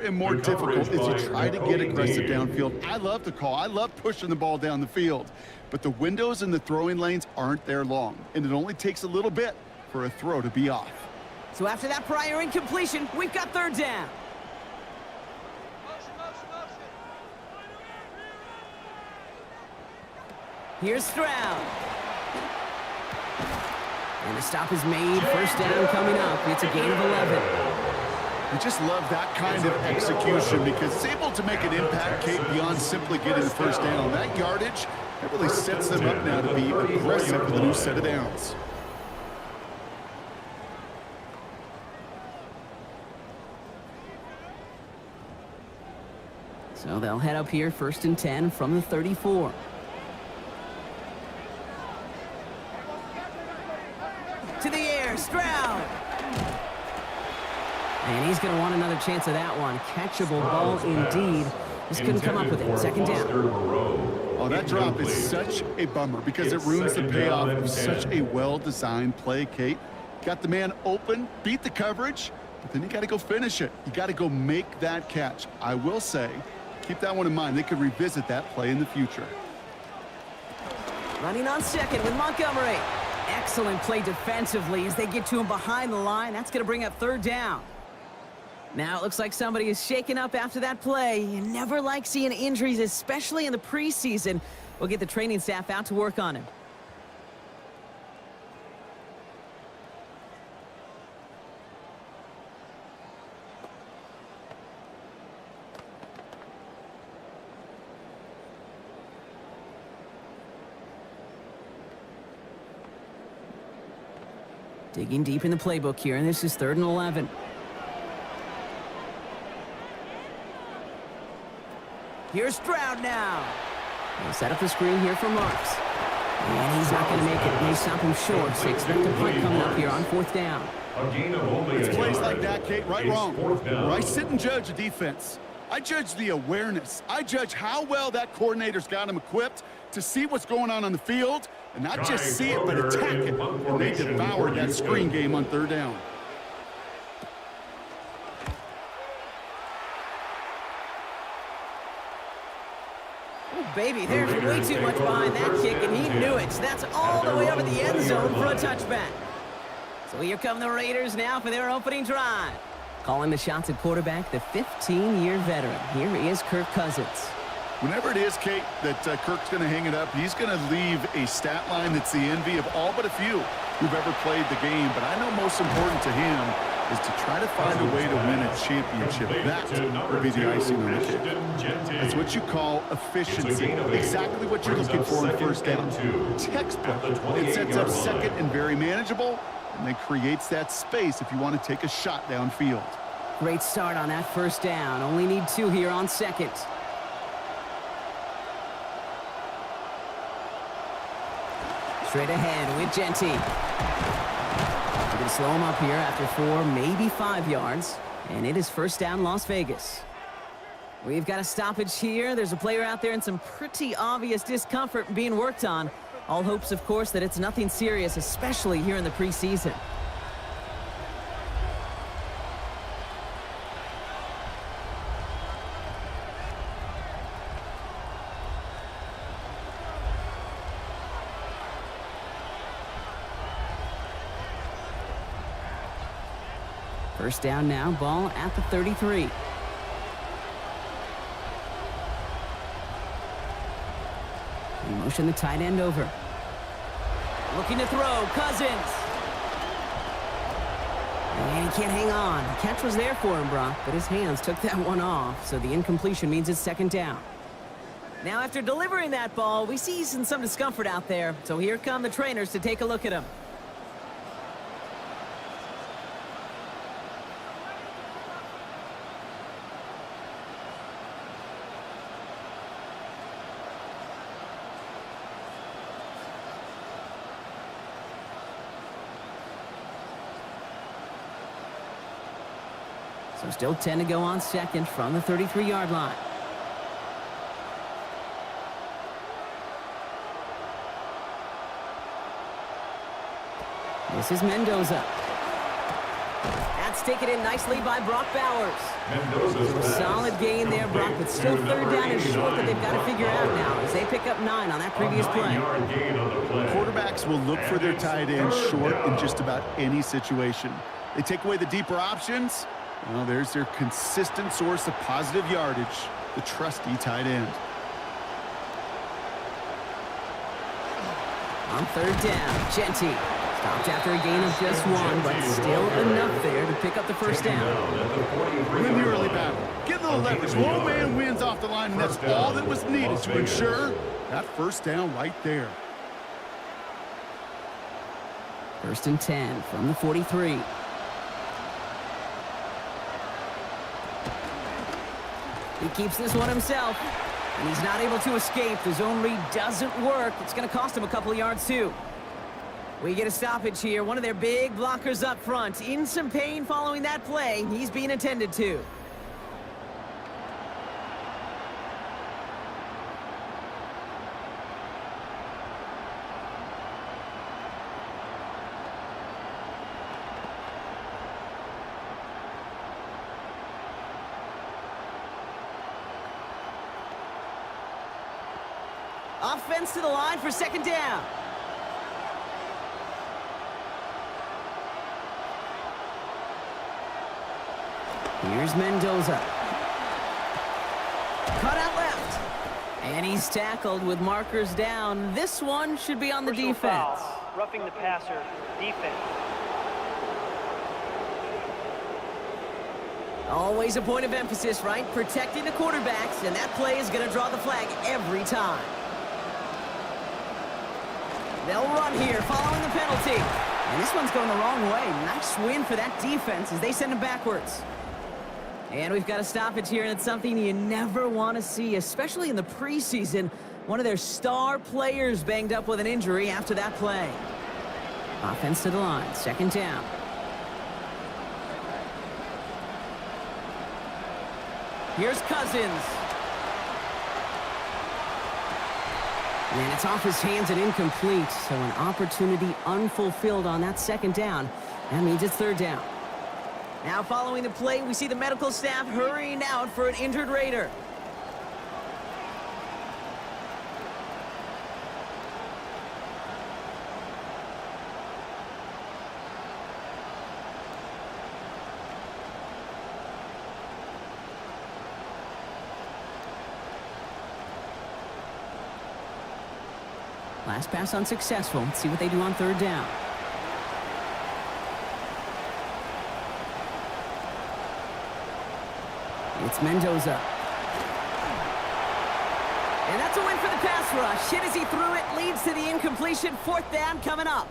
And more difficult as you try to get aggressive downfield. I love the call. I love pushing the ball down the field. But the windows in the throwing lanes aren't there long, and it only takes a little bit for a throw to be off. So after that prior incompletion, we've got third down. Here's Stroud. And the stop is made. First down coming up. It's a gain of 11. I just love that kind of execution because it's able to make an impact, Kate, beyond simply getting the first down. That yardage, that really sets them up now to be aggressive with a new set of downs. So they'll head up here, 1st and 10 from the 34. To the air, Stroud. And he's going to want another chance of that one. Catchable ball indeed. Just couldn't come up with it. Second down. Oh, that drop is such a bummer because it ruins the payoff of such a well-designed play, Kate. Got the man open, beat the coverage, but then you got to go finish it. You got to go make that catch. I will say, keep that one in mind. They could revisit that play in the future. Running on second with Montgomery. Excellent play defensively as they get to him behind the line. That's going to bring up third down. Now it looks like somebody is shaken up after that play. You never like seeing injuries, especially in the preseason. We'll get the training staff out to work on him. Digging deep in the playbook here, and this is 3rd and 11. Here's Stroud now. He'll set up the screen here for Marks. And he's not going to make it. They stop him short. So expect a punt coming up here on 4th down. It's plays like that, Kate, right wrong. Where I sit and judge a defense. I judge the awareness. I judge how well that coordinator's got him equipped to see what's going on the field and not just see it, but attack it. And they devoured that screen game on 3rd down. baby, there's way too much behind that kick, and he knew it. That's all the way up in the end zone for a touchback. So here come the Raiders now for their opening drive. Calling the shots at quarterback, the 15-year veteran. Here is Kirk Cousins. Whenever it is, Kate, that Kirk's going to hang it up, he's going to leave a stat line that's the envy of all but a few who've ever played the game. But I know most important to him is to try to find a way to win a championship. That would be the icing on the cake. That's what you call efficiency. Exactly what you're looking for in first down. Textbook. It sets up second and very manageable, and then creates that space if you want to take a shot downfield. Great start on that first down. Only need 2 here on second. Straight ahead with Genty. We're going to slow him up here after 4, maybe 5 yards. And it is first down Las Vegas. We've got a stoppage here. There's a player out there in some pretty obvious discomfort being worked on. All hopes, of course, that it's nothing serious, especially here in the preseason. First down now, ball at the 33. We motion the tight end over. Looking to throw, Cousins. And he can't hang on. The catch was there for him, Brock, but his hands took that one off, so the incompletion means it's second down. Now, after delivering that ball, we see some discomfort out there, so here come the trainers to take a look at him. So still 10 to go on second from the 33-yard line. This is Mendoza. That's taken in nicely by Brock Bowers. So a solid gain there, Brock, but still third down and short that they've got to figure out now as they pick up 9 on that previous play. Quarterbacks will look for their tight end short in just about any situation. They take away the deeper options. Well, there's their consistent source of positive yardage, the trusty tight end. On third down, Genty. Stopped after a gain of just 1, but still enough there to pick up the first down. Win the early battle. Get a little leverage. One man wins off the line, and that's all that was needed to ensure that first down right there. First and 10 from the 43. He keeps this one himself, and he's not able to escape. The zone read doesn't work. It's going to cost him a couple of yards, too. We get a stoppage here. One of their big blockers up front. In some pain following that play. He's being attended to. Offense to the line for second down. Here's Mendoza. Cut out left. And he's tackled with markers down. This one should be on the defense. Foul. Roughing the passer, defense. Always a point of emphasis, right? Protecting the quarterbacks, and that play is going to draw the flag every time. They'll run here following the penalty. And this one's going the wrong way. Nice win for that defense as they send him backwards. And we've got a stoppage here, and it's something you never want to see, especially in the preseason. One of their star players banged up with an injury after that play. Offense to the line, second down. Here's Cousins. And it's off his hands and incomplete, so an opportunity unfulfilled on that second down. That means it's third down. Now following the play, we see the medical staff hurrying out for an injured Raider. Last pass unsuccessful. Let's see what they do on third down. It's Mendoza. And that's a win for the pass rush. Hit as he threw it, leads to the incompletion. Fourth down coming up.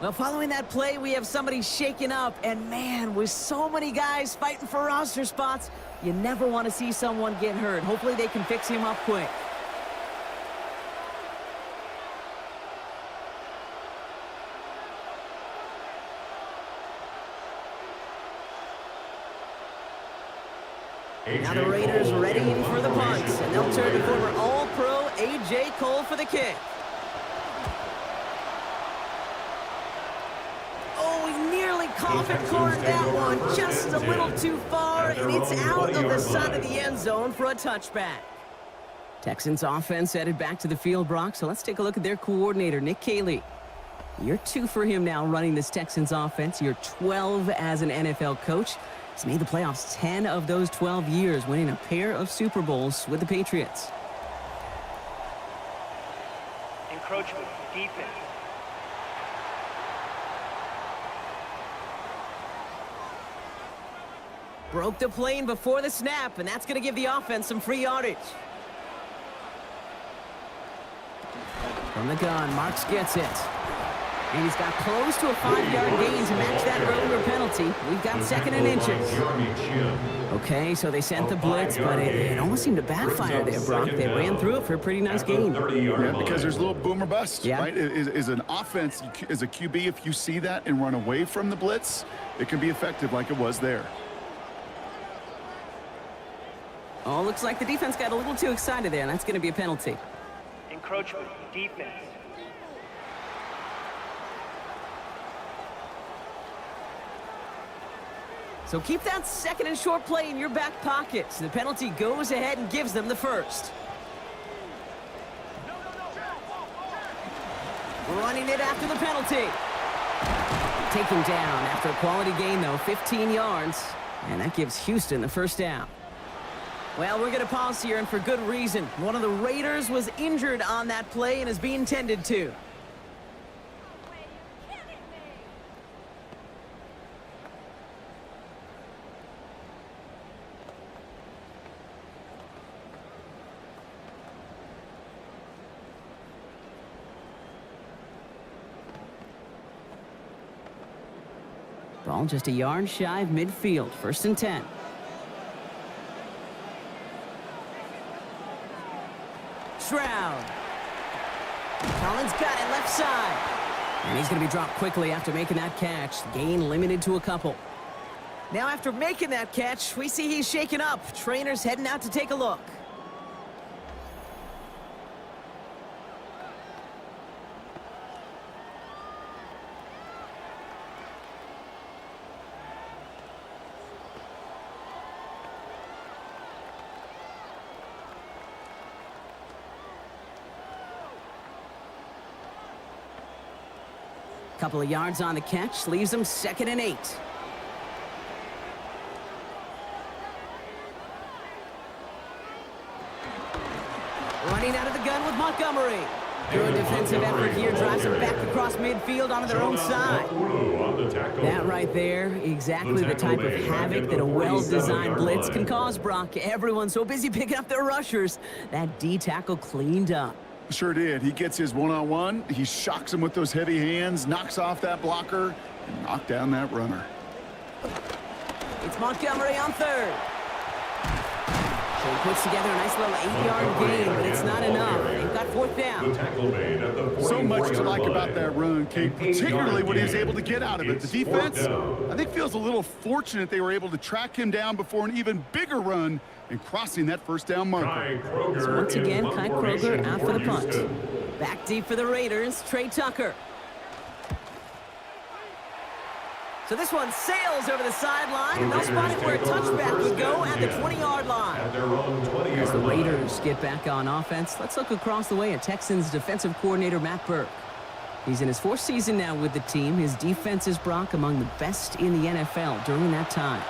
Well, following that play, we have somebody shaken up. And, man, with so many guys fighting for roster spots, you never want to see someone get hurt. Hopefully they can fix him up quick. Now the Raiders readying for the punt, and they'll turn to former All-Pro A.J. Cole for the kick. Oh, he nearly coffin cornered that one, just a little too far, and it's out of the side of the end zone for a touchback. Texans offense headed back to the field, Brock, so let's take a look at their coordinator, Nick Caley. You're 2 for him now running this Texans offense. You're 12 as an NFL coach. He's made the playoffs 10 of those 12 years, winning a pair of Super Bowls with the Patriots. Encroachment, defense. Broke the plane before the snap, and that's going to give the offense some free yardage. From the gun, Marks gets it. And he's got close to a 5-yard gain to match that earlier penalty. We've got 2nd and inches. Okay, so they sent the blitz, but it almost seemed to backfire there, Brock. They ran through it for a pretty nice gain. Yeah, because there's a little boom or bust, right? Is an offense, as a QB, if you see that and run away from the blitz, it can be effective like it was there. Oh, looks like the defense got a little too excited there, and that's going to be a penalty. Encroachment, defense. So keep that 2nd and short play in your back pocket. So the penalty goes ahead and gives them the first. Running it after the penalty. Taken down after a quality gain, though, 15 yards. And that gives Houston the first down. Well, we're going to pause here, and for good reason. One of the Raiders was injured on that play and is being tended to. Ball just a yard shy of midfield. 1st and 10. Stroud. Collins got it left side. And he's going to be dropped quickly after making that catch. Gain limited to a couple. Now after making that catch, we see he's shaken up. Trainer's heading out to take a look. Couple of yards on the catch, leaves them 2nd and 8. Running out of the gun with Montgomery. Good defensive effort here, drives them back across midfield onto their own side. That right there, exactly the type of havoc that a well-designed blitz can cause, Brock. Everyone's so busy picking up their rushers. That D tackle cleaned up. Sure did. He gets his one-on-one. He shocks him with those heavy hands, knocks off that blocker, and knocked down that runner. It's Montgomery on 3rd. So he puts together a nice little 8-yard gain, but it's not enough. They've got 4th down. So much to like about that run, Kate, particularly what he was able to get out of it. The defense, I think, feels a little fortunate they were able to track him down before an even bigger run and crossing that 1st down marker. So once again, Kai Kroger out for the punt. Back deep for the Raiders, Trey Tucker. So this one sails over the sideline, and they'll spot it where a touchback would go at the 20-yard line. As the Raiders get back on offense, let's look across the way at Texans defensive coordinator Matt Burke. He's in his 4th season now with the team. His defense is, Brock, among the best in the NFL during that time.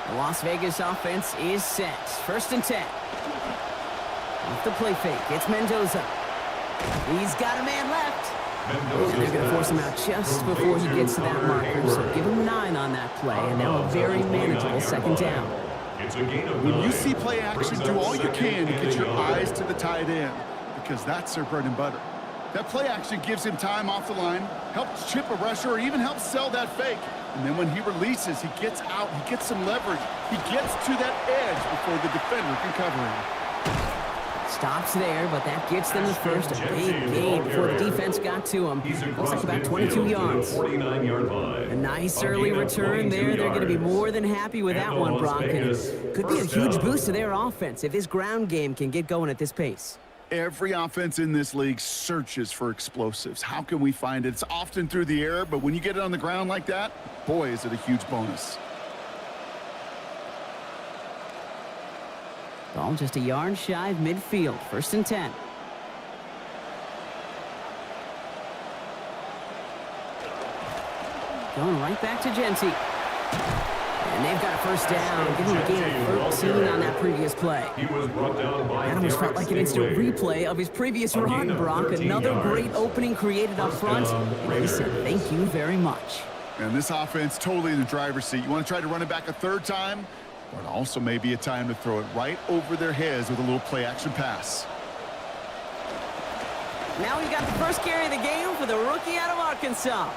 The Las Vegas offense is set. 1st and 10. Off the play fake, it's Mendoza. He's got a man left. And they're going to force him out just before he gets to that marker. So give him 9 on that play, and now a very manageable second down. When you see play action, do all you can to get your eyes to the tight end, because that's their bread and butter. That play action gives him time off the line, helps chip a rusher, or even helps sell that fake. And then when he releases, he gets out, he gets some leverage. He gets to that edge before the defender can cover him. Stops there, but that gets them the first. A big gain before the defense got to him. Looks like about 22 yards. A nice early return there. They're going to be more than happy with that one, Brock. And it could be a huge boost to their offense if this ground game can get going at this pace. Every offense in this league searches for explosives. How can we find it? It's often through the air, but when you get it on the ground like that, boy, is it a huge bonus. Ball just a yard shy of midfield. 1st and 10. Going right back to Genty. And they've got a first down. Give him a gain of 13 on that previous play. That almost felt like an instant replay of his previous run, Brock. Another great opening created up front. And he said, thank you very much. And this offense totally in the driver's seat. You want to try to run it back a 3rd time? But also maybe a time to throw it right over their heads with a little play-action pass. Now he got the first carry of the game for the rookie out of Arkansas.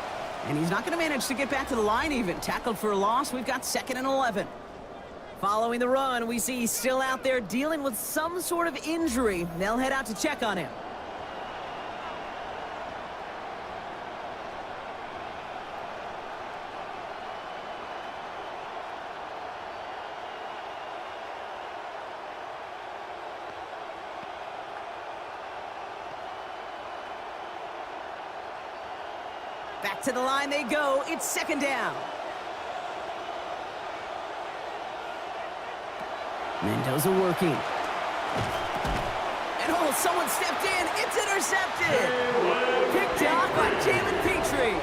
And he's not going to manage to get back to the line even. Tackled for a loss. We've got 2nd and 11. Following the run, we see he's still out there dealing with some sort of injury. They'll head out to check on him. Back to the line they go. It's 2nd down. Mendoza working. And someone stepped in. It's intercepted. Picked off by Jalen Petrie.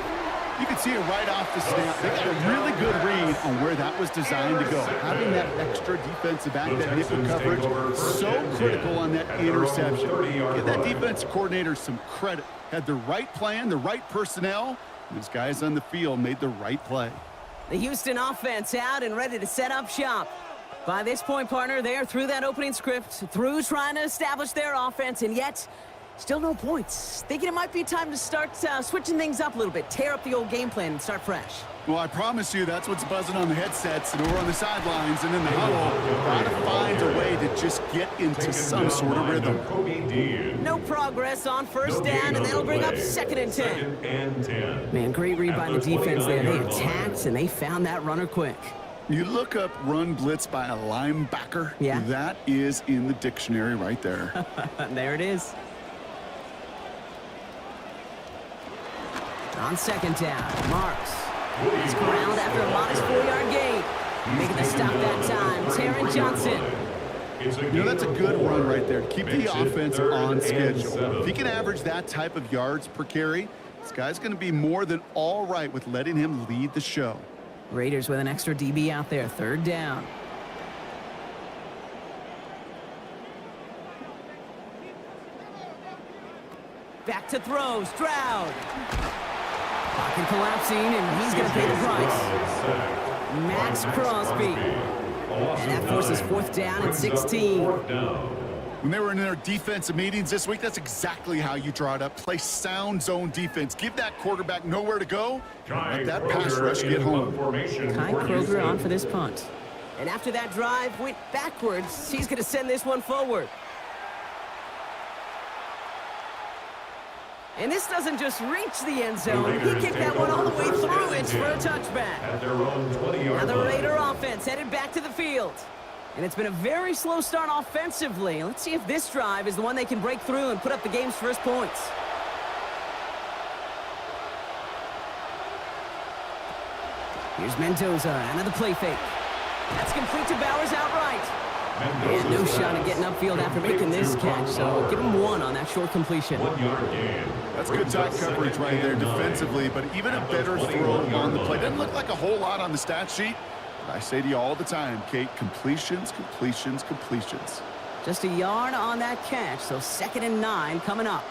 You can see it right off the snap. They got a really good read on where that was designed to go. Having that extra defensive back, that nickel coverage, so critical on that interception. Give that defensive coordinator some credit. Had the right plan, the right personnel, and his guys on the field made the right play. The Houston offense out and ready to set up shop. By this point, partner, they're through that opening script, through trying to establish their offense, and yet still no points. Thinking it might be time to start switching things up a little bit, tear up the old game plan and start fresh. Well, I promise you that's what's buzzing on the headsets and over on the sidelines and in the huddle. Got to find a way to just get into some sort of rhythm. No progress on 1st down, and that'll bring up 2nd and 10. Man, great read by the defense there. They attacked, and they found that runner quick. You look up run blitz by a linebacker. Yeah. That is in the dictionary right there. There it is. On 2nd down, Marks. He's ground after a modest 4-yard gain. Making the stop that time, Taron Johnson. You know, that's a good run right there. Keep the offense on schedule. If he can average that type of yards per carry, this guy's going to be more than all right with letting him lead the show. Raiders with an extra DB out there, 3rd down. Back to throw, Stroud. Pocket collapsing, and he's going to pay the price. Max Crosby. And that forces 4th down and 16. When they were in their defensive meetings this week, that's exactly how you draw it up. Play sound zone defense. Give that quarterback nowhere to go. Let that pass rush get home. Kai Kroger on for this punt. And after that drive went backwards, he's going to send this one forward. And this doesn't just reach the end zone. He kicked that one all the way through it for a touchback. Now the Raider offense headed back to the field. And it's been a very slow start offensively. Let's see if this drive is the one they can break through and put up the game's first points. Here's Mendoza, another play fake. That's complete to Bowers outright. And no shot at getting upfield after making this catch, so give him 1 on that short completion. That's good tight coverage right there defensively, but even a better throw on the play. Doesn't look like a whole lot on the stat sheet, but I say to you all the time, Kate, completions, completions, completions. Just a yard on that catch, so 2nd and 9 coming up.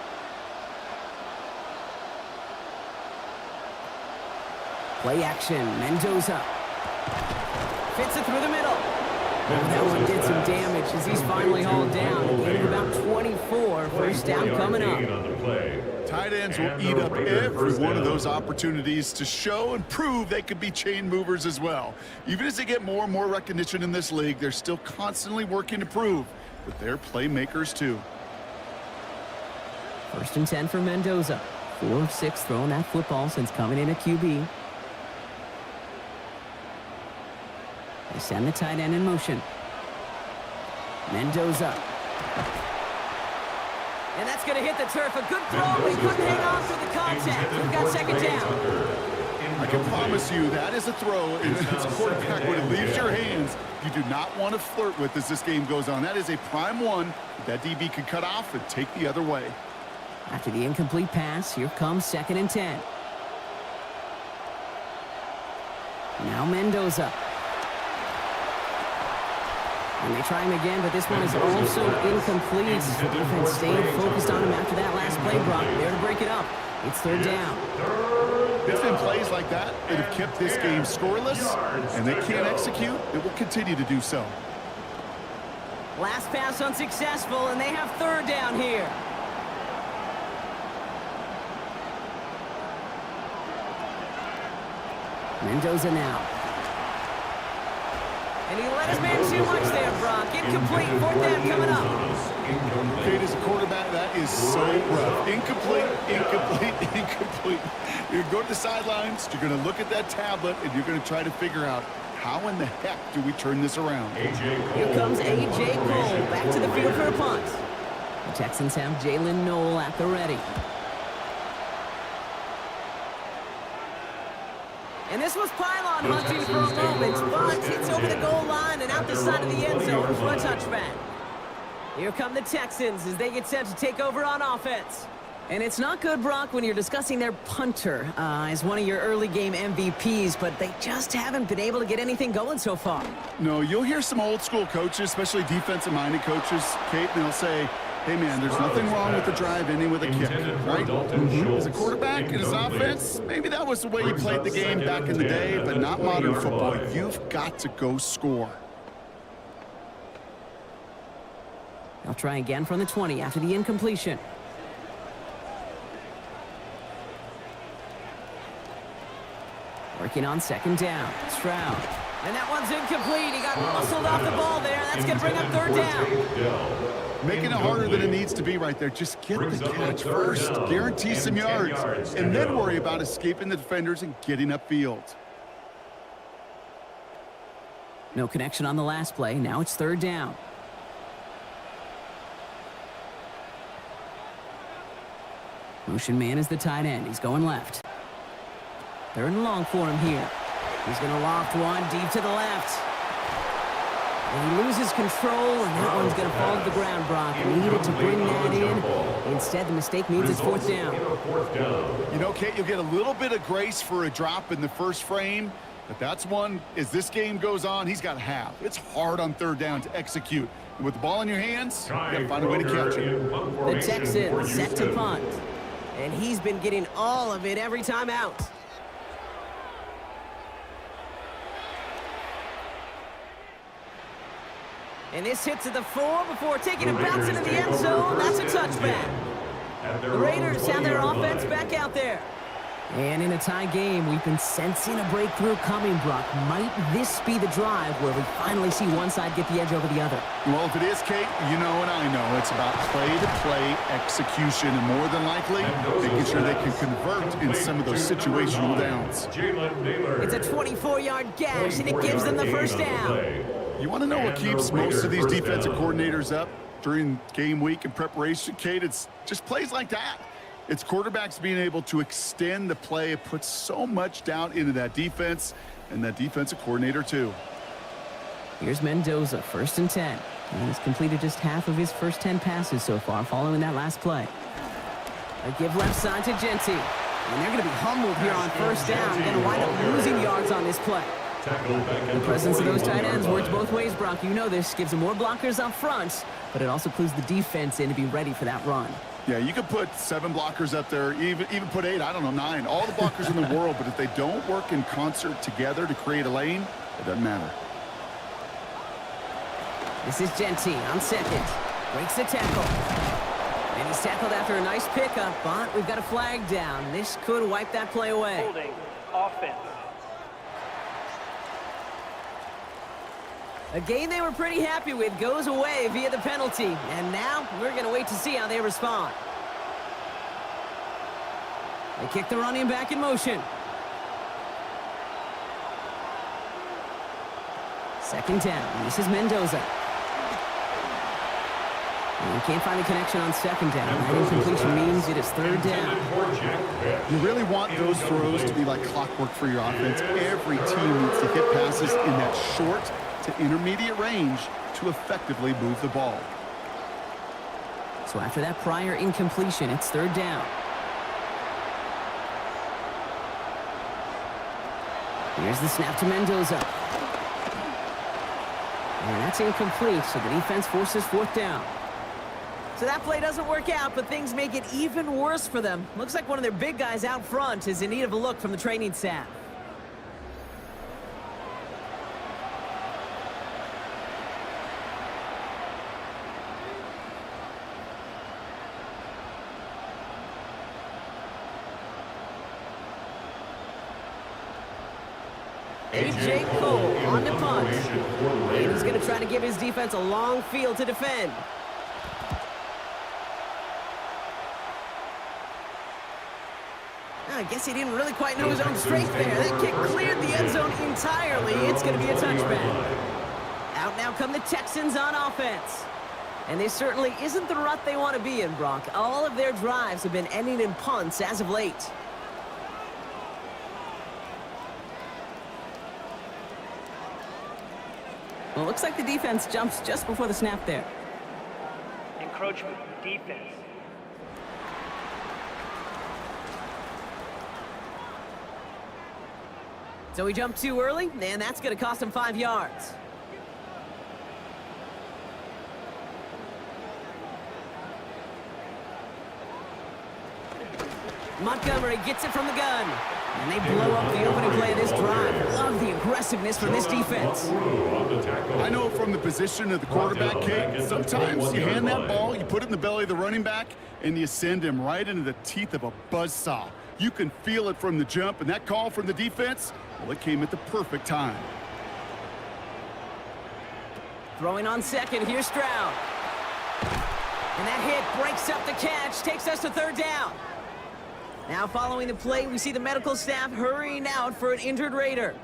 Play action. Mendoza. Fits it through the middle. Oh, that one did some damage as he's finally hauled down. A gain of about 24. First down coming up. Tight ends will eat up every one of those opportunities to show and prove they could be chain movers as well. Even as they get more and more recognition in this league, they're still constantly working to prove that they're playmakers too. First and 10 for Mendoza. 4 of 6 throwing that football since coming in at QB. They send the tight end in motion. Mendoza. And that's going to hit the turf. A good throw. He couldn't hang on through the contact. We've got second down. I can promise you that is a throw, and it's a quarterback when it leaves your hands you do not want to flirt with as this game goes on. That is a prime one that DB could cut off and take the other way. After the incomplete pass, here comes second and 10. Now Mendoza. And they try him again, but this one is also incomplete. The defense stayed focused on him after that last play, Brock. There to break it up. It's third down. It's been plays like that that have kept this game scoreless, and they can't execute. It will continue to do so. Last pass unsuccessful, and they have third down here. Mendoza now. And he let him in too much there, Brock. Incomplete. Fourth down coming up. Kate, as a quarterback, that is so rough. Incomplete, incomplete, incomplete. You're going to go to the sidelines, you're going to look at that tablet, and you're going to try to figure out how in the heck do we turn this around. Here comes A.J. Cole back to the field for a punt. The Texans have Jalen Noel at the ready. And this was pylon hunting for a moment, but it's over the goal line and out the side of the end zone for a touchback. Here come the Texans as they get set to take over on offense. And it's not good, Brock, when you're discussing their punter as one of your early game MVPs, but they just haven't been able to get anything going so far. No, you'll hear some old school coaches, especially defensive-minded coaches, Kate, and they'll say, hey, man, there's nothing wrong with the drive ending with a kick, right? As a quarterback and as an offense, maybe that was the way you played the game back in the day, but not modern football. You've got to go score. They'll try again from the 20 after the incompletion. Working on second down. Stroud. And that one's incomplete. He got muscled off the ball there. That's going to bring up third down. Making it harder than it needs to be right there. Just get the catch first. Guarantee some yards. And then worry about escaping the defenders and getting upfield. No connection on the last play. Now it's third down. Motion man is the tight end. He's going left. Third and long for him here. He's going to loft one deep to the left. And he loses control, and that one's going to fall to the ground, Brock. Needed to bring that in. Instead, the mistake means it's fourth down. You know, Kate, you'll get a little bit of grace for a drop in the first frame, but that's one, as this game goes on, he's got to have. It's hard on third down to execute. And with the ball in your hands, you got to find a way to catch it. The Texans set to punt. And he's been getting all of it every time out. And this hits at the 4 before taking a bounce into the end zone. That's a touchback. The Raiders have their offense back out there. And in a tie game, we've been sensing a breakthrough coming, Brock. Might this be the drive where we finally see one side get the edge over the other? Well, if it is, Kate, you know and I know it's about play-to-play execution, and more than likely, making sure they can convert in some of those situational downs. It's a 24-yard gash, and it gives them the first down. You want to know what keeps most of these defensive coordinators up during game week and preparation, Kate? It's just plays like that. It's quarterbacks being able to extend the play. It puts so much doubt into that defense and that defensive coordinator too. Here's Mendoza, first and 10. And he's completed just half of his first 10 passes so far following that last play. A give left side to Genty. And they're going to be humbled here on first down. Going to wind up losing yards on this play. The presence of those tight ends works both ways, Brock. You know this. Gives them more blockers up front, but it also clues the defense in to be ready for that run. Yeah, you could put 7 blockers up there, even put 8, I don't know, 9. All the blockers in the world, but if they don't work in concert together to create a lane, it doesn't matter. This is Genty on second. Breaks the tackle. And he's tackled after a nice pickup, but we've got a flag down. This could wipe that play away. Holding. Offense. A game they were pretty happy with goes away via the penalty. And now we're going to wait to see how they respond. They kick the running back in motion. Second down. This is Mendoza. And can't find the connection on second down. That incompletion means it is third down. You really want those throws to be like clockwork for your offense. Every team needs to hit passes in that short to intermediate range to effectively move the ball. So after that prior incompletion, it's third down. Here's the snap to Mendoza. And that's incomplete, so the defense forces fourth down. So that play doesn't work out, but things make it even worse for them. Looks like one of their big guys out front is in need of a look from the training staff. A.J. Cole on the punt. And he's going to try to give his defense a long field to defend. I guess he didn't really quite know his own strength there. That kick cleared the end zone entirely. It's going to be a touchback. Out now come the Texans on offense. And this certainly isn't the rut they want to be in, Brock. All of their drives have been ending in punts as of late. Well, it looks like the defense jumps just before the snap there. Encroachment. Defense. So he jumped too early, and that's going to cost him 5 yards. Montgomery gets it from the gun. And they blow up the opening play of this drive. Love the aggressiveness from this defense. I know from the position of the quarterback, Kate, sometimes you hand that ball, you put it in the belly of the running back, and you send him right into the teeth of a buzzsaw. You can feel it from the jump, and that call from the defense, well, it came at the perfect time. Throwing on second, here's Stroud. And that hit breaks up the catch, takes us to third down. Now following the play, we see the medical staff hurrying out for an injured Raider.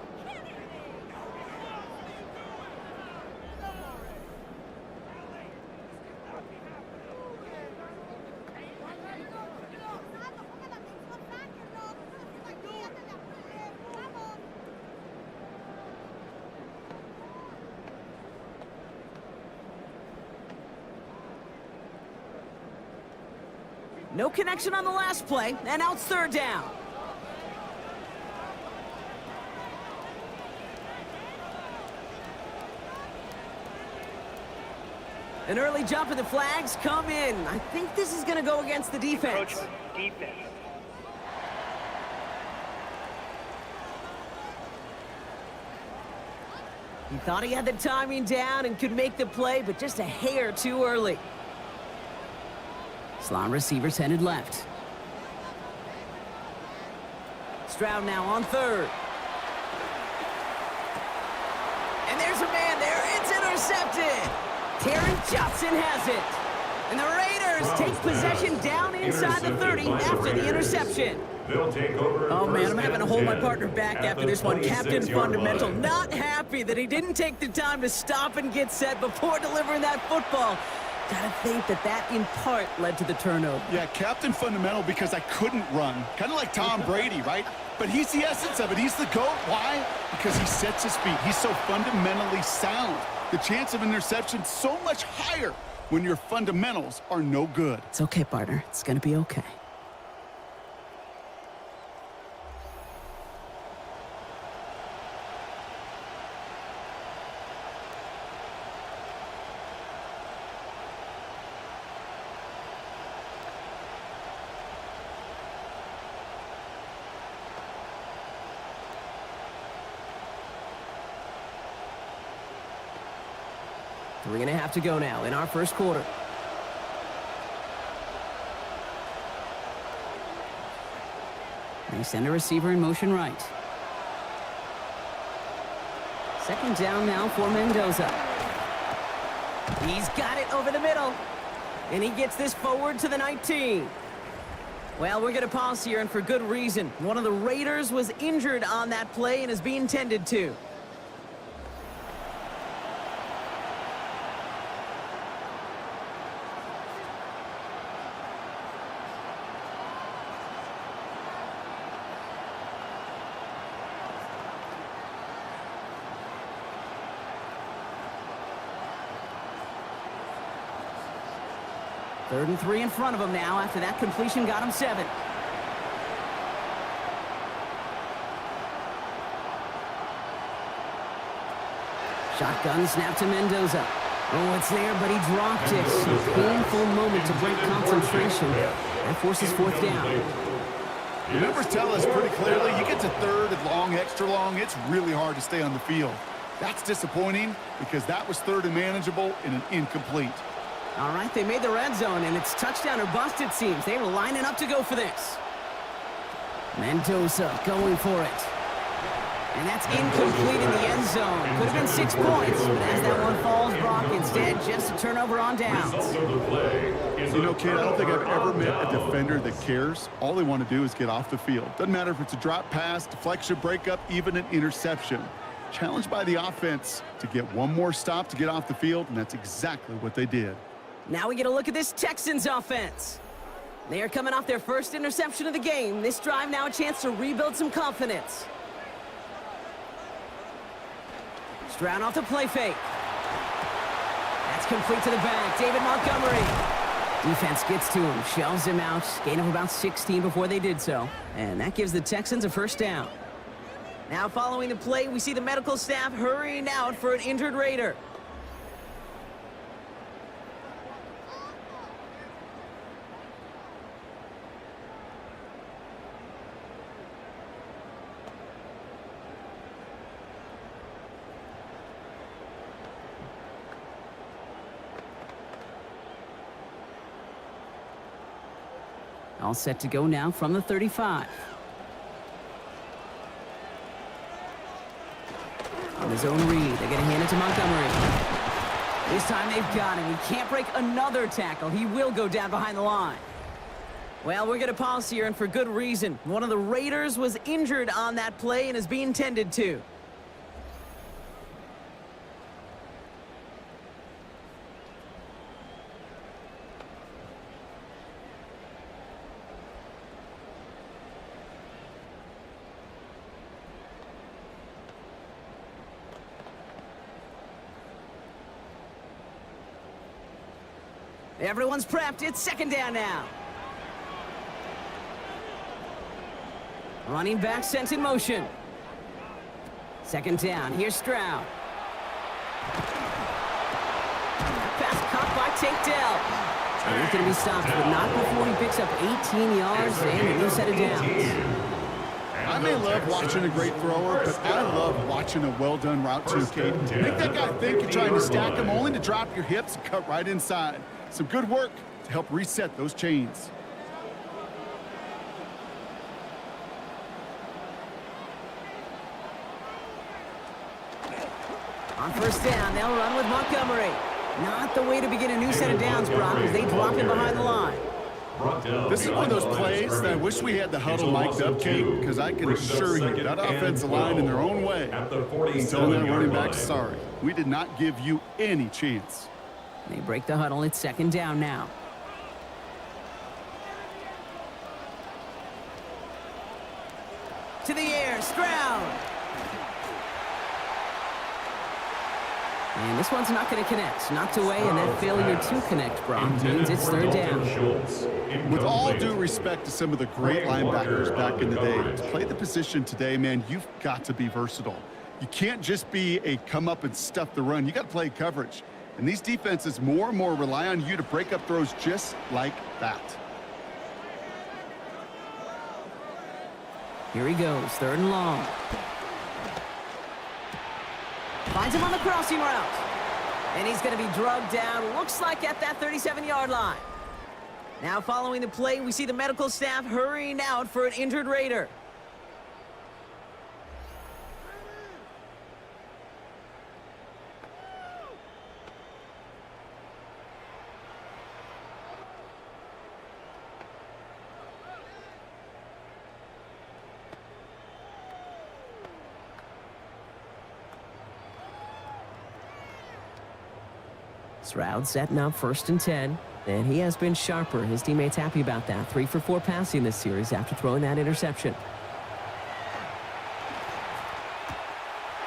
No connection on the last play, and now it's third down. An early jump and the flags come in. I think this is going to go against the defense. Encroachment. Defense. He thought he had the timing down and could make the play, but just a hair too early. Slot receivers headed left. Stroud now on third. And there's a man there. It's intercepted. Terran Johnson has it. And the Raiders take possession down inside the 30 after the interception. Oh, man, I'm having to hold my partner back after this one. Captain Fundamental not happy that he didn't take the time to stop and get set before delivering that football. Gotta think that in part led to the turnover. Yeah, Captain Fundamental because I couldn't run. Kind of like Tom Brady, right? But he's the essence of it. He's the GOAT. Why? Because he sets his feet. He's so fundamentally sound. The chance of interception so much higher when your fundamentals are no good. It's okay, partner. It's gonna be okay. 3.5 to go now in our first quarter. They send a receiver in motion right. Second down now for Mendoza. He's got it over the middle. And he gets this forward to the 19. Well, we're going to pause here, and for good reason. One of the Raiders was injured on that play and is being tended to. Third and 3 in front of him now after that completion got him 7. Shotgun snap to Mendoza. Oh, it's there, but he dropped it. A painful moment to break concentration. That forces fourth down. The numbers tell us pretty clearly, you get to third and long, extra long, it's really hard to stay on the field. That's disappointing because that was third and manageable and an incomplete. All right, they made the red zone, and it's touchdown or bust, it seems. They were lining up to go for this. Mendoza going for it. And that's incomplete in the end zone. Could have been 6 points, but as that one falls, Brock, instead, just a turnover on downs. You know, kid, I don't think I've ever met a defender that cares. All they want to do is get off the field. Doesn't matter if it's a drop pass, deflection, breakup, even an interception. Challenged by the offense to get one more stop to get off the field, and that's exactly what they did. Now we get a look at this Texans offense. They are coming off their first interception of the game. This drive now a chance to rebuild some confidence. Stroud off the play fake. That's complete to the back. David Montgomery. Defense gets to him, shoves him out. Gain of about 16 before they did so. And that gives the Texans a first down. Now following the play, we see the medical staff hurrying out for an injured Raider. All set to go now from the 35. On his own read, they're going to hand it to Montgomery. This time they've got him. He can't break another tackle. He will go down behind the line. Well, we're going to pause here, and for good reason. One of the Raiders was injured on that play and is being tended to. Everyone's prepped. It's second down now. Running back sent in motion. Second down. Here's Stroud. Pass caught by Tate Dell. And he's going to be stopped, but not before he picks up 18 yards and a new set of downs. I may love watching a great thrower, but I love watching a well-done route too, Kate. Make that guy think you're trying to stack him, only to drop your hips and cut right inside. Some good work to help reset those chains. On first down, they'll run with Montgomery. Not the way to begin a new set of downs, Brock, as they drop him behind the line. This is one of those plays that I wish we had the huddle mic'd up, Kate, because I can assure you that offensive line in their own way is telling that running back, sorry, we did not give you any chance. They break the huddle. It's second down now. To the air, Stroud. And this one's not going to connect. Knocked away, and that failure to connect, Brock, means it's third down. With all due respect to some of the great linebackers back in the day, to play the position today, man, you've got to be versatile. You can't just be a come up and stuff the run. You got to play coverage. And these defenses more and more rely on you to break up throws just like that. Here he goes, third and long. Finds him on the crossing route. And he's going to be drugged down, looks like at that 37-yard line. Now following the play, we see the medical staff hurrying out for an injured Raider. Stroud setting up 1st and 10. And he has been sharper. His teammates happy about that. 3 for 4 passing this series after throwing that interception.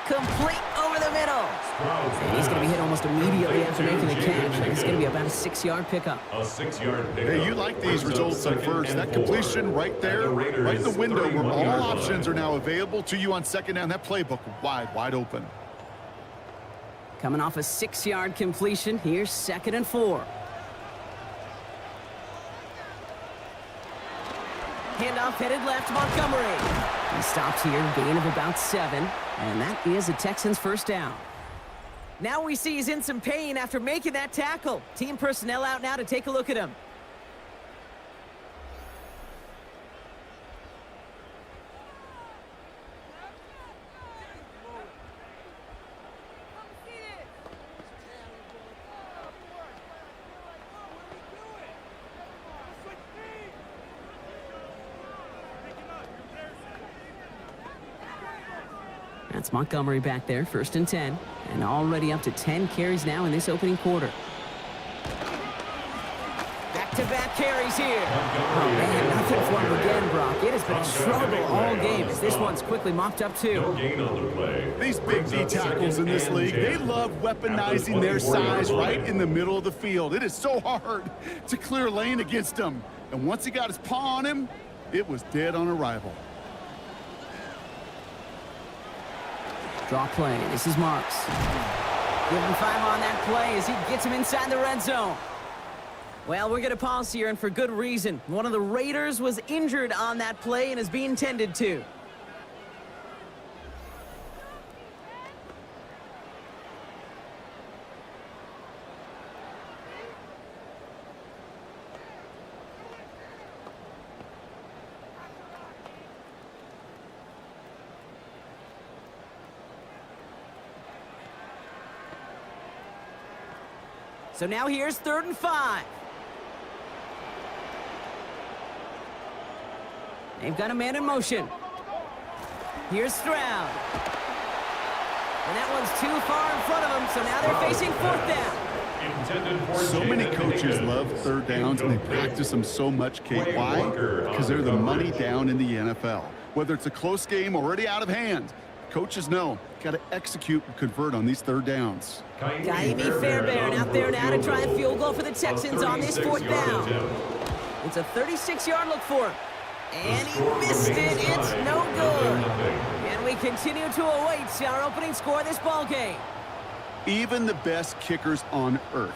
Complete over the middle. And he's going to be hit almost immediately after making the catch. It's going to be about a 6-yard pickup. A 6-yard pickup. Hey, you like these results on first. That completion right there, right in the window where all options are now available to you on 2nd down. That playbook wide open. Coming off a 6-yard completion, here's 2nd and 4. Handoff headed left, Montgomery. He stops here, gain of about 7, and that is a Texans 1st down. Now we see he's in some pain after making that tackle. Team personnel out now to take a look at him. That's Montgomery back there, 1st and 10. And already up to 10 carries now in this opening quarter. Back-to-back carries here. Oh, man, nothing for him again, Brock. It has been a struggle all game as this one's quickly mopped up, too. No gain on the play. These big D tackles in this league, they love weaponizing their size right in the middle of the field. It is so hard to clear lane against them. And once he got his paw on him, it was dead on arrival. Draw play. This is Marks. Give him 5 on that play as he gets him inside the red zone. Well, we're going to pause here, and for good reason. One of the Raiders was injured on that play and is being tended to. So now here's 3rd and 5. They've got a man in motion. Here's Stroud. And that one's too far in front of him, so now they're facing 4th down. So many coaches love 3rd downs, and they practice them so much, Kate. Why? Because they're the money down in the NFL. Whether it's a close game already out of hand, coaches know, got to execute and convert on these 3rd downs. Kaimi Fairbairn out there now to try a field goal for the Texans on this 4th down. It's a 36-yard look for him. And he missed it. It's no good. And we continue to await our opening score of this ball game. Even the best kickers on earth,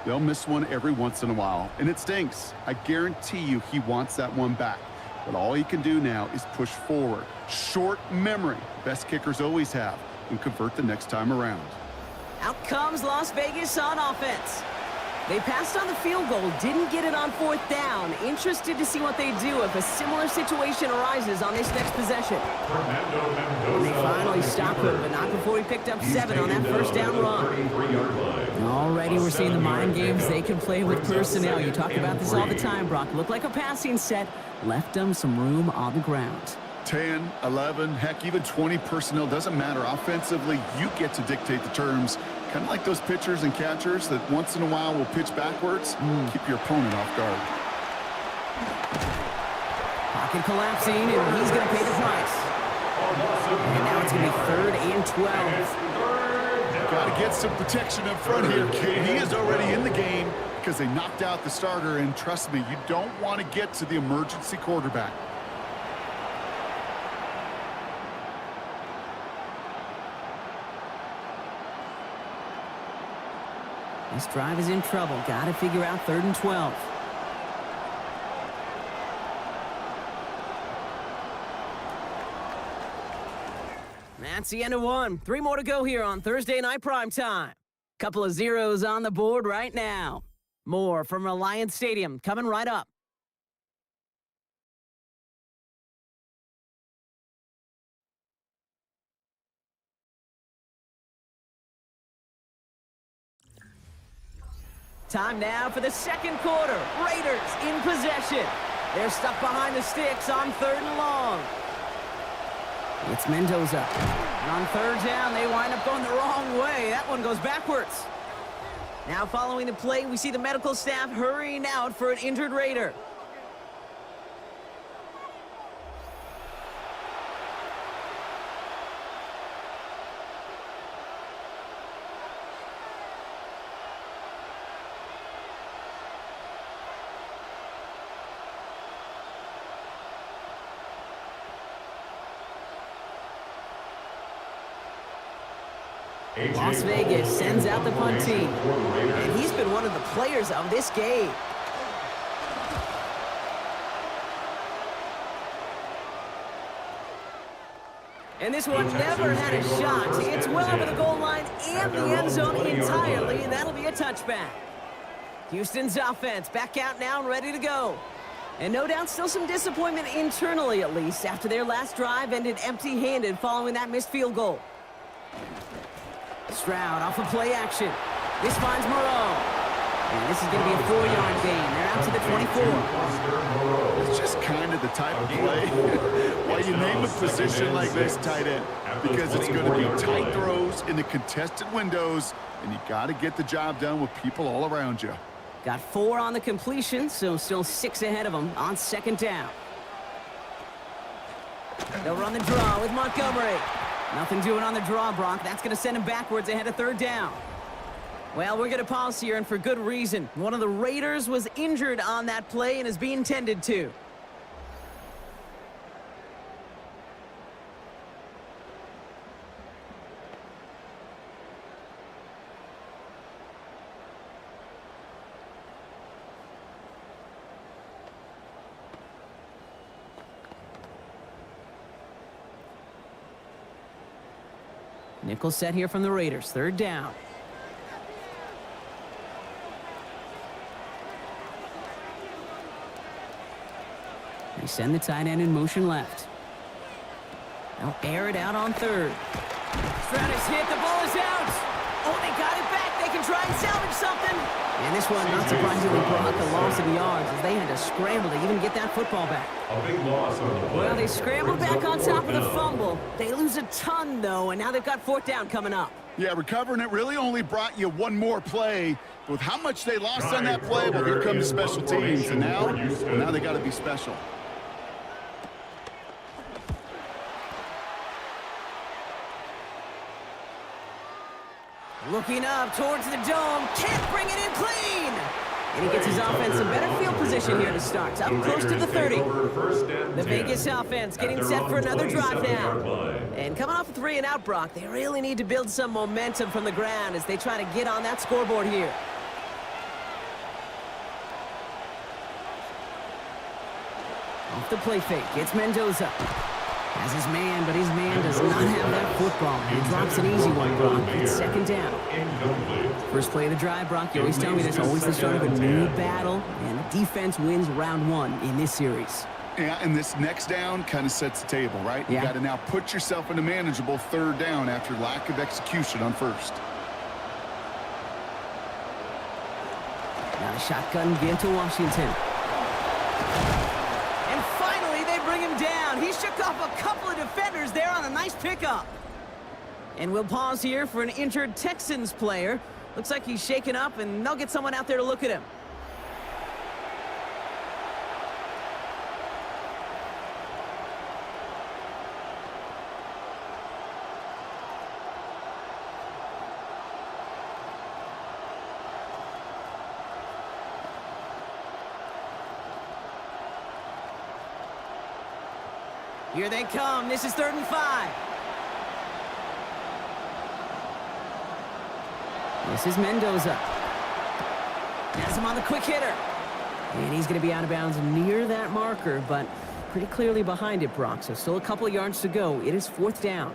they'll miss one every once in a while, and it stinks. I guarantee you he wants that one back. But all he can do now is push forward. Short memory, best kickers always have, and convert the next time around. Out comes Las Vegas on offense. They passed on the field goal, didn't get it on 4th down. Interested to see what they do if a similar situation arises on this next possession. And they finally stopped him, but not before he picked up 7 on that 1st down run. And already we're seeing the mind games they can play with personnel. You talk about this all the time, Brock. Looked like a passing set, left them some room on the ground. 10, 11, heck, even 20 personnel, doesn't matter. Offensively, you get to dictate the terms. Kind of like those pitchers and catchers that once in a while will pitch backwards. Keep your opponent off guard. Pocket collapsing, and he's going to pay the price. And now it's going to be 3rd and 12. Got to get some protection up front here, kid. He is already in the game because they knocked out the starter, and trust me, you don't want to get to the emergency quarterback. This drive is in trouble. Got to figure out 3rd and 12. That's the end of one. 3 more to go here on Thursday Night Primetime. Couple of zeros on the board right now. More from Reliant Stadium coming right up. Time now for the second quarter. Raiders in possession. They're stuck behind the sticks on 3rd and long. It's Mendoza. And on 3rd down, they wind up going the wrong way. That one goes backwards. Now following the play, we see the medical staff hurrying out for an injured Raider. Las Vegas sends out the punt team. And he's been one of the players of this game. And this one never had a shot. It's well over the goal line and the end zone entirely, and that'll be a touchback. Houston's offense back out now and ready to go. And no doubt still some disappointment internally, at least, after their last drive ended empty-handed following that missed field goal. Stroud off of play action. This finds Moreau. And this is going to be a 4-yard gain. They're out to the 24. It's just kind of the type of play why you name a position like this tight end, because it's going to be tight throws in the contested windows, and you got to get the job done with people all around you. Got 4 on the completion, so still 6 ahead of them on 2nd down. They'll run the draw with Montgomery. Nothing doing on the draw, Brock. That's going to send him backwards ahead of 3rd down. Well, we're going to pause here, and for good reason. One of the Raiders was injured on that play and is being tended to. Nickel set here from the Raiders. 3rd down. They send the tight end in motion left. They'll air it out on 3rd. Stroud is hit. The ball is out. Oh, they got it back. They can try and salvage something. And this one, not surprisingly, brought a loss of yards as they had to scramble to even get that football back. A big loss on the play. Well, they scrambled back on top of the fumble. They lose a ton, though, and now they've got 4th down coming up. Yeah, recovering it really only brought you one more play. With how much they lost on that play, well, here come the special teams. And now they got to be special. Looking up towards the dome. Can't bring it in clean. And he gets his offense some better field position here to start. Up close to the 30. The Vegas offense getting set for another drive now. And coming off a 3-and-out, Brock, they really need to build some momentum from the ground as they try to get on that scoreboard here. Off the play fake. It's Mendoza. Has his man, but his man does not have that football. He drops an easy one, Brock. It's 2nd down. First play of the drive, Brock. You always tell me there's always the start of a new battle, and the defense wins round 1 in this series. Yeah, and this next down kind of sets the table, right? Yeah. You got to now put yourself in a manageable 3rd down after lack of execution on 1st. Now the shotgun give to Washington. Bring him down. He shook off a couple of defenders there on a nice pickup. And we'll pause here for an injured Texans player. Looks like he's shaken up, and they'll get someone out there to look at him. Here they come. This is 3rd and 5. This is Mendoza. Has him on the quick hitter. And he's going to be out of bounds near that marker, but pretty clearly behind it, Brock. So still a couple of yards to go. It is 4th down.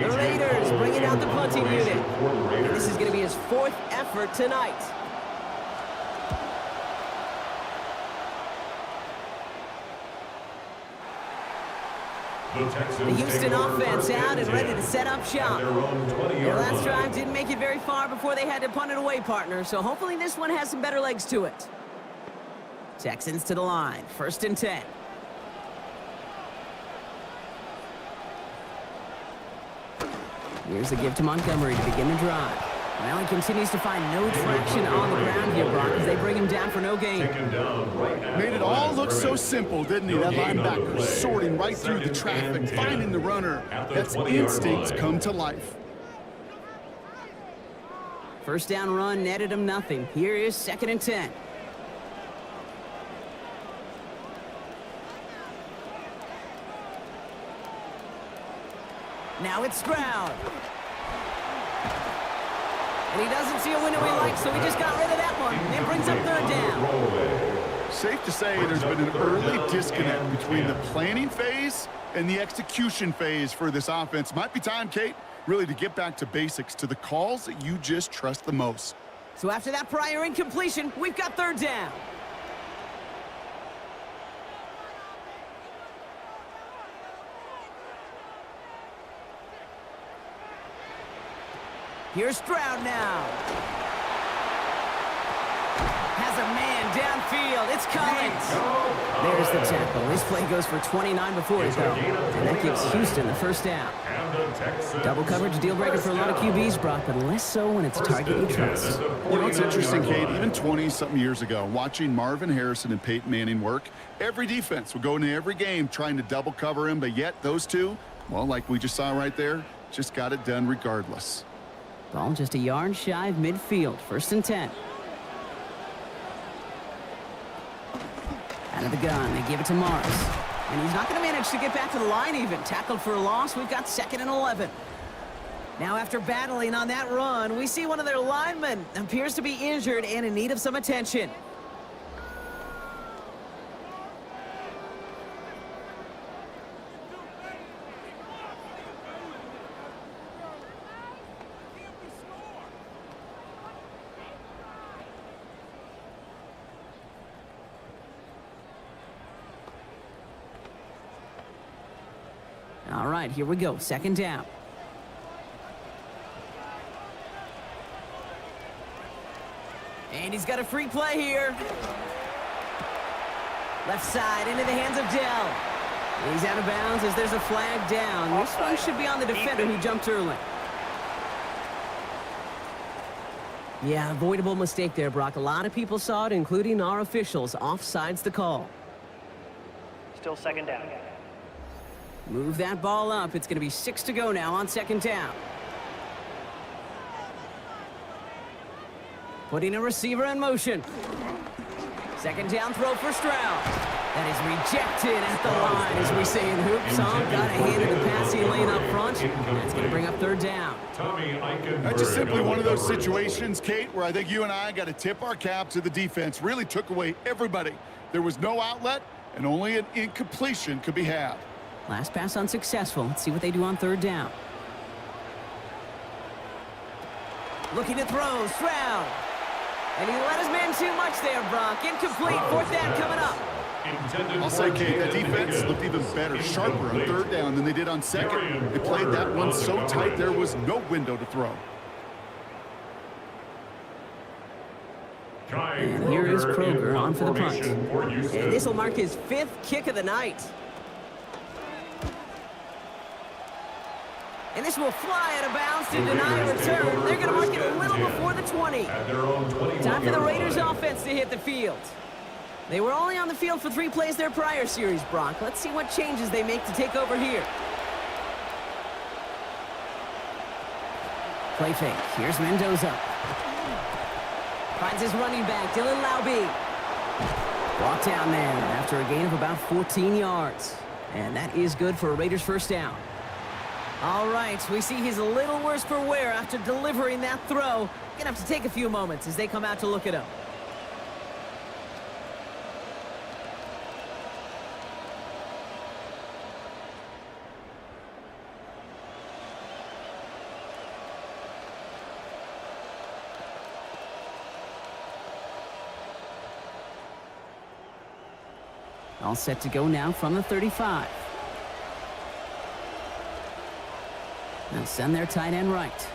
The Raiders bringing out the punting unit. For the Raiders. This is going to be his 4th effort tonight. The Texans The Houston take over offense first and out and 10 ready to set up at shop. their own 20-yard Their last line. drive didn't make it very far before they had to punt it away, partner, so hopefully this one has some better legs to it. Texans to the line, 1st and 10. Here's the give to Montgomery to begin the drive. Well, he continues to find no traction on the ground here, Brock, as they bring him down for no gain. Taken down right at Made it the all line look of so scrimmage. simple, didn't he? No That gain on the linebacker play. sorting right through the 2nd traffic, and 10 finding the runner. at the That's 20-yard instincts line. come to life. First down run netted him nothing. Here is 2nd and 10. Now it's Stroud. And he doesn't see a window he likes, so he just got rid of that one. It brings up 3rd down. Safe to say there's been an early disconnect between the planning phase and the execution phase for this offense. Might be time, Kate, really to get back to basics, to the calls that you just trust the most. So after that prior incompletion, we've got 3rd down. Here's Stroud now. Has a man downfield. It's Collins. There's the tackle. This play goes for 29 before it, though. And that gives Houston the 1st down. And the Texans Double coverage deal breaker for a lot of QBs, Brock, but less so when it's a target you trust. You know, it's interesting, Kate, even 20-something years ago, watching Marvin Harrison and Peyton Manning work, every defense would go into every game trying to double cover him, but yet those two, well, like we just saw right there, just got it done regardless. Ball just a yard shy of midfield. 1st and 10. Out of the gun, they give it to Morris. And he's not going to manage to get back to the line even. Tackled for a loss. We've got 2nd and 11. Now after battling on that run, we see one of their linemen appears to be injured and in need of some attention. All right, here we go. 2nd down. And he's got a free play here. Left side into the hands of Dell. He's out of bounds as there's a flag down. This one should be on the defender who jumped early. Yeah, avoidable mistake there, Brock. A lot of people saw it, including our officials. Offsides the call. Still 2nd down. Move that ball up. It's going to be 6 to go now on 2nd down. Putting a receiver in motion. 2nd down throw for Stroud. That is rejected at the line, as we say in hoops. Got a hand in the passing lane up front. That's going to bring up 3rd down. That's just simply one of those situations, Kate, where I think you and I got to tip our cap to the defense. Really took away everybody. There was no outlet, and only an incompletion could be had. Last pass unsuccessful. Let's see what they do on 3rd down. Looking to throw, Stroud. And he let his man too much there, Brock. Incomplete. 4th down coming up. I'll say, Kate, that defense looked even better, sharper on 3rd down than they did on 2nd. They played that one so tight there was no window to throw. And here is Kroger on for the punt. And this will mark his 5th kick of the night. And this will fly out of bounds to deny a return. They're going to mark it a little before the 20. Time for the Raiders offense to hit the field. They were only on the field for 3 plays their prior series, Brock. Let's see what changes they make to take over here. Play fake. Here's Mendoza. Finds his running back, Dylan Laube. Brought down there after a gain of about 14 yards. And that is good for a Raiders 1st down. All right, we see he's a little worse for wear after delivering that throw. Gonna have to take a few moments as they come out to look at him. All set to go now from the 35. They'll send their tight end right.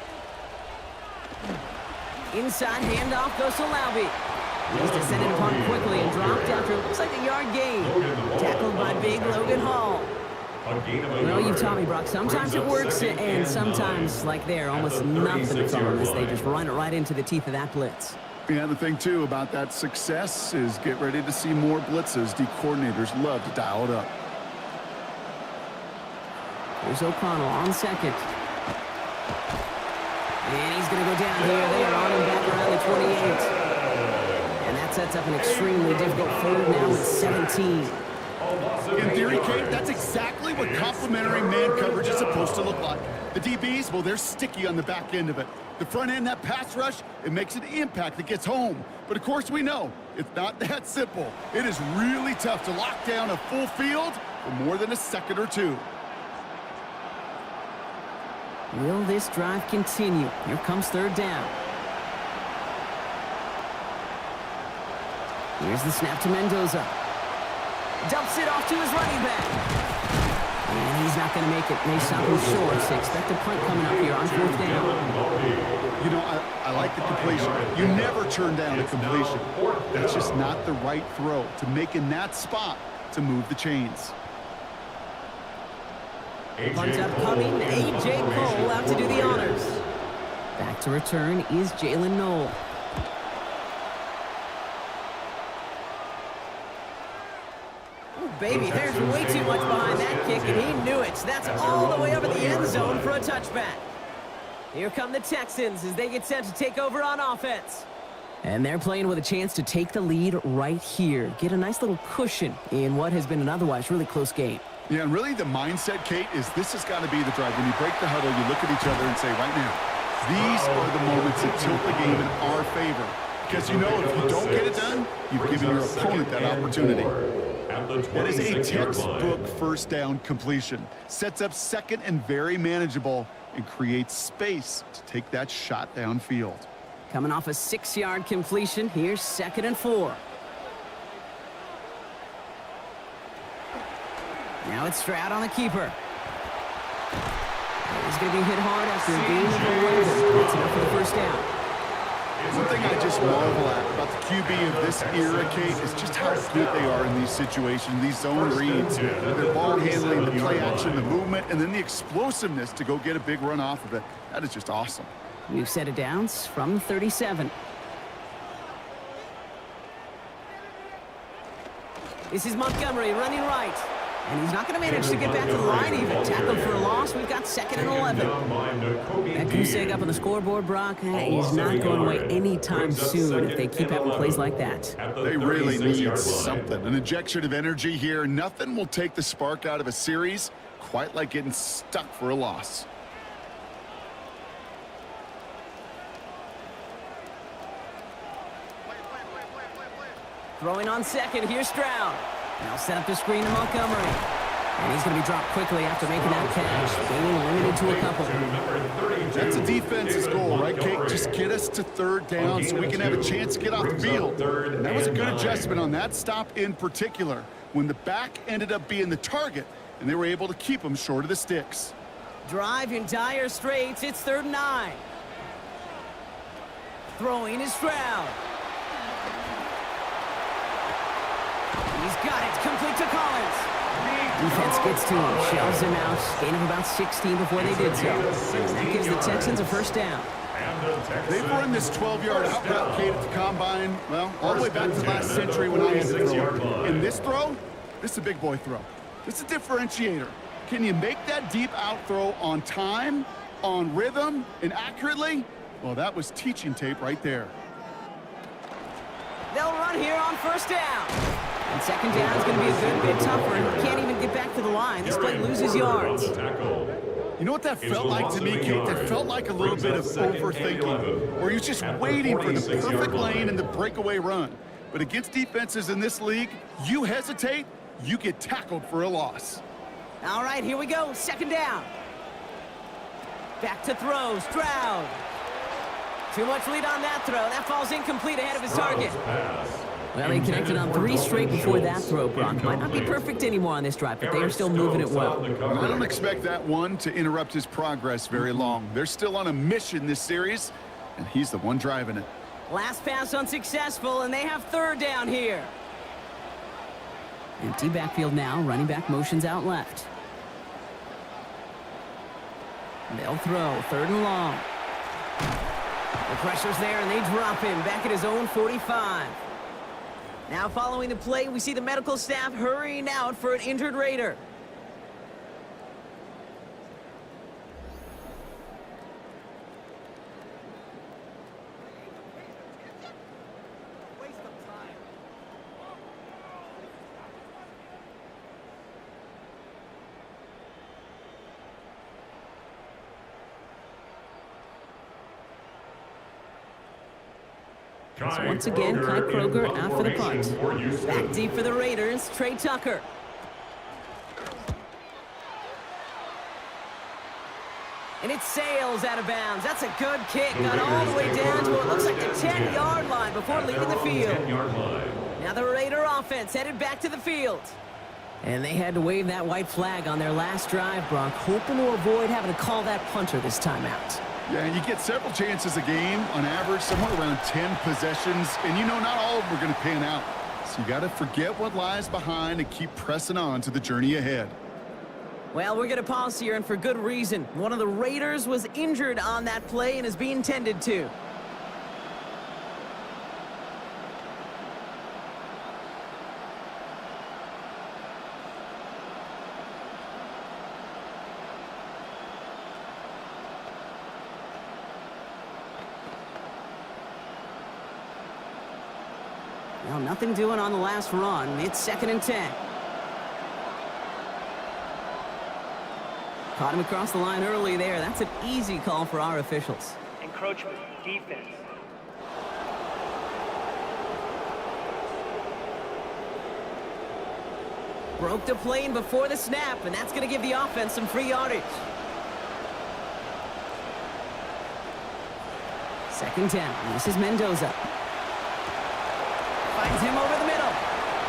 Inside handoff goes to Laube. He's descended upon quickly and dropped after it looks like a yard gain. Tackled by big Logan Hall. Well, you've taught me, Brock. Sometimes it works, and sometimes, like there, almost nothing from them as they just run it right into the teeth of that blitz. Yeah, the thing, too, about that success is get ready to see more blitzes. The coordinators love to dial it up. Here's O'Connell on second. And he's going to go down here. They are on him back around the 28. And that sets up an extremely difficult third now with 17. In theory, Kate, that's exactly what complementary man coverage is supposed to look like. The DBs, well, they're sticky on the back end of it. The front end, that pass rush, it makes an impact that gets home. But, of course, we know it's not that simple. It is really tough to lock down a full field for more than a second or two. Will this drive continue? Here comes third down. Here's the snap to Mendoza. Dumps it off to his running back. And he's not going to make it. They stop him short. So expect a punt coming up here on fourth down. You know, I like the completion. You never turn down a completion. That's just not the right throw to make in that spot to move the chains. Punt upcoming. A.J. Cole out to do the honors. Back to return is Jalen Knoll. Baby, there's way too much behind that kick, and he knew it. That's all the way over the end zone for a touchback. Here come the Texans as they get set to take over on offense. And they're playing with a chance to take the lead right here. Get a nice little cushion in what has been an otherwise really close game. Yeah, and really the mindset, Kate, is this has got to be the drive. When you break the huddle, you look at each other and say, right now, these are the moments that tilt the game in our favor. Because you know if you don't get it done, you've given your opponent that opportunity. That is a textbook first down completion. Sets up second and very manageable and creates space to take that shot downfield. Coming off a 6-yard completion, here's 2nd and 4. Now it's Stroud on the keeper. He's going to be hit hard after a gain of 11. That's enough for the first down. One thing I just marvel at about the QB of this era, Kate, is just how good they are in these situations, these zone reads, their ball handling, the play action, the movement, and then the explosiveness to go get a big run off of it. That is just awesome. We've set it downs from 37. This is Montgomery running right. And he's not going to manage to get back to the line even. Tackled for a loss. We've got 2nd and 11. That goose up on the scoreboard, Brock. He's not going away anytime soon if they keep having plays like that. They really need something. An injection of energy here. Nothing will take the spark out of a series quite like getting stuck for a loss. Throwing on second. Here's Stroud. Now set up the screen to Montgomery. And he's going to be dropped quickly after making that catch. Gaining limited to a couple. That's a defense's goal, right, Kate? Just get us to third down so we can have a chance to get off the field. And that was a good adjustment on that stop in particular, when the back ended up being the target, and they were able to keep him short of the sticks. Drive in dire straits. It's 3rd and 9. Throwing is Stroud. He's got it. Complete to Collins. Defense gets to him. Shells him out. Gain of about 16 before they did so. And that gives the Texans a first down. They've run this 12-yard out route, Kate, at the combine, well, all the way back to last century when I had to throw. In this throw, this is a big boy throw. This is a differentiator. Can you make that deep out throw on time, on rhythm, and accurately? Well, that was teaching tape right there. They'll run here on first down. And 2nd down is going to be a good bit tougher. He can't even get back to the line. This play loses yards. You know what that felt like to me, Kate? That felt like a little bit of overthinking, where he was just waiting for the perfect lane and the breakaway run. But against defenses in this league, you hesitate, you get tackled for a loss. All right, here we go. 2nd down. Back to throw. Stroud. Too much lead on that throw. That falls incomplete ahead of his target. Pass. Well, they connected on 3 straight before that throw, Brock. Might not be perfect anymore on this drive, but they are still moving it well. And I don't expect that one to interrupt his progress very long. They're still on a mission this series, and he's the one driving it. Last pass unsuccessful, and they have 3rd down here. Empty backfield now. Running back motions out left. They'll throw. 3rd and long. The pressure's there, and they drop him back at his own 45. Now following the play, we see the medical staff hurrying out for an injured Raider. So once again, Kai Kroger out for the punt. Back deep for the Raiders, Trey Tucker. And it sails out of bounds. That's a good kick. Got all the way down to what looks like the 10-yard line before leaving the field. Now the Raider offense headed back to the field. And they had to wave that white flag on their last drive, Brock, hoping to avoid having to call that punter this time out. Yeah, and you get several chances a game, on average, somewhere around 10 possessions, and you know not all of them are going to pan out. So you got to forget what lies behind and keep pressing on to the journey ahead. Well, we're going to pause here, and for good reason. One of the Raiders was injured on that play and is being tended to. Well, nothing doing on the last run. It's 2nd and 10. Caught him across the line early there. That's an easy call for our officials. Encroachment, defense. Broke the plane before the snap, and that's going to give the offense some free yardage. 2nd and 10. This is Mendoza. Finds him over the middle.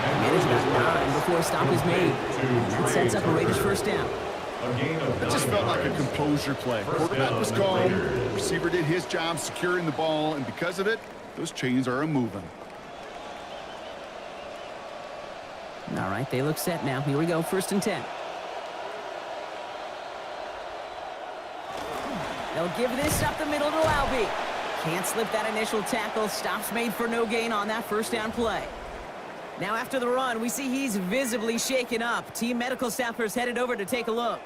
Managed about 9 before a stop is made. And that sets up a Raiders 1st down. It just felt like a composure play. Quarterback was calm. Receiver did his job securing the ball, and because of it, those chains are a-moving. All right, they look set now. Here we go, 1st and 10. They'll give this up the middle to Albee. Can't slip that initial tackle. Stops made for no gain on that 1st down play. Now after the run, we see he's visibly shaken up. Team medical staffers headed over to take a look.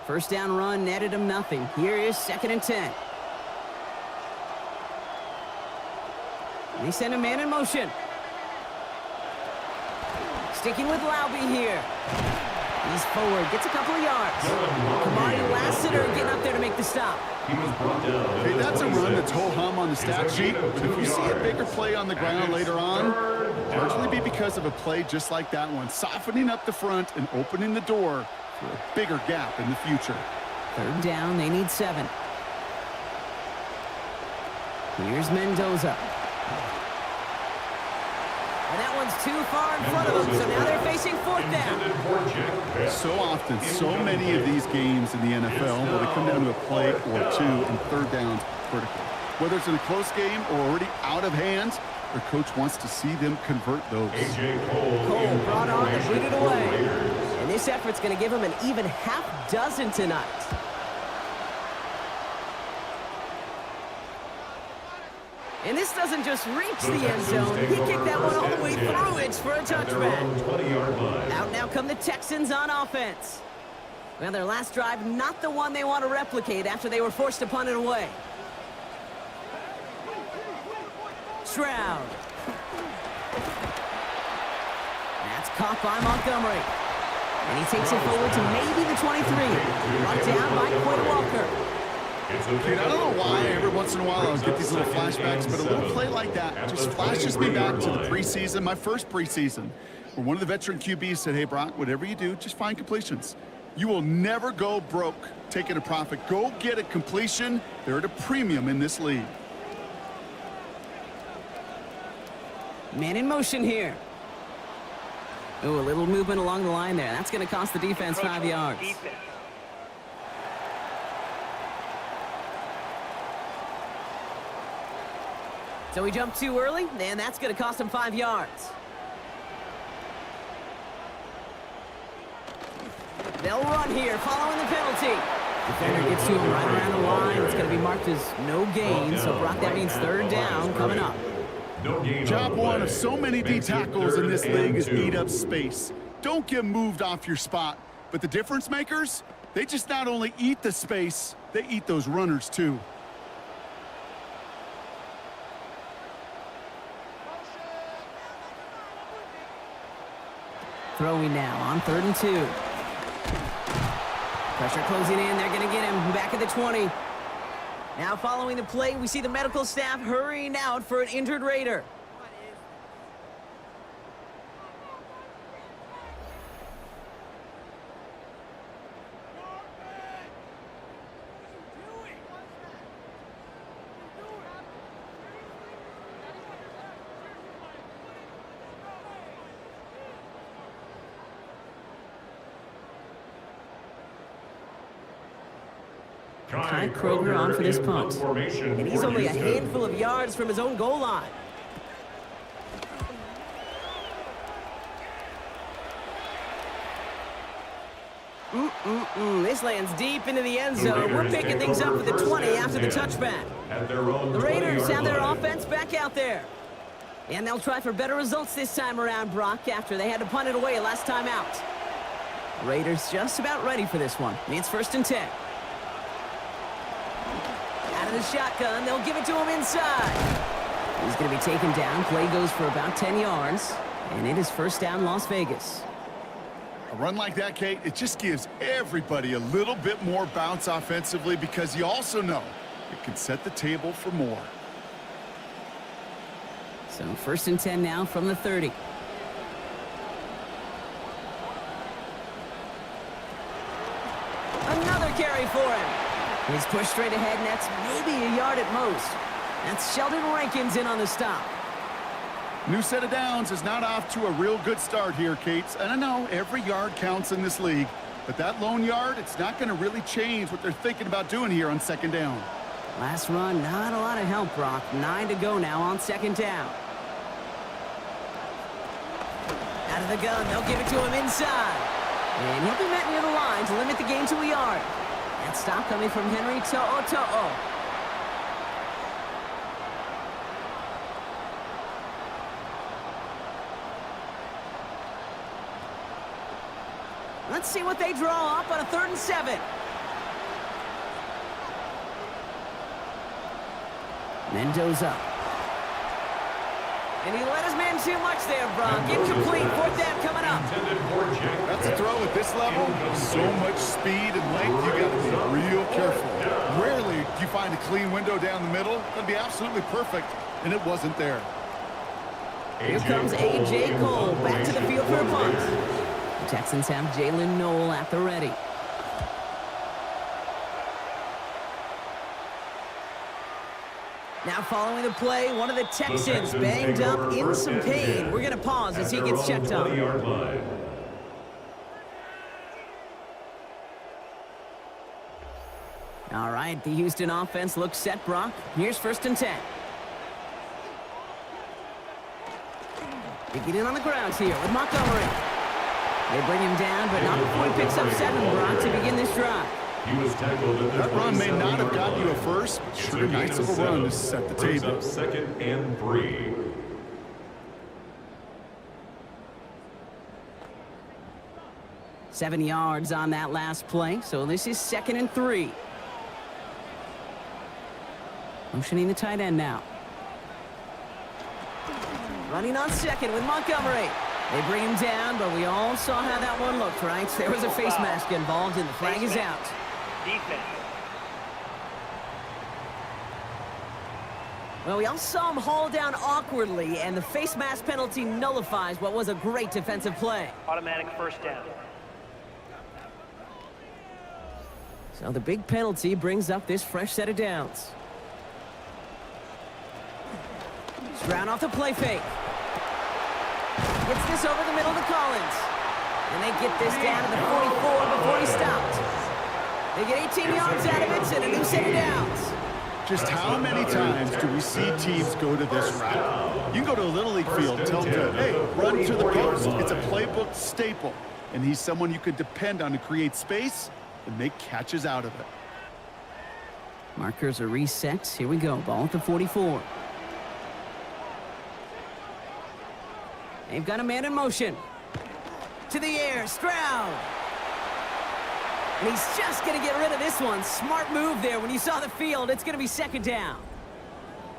First down run netted him nothing. Here is 2nd and 10. They send a man in motion. Sticking with Laube here. He's forward, gets a couple of yards. Kamari Lassiter getting up there to make the stop. Hey, that's a run that's ho-hum on the stat sheet, but if you see a bigger play on the ground later on, largely be because of a play just like that one, softening up the front and opening the door for a bigger gap in the future. 3rd down, they need 7. Here's Mendoza. And that one's too far in front of them, so now they're facing 4th down. So often, so many of these games in the NFL where they come down to a play or two and 3rd downs critical. Whether it's in a close game or already out of hand, their coach wants to see them convert those. Cole brought on and booted away. And this effort's going to give him an even half dozen tonight. And this doesn't just reach the end zone. He kicked that one all the way through it for a touchback. Out now come the Texans on offense. Well, their last drive, not the one they want to replicate after they were forced to punt it away. Stroud. That's caught by Montgomery. And he takes it forward to maybe the 23. Brought down by Quinn Walker. Dude, I don't know why every once in a while I'll get these little flashbacks, but a little play like that just flashes me back to the preseason, my first preseason, where one of the veteran QBs said, hey, Brock, whatever you do, just find completions. You will never go broke taking a profit. Go get a completion. They're at a premium in this league. Man in motion here. Oh, a little movement along the line there. That's going to cost the defense 5 yards. Defense. So he jumped too early, and that's going to cost him 5 yards. They'll run here, following the penalty. Defender gets to him right around the line. It's going to be marked as no gain, so Brock, that means third down coming up. Job one of so many D tackles in this league is eat up space. Don't get moved off your spot. But the difference makers, they just not only eat the space, they eat those runners too. Throwing now on 3rd and 2. Pressure closing in. They're going to get him back at the 20. Now following the play, we see the medical staff hurrying out for an injured Raider. Kai Kroger on for this punt. And he's only a handful of yards from his own goal line. This lands deep into the end zone. We're picking things up at the 20 after the touchback. The Raiders have their offense back out there. And they'll try for better results this time around, Brock, after they had to punt it away last time out. Raiders just about ready for this one. It's 1st and 10. Out of the shotgun, they'll give it to him inside. He's going to be taken down. Play goes for about 10 yards. And it is 1st down, Las Vegas. A run like that, Kate, it just gives everybody a little bit more bounce offensively because you also know it can set the table for more. So 1st and 10 now from the 30. Another carry for him. He's pushed straight ahead, and that's maybe a yard at most. That's Sheldon Rankins in on the stop. New set of downs is not off to a real good start here, Kate. And I know every yard counts in this league, but that lone yard, it's not going to really change what they're thinking about doing here on 2nd down. Last run, not a lot of help, Brock. 9 to go now on 2nd down. Out of the gun, they'll give it to him inside. And he'll be met near the line to limit the gain to a yard. That stop coming from Henry To'o. Let's see what they draw up on a 3rd and 7. Mendoza. And he let his man too much there, Brock. Incomplete. 4th down coming up. That's a throw at this level. So much speed and length, you got to be real careful. Rarely do you find a clean window down the middle. That'd be absolutely perfect, and it wasn't there. Here comes A.J. Cole back to the field for a punt. The Texans have Jalen Noel at the ready. Now following the play, one of the Texans banged up in some pain. We're going to pause as he gets checked on. All right, the Houston offense looks set, Brock. Here's 1st and 10. They get in on the grounds here with Montgomery. They bring him down, but not before he picks up 7, Brock, to begin this drive. That run may not have gotten you a first, but sure nice of a run to set the table. 2nd and 3. Seven yards on that last play, so this is 2nd and 3. Motioning the tight end now. Running on 2nd with Montgomery. They bring him down, but we all saw how that one looked, right? There was a face mask involved, and the flag is out. Defense. Well, we all saw him haul down awkwardly, and the face mask penalty nullifies what was a great defensive play. Automatic first down. So the big penalty brings up this fresh set of downs. Stroud off the play fake. Gets this over the middle to Collins. And they get this down to the 44 before he stopped. They get 18 yards out of it and a new set of downs. Just how many times do we see teams go to this route? You can go to a Little League field, tell them to, hey, run to the post. It's a playbook staple. And he's someone you can depend on to create space and make catches out of it. Markers are reset. Here we go. Ball at the 44. They've got a man in motion. To the air, Stroud. And he's just going to get rid of this one. Smart move there. When you saw the field, it's going to be second down.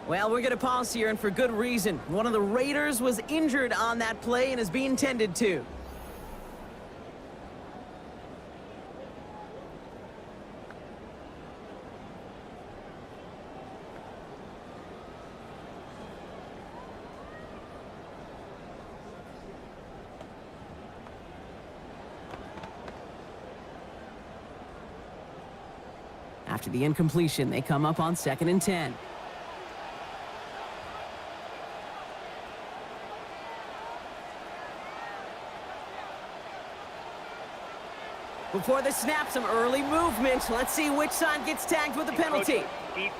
Well, we're going to pause here, and for good reason. One of the Raiders was injured on that play and is being tended to. After the incompletion, they come up on 2nd and 10. Before the snap, some early movement. Let's see which side gets tagged with the penalty. Defense.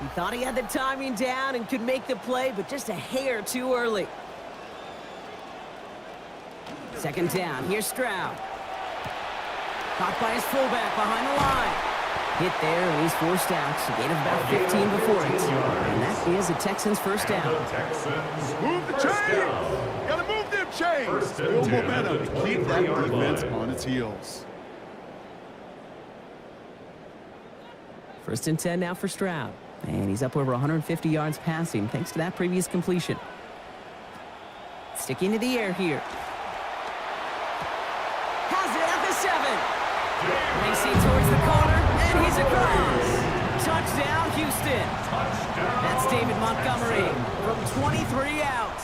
He thought he had the timing down and could make the play, but just a hair too early. 2nd down. Here's Stroud. Caught by his fullback behind the line. Hit there, and he's forced out. A gain of about 15 before it. And that is a Texans first down. Move the chains! Gotta move them chains! Build momentum to keep that defense on its heels. 1st and 10 now for Stroud. And he's up over 150 yards passing thanks to that previous completion. Sticking to the air here. Has it at the 7. Lacey towards the corner, and he's across. Touchdown, Houston. That's David Montgomery from 23 out.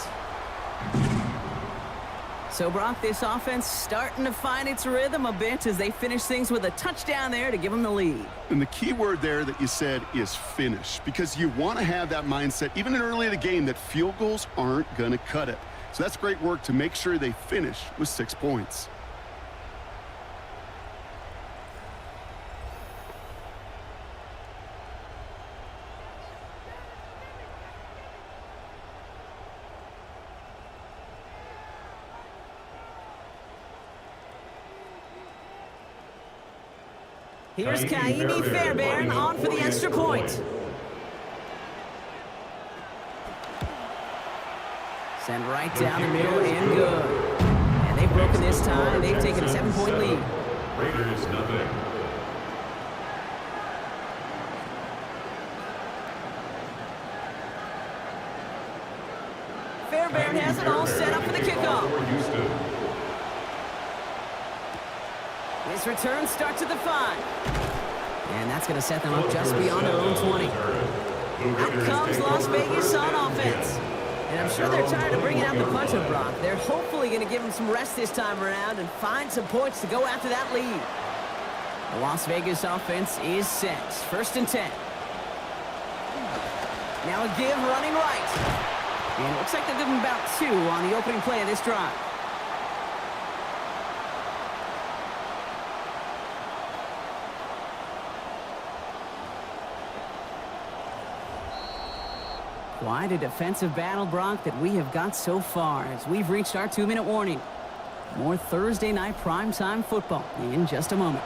So, Brock, this offense starting to find its rhythm a bit as they finish things with a touchdown there to give them the lead. And the key word there that you said is finish, because you want to have that mindset, even in early in the game, that field goals aren't going to cut it. So that's great work to make sure they finish with 6 points. Here's Kaimi Fairbairn on for the extra point. Send right down the middle and good. And they've broken this tie. They've taken a 7-point lead. Raiders nothing. Fairbairn has it all set up for the kickoff. This return starts at the 5. And that's going to set them up just beyond their own 20. Out comes Las Vegas on offense. And I'm sure they're tired of bringing out the puncher, Brock. They're hopefully going to give them some rest this time around and find some points to go after that lead. The Las Vegas offense is set. 1st and 10. Now a give running right. And it looks like they'll give them about 2 on the opening play of this drive. Quite a defensive battle, Brock, that we have got so far as we've reached our 2-minute warning. More Thursday night primetime football in just a moment.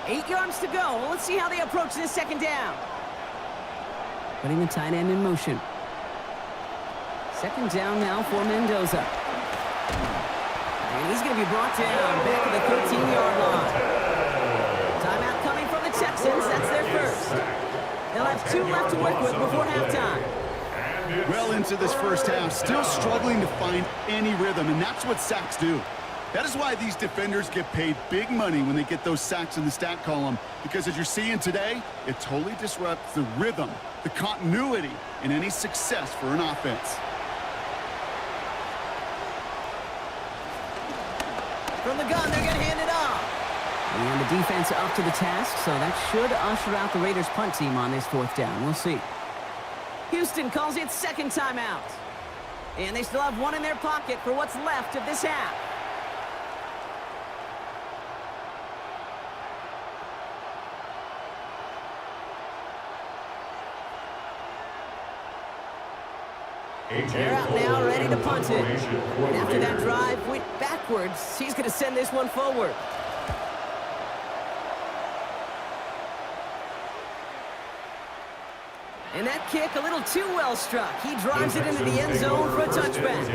8 yards to go. Let's see how they approach this 2nd down. Putting the tight end in motion. 2nd down now for Mendoza. And he's going to be brought down back at the 13-yard line. Timeout coming from the Texans. That's their first. They'll have 2 left to work with before halftime. Well into this first half, still struggling to find any rhythm, and that's what sacks do. That is why these defenders get paid big money when they get those sacks in the stat column, because as you're seeing today, it totally disrupts the rhythm, the continuity, and any success for an offense. From the gun, they're going to hand it off. And the defense up to the task, so that should usher out the Raiders' punt team on this 4th down. We'll see. Houston calls it second timeout. And they still have 1 in their pocket for what's left of this half. They're out now, ready to punt it. And after that drive went backwards, he's going to send this one forward. And that kick a little too well struck. He drives it into the end zone for a touchback.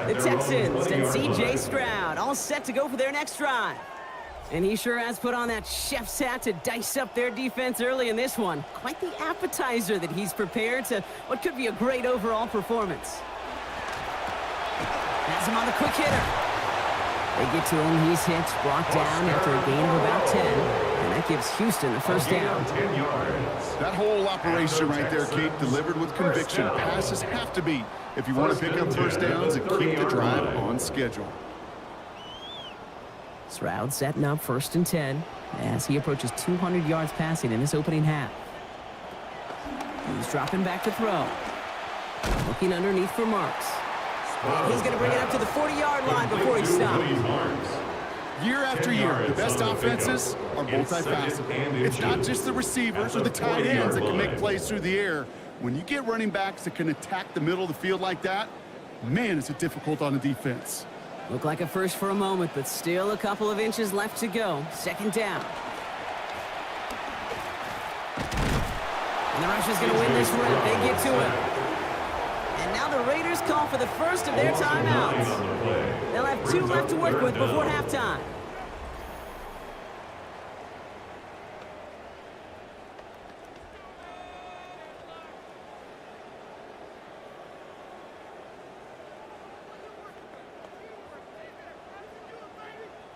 The Texans and C.J. Stroud all set to go for their next drive. And he sure has put on that chef's hat to dice up their defense early in this one. Quite the appetizer that he's prepared to what could be a great overall performance. Has him on the quick hitter. They get to him. He's hit, brought down after a gain of about 10. And that gives Houston the first down. 10 yards. That whole operation right there, Kate, delivered with conviction. Passes have to be if you want to pick up first downs and keep the drive on schedule. Stroud setting up 1st and 10 as he approaches 200 yards passing in this opening half. He's dropping back to throw. Looking underneath for Marks. And he's going to bring it up to the 40-yard line before he stops. Year after year, the best offenses are multifaceted. It's not just the receivers or the tight ends that can make plays through the air. When you get running backs that can attack the middle of the field like that, man, is it difficult on the defense. Looked like a first for a moment, but still a couple of inches left to go. 2nd down. And the Russians going to win this rep. They get to him. And now the Raiders call for the first of their timeouts. They'll have 2 left to work with before halftime.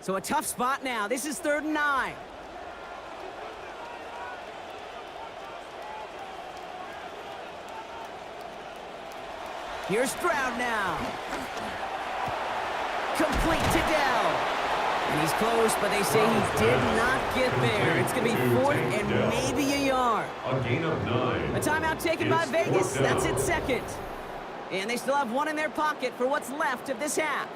So a tough spot now. This is 3rd and 9. Here's Stroud now. Complete to Dell. And he's close, but they say he did not get there. It's going to be 4th and maybe a yard. A gain of 9. A timeout taken by Vegas. That's its 2nd. And they still have 1 in their pocket for what's left of this half.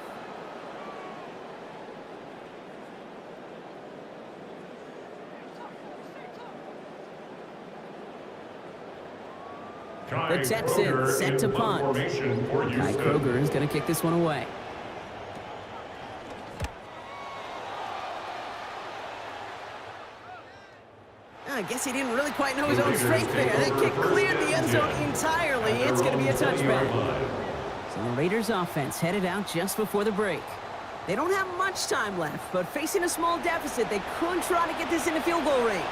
The Texans set to punt. Kai Kroger is going to kick this one away. I guess he didn't really quite know his own strength there. That kick cleared the end zone entirely. It's going to be a touchback. So the Raiders offense headed out just before the break. They don't have much time left, but facing a small deficit, they could try to get this into field goal range.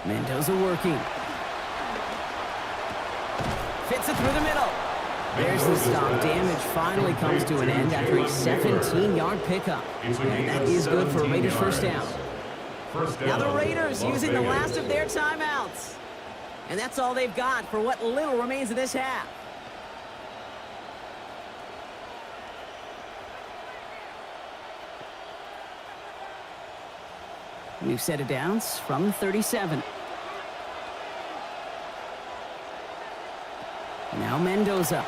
Mendoza working. Fits it through the middle. There's the stop. Damage finally comes to an end after a 17-yard pickup. And that is good for a Raiders first down. Now the Raiders using the last of their timeouts. And that's all they've got for what little remains of this half. New set of downs from 37. Now Mendoza.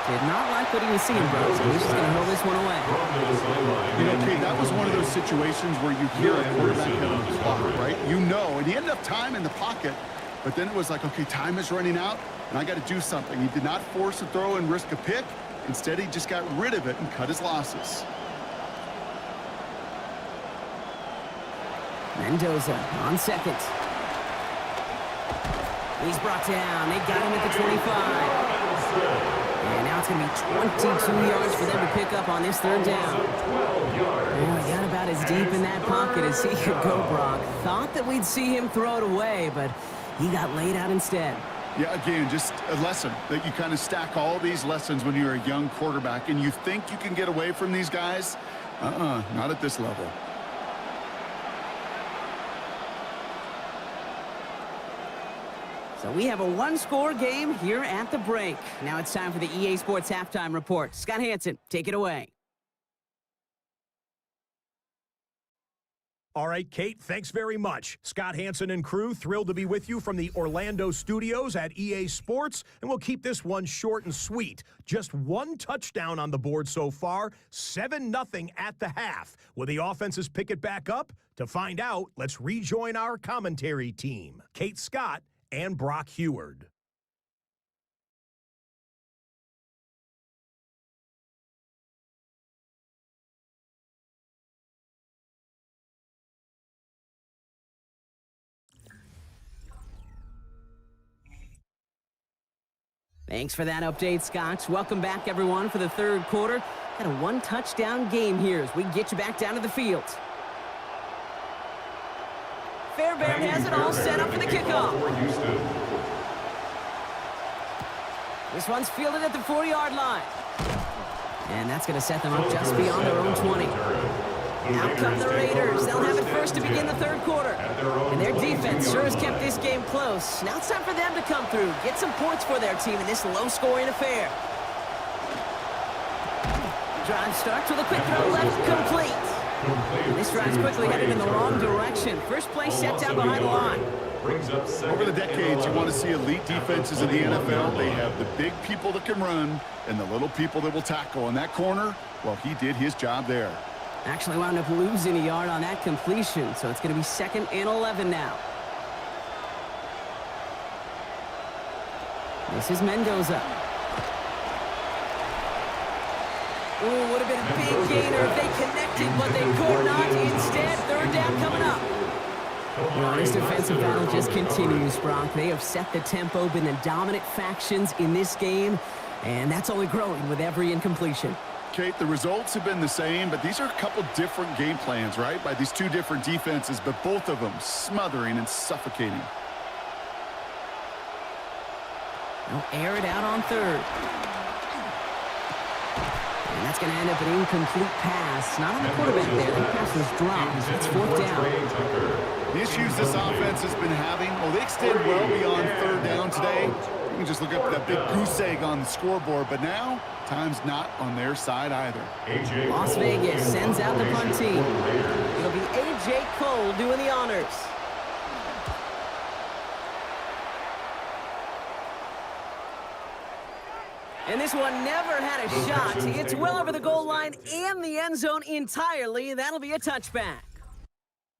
Did not like what he was seeing, bro. So he's just going to hold this one away. You know, Kate, that was one of those situations where you hear a quarterback on the clock, right? You know, and he ended up time in the pocket, but then it was like, okay, time is running out, and I got to do something. He did not force a throw and risk a pick. Instead, he just got rid of it and cut his losses. Mendoza on 2nd. He's brought down. They got him at the 25. And now it's going to be 22 yards for them to pick up on this third down. 12 yards. Well, he got about as deep in that pocket as he could go, Brock. Thought that we'd see him throw it away, but he got laid out instead. Yeah, again, just a lesson that you kind of stack all these lessons when you're a young quarterback, and you think you can get away from these guys. Not at this level. So we have a one-score game here at the break. Now it's time for the EA Sports Halftime Report. Scott Hansen, take it away. All right, Kate, thanks very much. Scott Hansen and crew, thrilled to be with you from the Orlando studios at EA Sports, and we'll keep this one short and sweet. Just one touchdown on the board so far, 7-0 at the half. Will the offenses pick it back up? To find out, let's rejoin our commentary team, Kate Scott and Brock Heward. Thanks for that update, Scott. Welcome back, everyone, for the third quarter. Got a one-touchdown game here as we get you back down to the field. Fairbairn has it all set up for the kickoff. This one's fielded at the 4-yard line. And that's going to set them up just beyond their own 20. Out come the Raiders. They'll have it first to begin the third quarter. And their defense sure has kept this game close. Now it's time for them to come through, get some points for their team in this low-scoring affair. Drive starts with a quick throw left, complete. And this drive's quickly headed in the wrong direction. First play set down behind the line. Over the decades, you want to see elite defenses in the NFL. They have the big people that can run and the little people that will tackle. In that corner, well, he did his job there. Actually wound up losing a yard on that completion, so it's going to be 2nd and 11 now. This is Mendoza. Ooh, would have been a big gainer if they connected, but they could not. Instead, third down coming up. Well, this defensive battle just continues, Brock. They have set the tempo, been the dominant factions in this game, and that's only growing with every incompletion. Kate, the results have been the same, but these are a couple different game plans, right? By these two different defenses, but both of them smothering and suffocating. They'll air it out on third. And that's going to end up an incomplete pass. Not on the quarterback there. That pass was dropped. It's 4th down. The issues this offense has been having, well, they extend well beyond third down today. You can just look up that big goose egg on the scoreboard, but now time's not on their side either. Las Vegas sends out the punt team. It'll be A.J. Cole doing the honors. And this one never had a shot. It's well over the goal line and the end zone entirely. That'll be a touchback.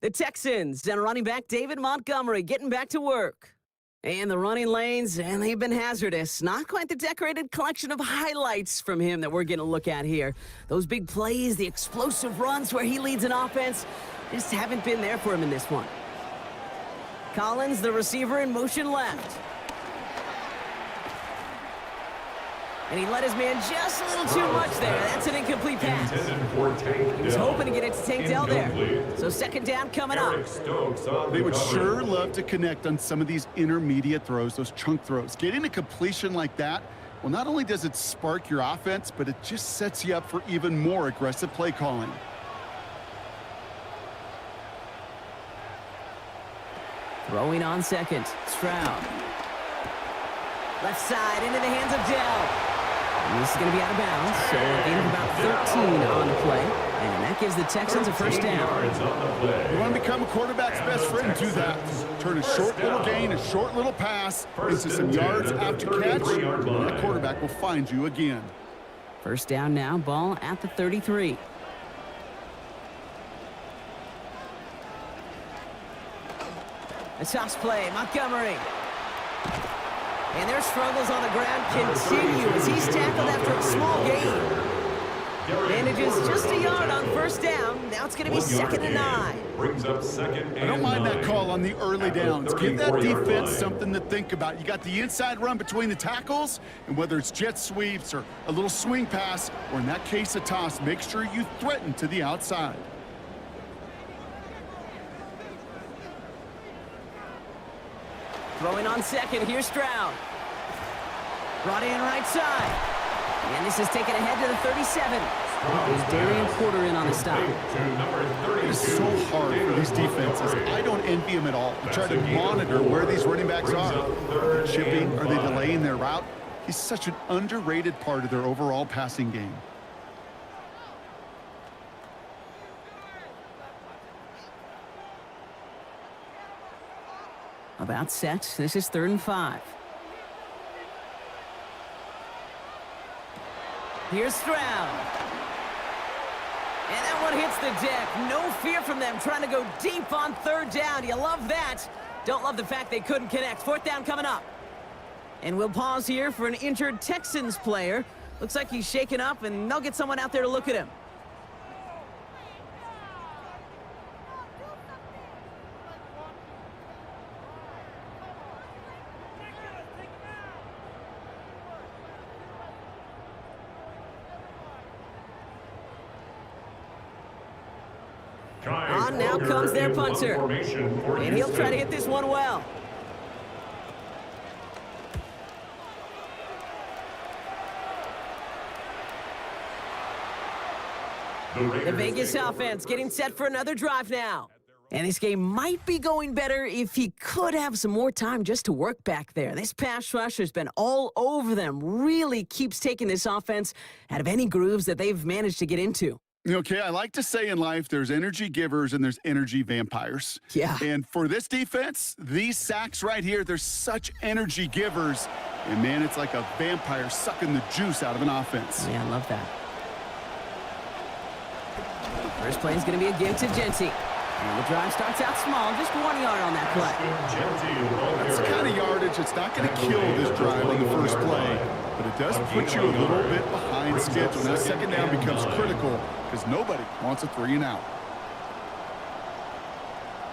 The Texans and running back David Montgomery getting back to work. And the running lanes, and they've been hazardous. Not quite the decorated collection of highlights from him that we're going to look at here. Those big plays, the explosive runs where he leads an offense, just haven't been there for him in this one. Collins, the receiver, in motion left. And he let his man just a little too much there. That's an incomplete pass. He was hoping to get it to Tank Dell there. So 2nd down coming up. They would sure love to connect on some of these intermediate throws, those chunk throws. Getting a completion like that, well, not only does it spark your offense, but it just sets you up for even more aggressive play calling. Throwing on second, Stroud. Left side into the hands of Dell. And this is going to be out of bounds, so a gain of about 13 on the play. And that gives the Texans a first down. You want to become a quarterback's best friend, do that. Turn a short little gain, a short little pass into some yards after catch, and that quarterback will find you again. First down now, ball at the 33. A toss play, Montgomery. And their struggles on the ground continue as he's tackled after a small gain. Manages just a yard on first down. Now it's going to be 2nd and 9. Brings up 2nd and I don't mind 9. that call on the early At the downs. Give that 34-yard defense line. something to think about. You got the inside run between the tackles, and whether it's jet sweeps or a little swing pass, or in that case a toss, make sure you threaten to the outside. Throwing on second, here's Stroud. Brought in right side. And this is taken ahead to the 37. There's Darian Porter in on the stop. It is so hard for these defenses. I don't envy them at all. You try to monitor where these running backs are. Are they chipping? Are they delaying their route? He's such an underrated part of their overall passing game. About set. This is 3rd and 5. Here's Stroud. And that one hits the deck. No fear from them trying to go deep on 3rd down. You love that. Don't love the fact they couldn't connect. 4th down coming up. And we'll pause here for an injured Texans player. Looks like he's shaken up, and they'll get someone out there to look at him. On now comes their punter. And he'll try to hit this one well. The Vegas offense getting set for another drive now. And this game might be going better if he could have some more time just to work back there. This pass rush has been all over them. Really keeps taking this offense out of any grooves that they've managed to get into. Okay, I like to say in life there's energy givers and there's energy vampires. Yeah. And for this defense, these sacks right here, they're such energy givers. And, man, it's like a vampire sucking the juice out of an offense. Yeah, I love that. First play is going to be a give to Genty. And the drive starts out small, just 1 yard on that play. That's the kind of yardage that's not going to kill this drive on the first play, but it does put you a little bit behind schedule. Now, 2nd down becomes critical because nobody wants a 3 and out.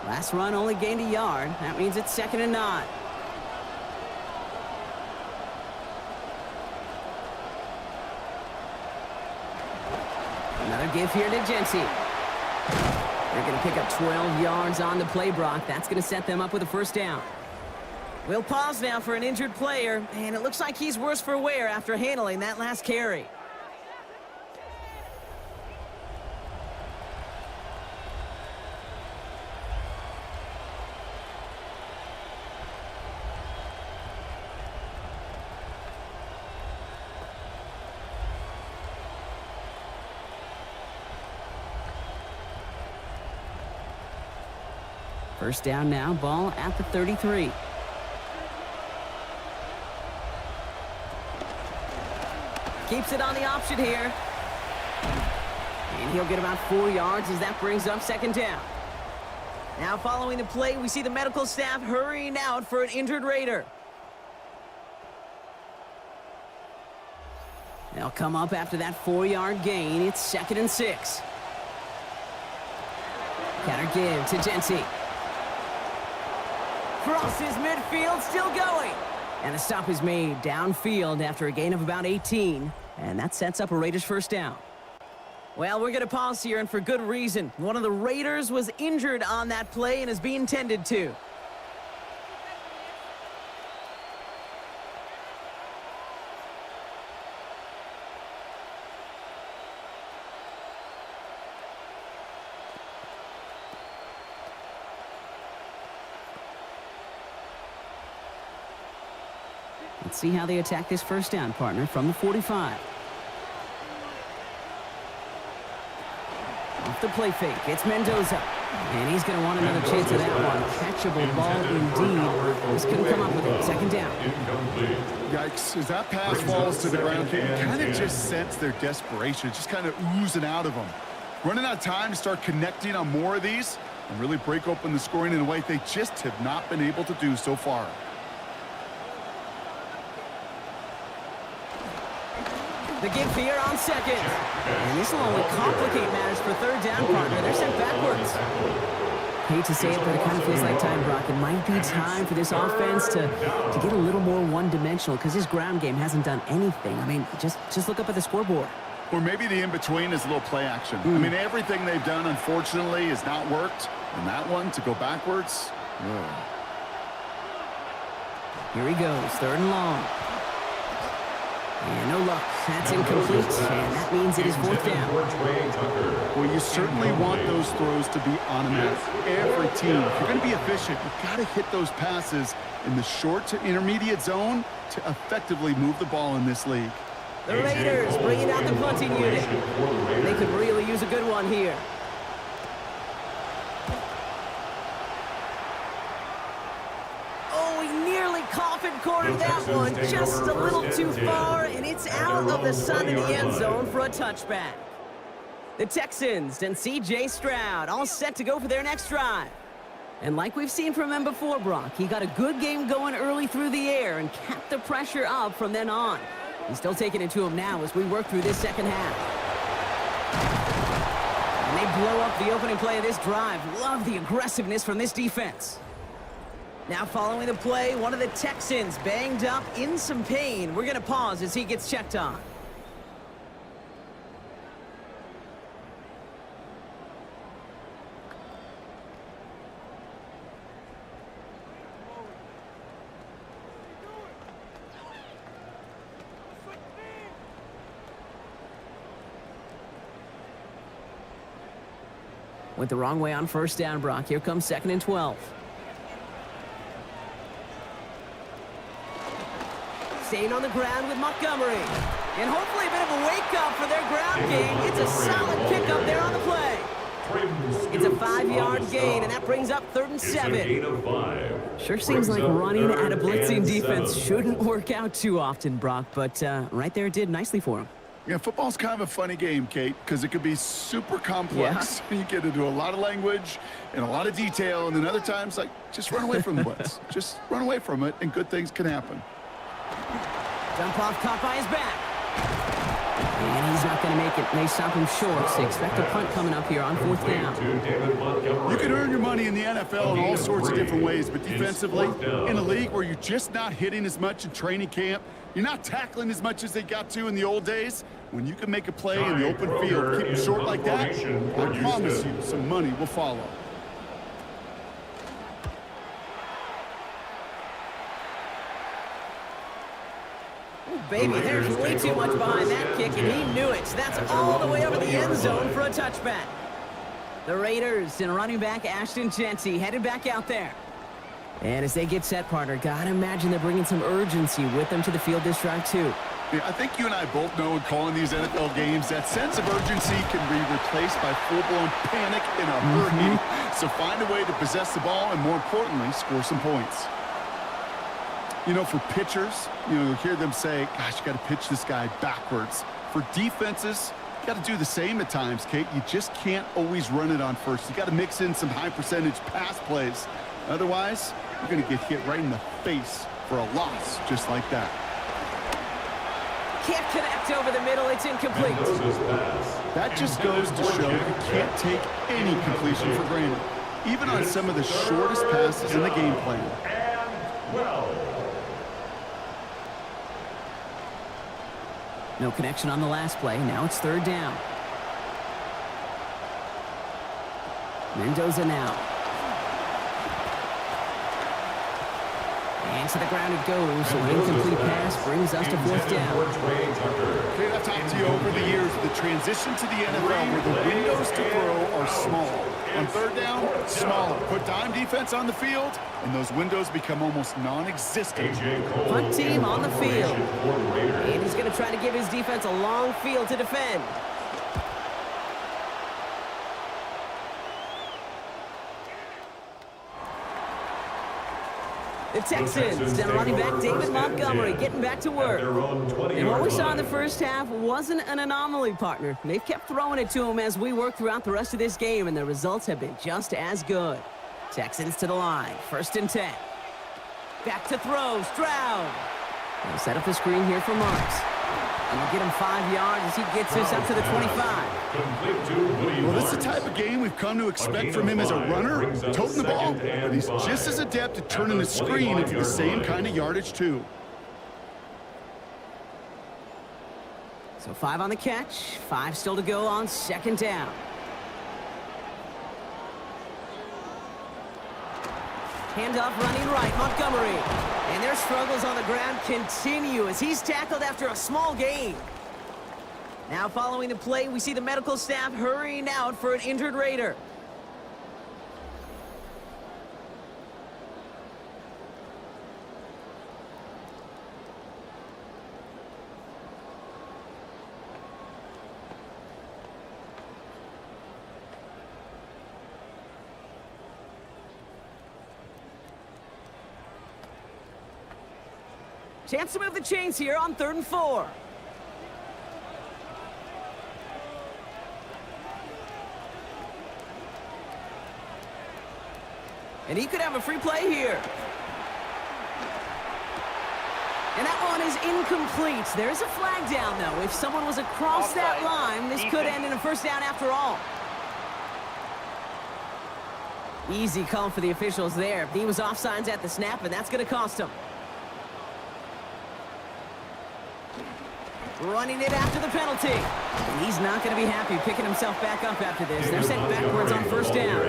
Last run only gained a yard. That means it's 2nd and 9. Another give here to Genty. They're going to pick up 12 yards on the play, Brock. That's going to set them up with a 1st down. We'll pause now for an injured player, and it looks like he's worse for wear after handling that last carry. First down now, ball at the 33. Keeps it on the option here. And he'll get about 4 yards as that brings up 2nd down. Now following the play, we see the medical staff hurrying out for an injured Raider. They'll come up after that 4-yard gain. It's 2nd and 6. Counter give to Genty. Crosses midfield, still going. And the stop is made downfield after a gain of about 18. And that sets up a Raiders 1st down. Well, we're going to pause here, and for good reason. One of the Raiders was injured on that play and is being tended to. Let's see how they attack this 1st down, partner, from the 45. Off the play fake, it's Mendoza. And he's going to want another chance at that one. Catchable ball indeed. This couldn't come up with it. 2nd down. Yikes. As that pass falls to the ground, you kind of just sense their desperation. Just kind of oozing out of them. Running out of time to start connecting on more of these and really break open the scoring in a way they just have not been able to do so far. The give here on second. And this will only complicate matters for third down, partner. They're sent backwards. Hate to say it, but it kind of feels like time, Brock. It might be time for this offense to get a little more one-dimensional because this ground game hasn't done anything. I mean, just look up at the scoreboard. Or maybe the in-between is a little play action. I mean, everything they've done, unfortunately, has not worked. And that one, to go backwards, Here he goes, third and long. And no luck. That's incomplete, and that means it is fourth down. Well, you certainly want those throws to be automatic. Every team, if you're going to be efficient, you've got to hit those passes in the short to intermediate zone to effectively move the ball in this league. The Raiders bringing out the punting unit. They could really use a good one here. Oh, he nearly coffin cornered that one. Just a little too far, and it's out of the sun in the end zone for a touchback. The Texans and C.J. Stroud all set to go for their next drive. And like we've seen from him before, Brock, he got a good game going early through the air and kept the pressure up from then on. He's still taking it to him now as we work through this second half. And they blow up the opening play of this drive. Love the aggressiveness from this defense. Now following the play, one of the Texans banged up in some pain. We're going to pause as he gets checked on. Went the wrong way on first down, Brock. Here comes 2nd and 12. Staying on the ground with Montgomery. And hopefully a bit of a wake-up for their ground game. It's a solid pickup there on the play. It's a 5-yard gain, and that brings up 3rd and 7. Sure seems like running at a blitzing defense shouldn't work out too often, Brock, but right there it did nicely for him. Yeah, football's kind of a funny game, Kate, because it could be super complex. Yeah. You get into a lot of language and a lot of detail, and then other times, like, just run away from the blitz. Just run away from it, and good things can happen. Jump off, caught by his back. And he's not going to make it. They stop him short, so expect a punt coming up here on 4th down. You can earn your money in the NFL in all sorts of different ways, but defensively, in a league where you're just not hitting as much in training camp, you're not tackling as much as they got to in the old days, when you can make a play in the open field, keep it short like that, I promise you some money will follow. Baby, there's way too much behind that kick, and he knew it. That's all the way over the end zone for a touchback. The Raiders and running back Ashton Jeanty headed back out there. And as they get set, partner, gotta imagine they're bringing some urgency with them to the field this drive, too. Yeah, I think you and I both know in calling these NFL games that sense of urgency can be replaced by full-blown panic in a hurry. So find a way to possess the ball and, more importantly, score some points. You know, for pitchers, you hear them say, gosh, you got to pitch this guy backwards. For defenses, you got to do the same at times, Kate. You just can't always run it on first. You got to mix in some high-percentage pass plays. Otherwise, you're going to get hit right in the face for a loss just like that. Can't connect over the middle. It's incomplete. That just goes to show you can't take any completion for granted, even on some of the shortest passes in the game plan. And, well, no connection on the last play. Now it's 3rd down. Mendoza now. And to the ground it goes. So an incomplete pass brings us to 4th down. Okay, I've talked to you over the years, the transition to the NFL where the windows to throw are small. On 3rd down, smaller. Put dime defense on the field, and those windows become almost non-existent. Punt team on the field. And he's going to try to give his defense a long field to defend. The Texans and running back David Montgomery getting back to work. And what we saw in the first half wasn't an anomaly, partner. They've kept throwing it to him as we work throughout the rest of this game, and the results have been just as good. Texans to the line, 1st and 10. Back to throw, Stroud. They'll set up the screen here for Marks. And we'll get him 5 yards as he gets us up to the 25. Well, this is the type of game we've come to expect from him as a runner, toting the ball, but he's just as adept at turning the screen into the same kind of yardage, too. So 5 on the catch, 5 still to go on second down. Handoff running right, Montgomery. And their struggles on the ground continue as he's tackled after a small gain. Now following the play, we see the medical staff hurrying out for an injured Raider. Chance to move the chains here on 3rd and 4. And he could have a free play here. And that one is incomplete. There's a flag down, though. If someone was across that line, this could end in a first down after all. Easy call for the officials there. He was offsides at the snap, and that's going to cost him. Running it after the penalty. And he's not going to be happy picking himself back up after this. They're sent backwards on first down.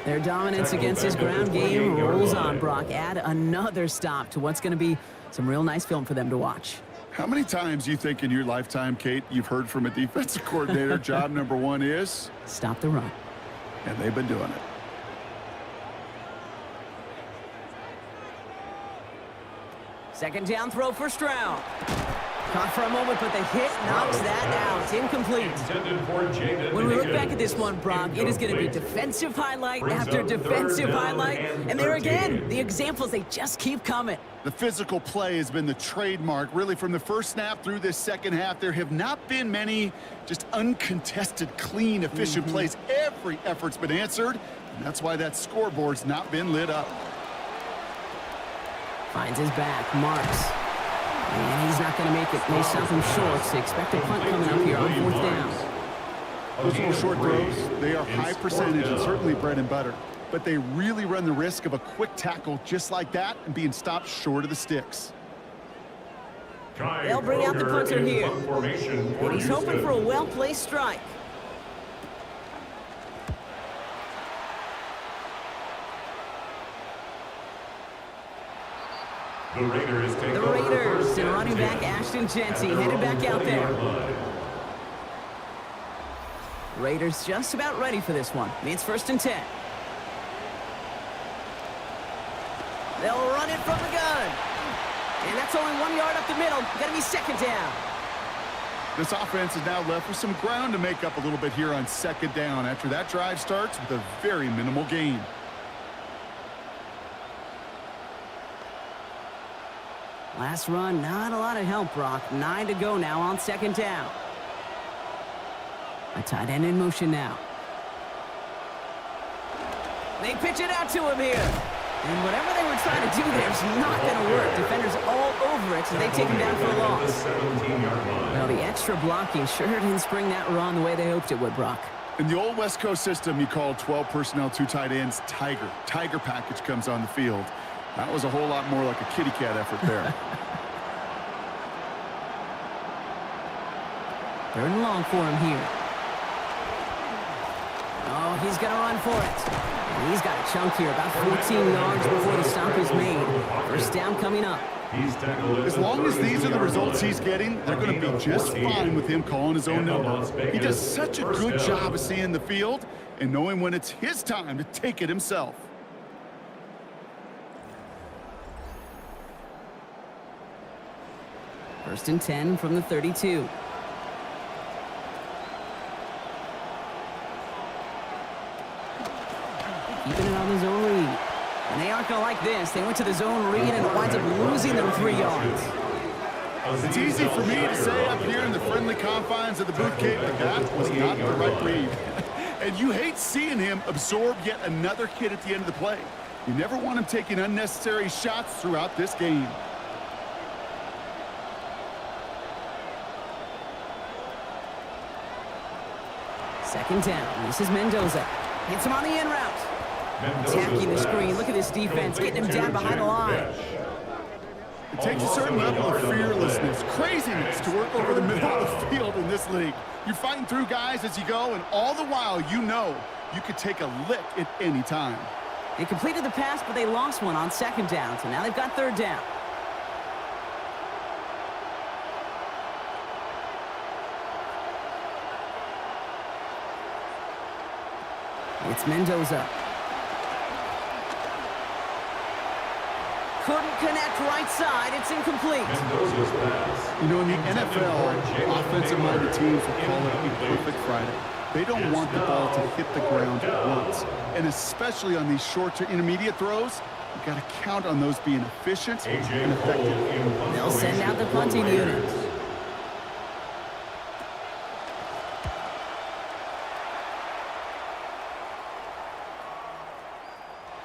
Their dominance against his ground game rolls on, Brock. Add another stop to what's going to be some real nice film for them to watch. How many times do you think in your lifetime, Kate, you've heard from a defensive coordinator, job number 1 is? Stop the run. And they've been doing it. Second down throw for Stroud. Caught for a moment, but the hit knocks that out. Incomplete. When we look back at this one, Brock, it is going to be defensive highlight after defensive highlight. And there again, the examples, they just keep coming. The physical play has been the trademark, really, from the first snap through this second half. There have not been many just uncontested, clean, efficient plays. Every effort's been answered, and that's why that scoreboard's not been lit up. Finds his back, marks. And he's not going to make it. They stop him short, so expect a punt coming up here on 4th down. Those little short throws, they are high percentage and certainly bread and butter. But they really run the risk of a quick tackle just like that and being stopped short of the sticks. They'll bring out the punter here. And he's hoping for a well-placed strike. The Raiders and running back Ashton Genty headed back out there. Raiders just about ready for this one. It's 1st and 10. They'll run it from the gun. And that's only 1 yard up the middle. Got to be second down. This offense is now left with some ground to make up a little bit here on second down after that drive starts with a very minimal gain. Last run, not a lot of help, Brock. 9 to go now on second down. A tight end in motion now. They pitch it out to him here. And whatever they were trying to do there is not going to work. Defenders all over it, so they take him down for a loss. Well, the extra blocking sure didn't spring that run the way they hoped it would, Brock. In the old West Coast system, you called 12 personnel, 2 tight ends, Tiger. Tiger package comes on the field. That was a whole lot more like a kitty cat effort there. 3rd and long for him here. Oh, he's going to run for it. And he's got a chunk here, about 14 yards before the stop is made. First down coming up. As long as these are the results he's getting, they're going to be just fine with him calling his own number. He does such a good job of seeing the field and knowing when it's his time to take it himself. First and 10 from the 32. Keeping it on the zone read. And they aren't going to like this. They went to the zone read and it winds up losing them 3 yards. It's easy for me to say up here in the friendly confines of the boot cave that that was not the right read. And you hate seeing him absorb yet another hit at the end of the play. You never want him taking unnecessary shots throughout this game. Second down. This is Mendoza. Hits him on the in route. Attacking the screen. Look at this defense, getting him down behind the line. It takes a certain level of fearlessness, craziness to work over the middle of the field in this league. You're fighting through guys as you go, and all the while you know you could take a lick at any time. They completed the pass, but they lost one on second down, so now they've got third down. It's Mendoza. Couldn't connect right side. It's incomplete. You know, in the NFL, offensive-minded teams will call it a perfect Friday. They don't want the ball to hit the ground once. And especially on these short to intermediate throws, you've got to count on those being efficient and effective. They'll send out the punting unit.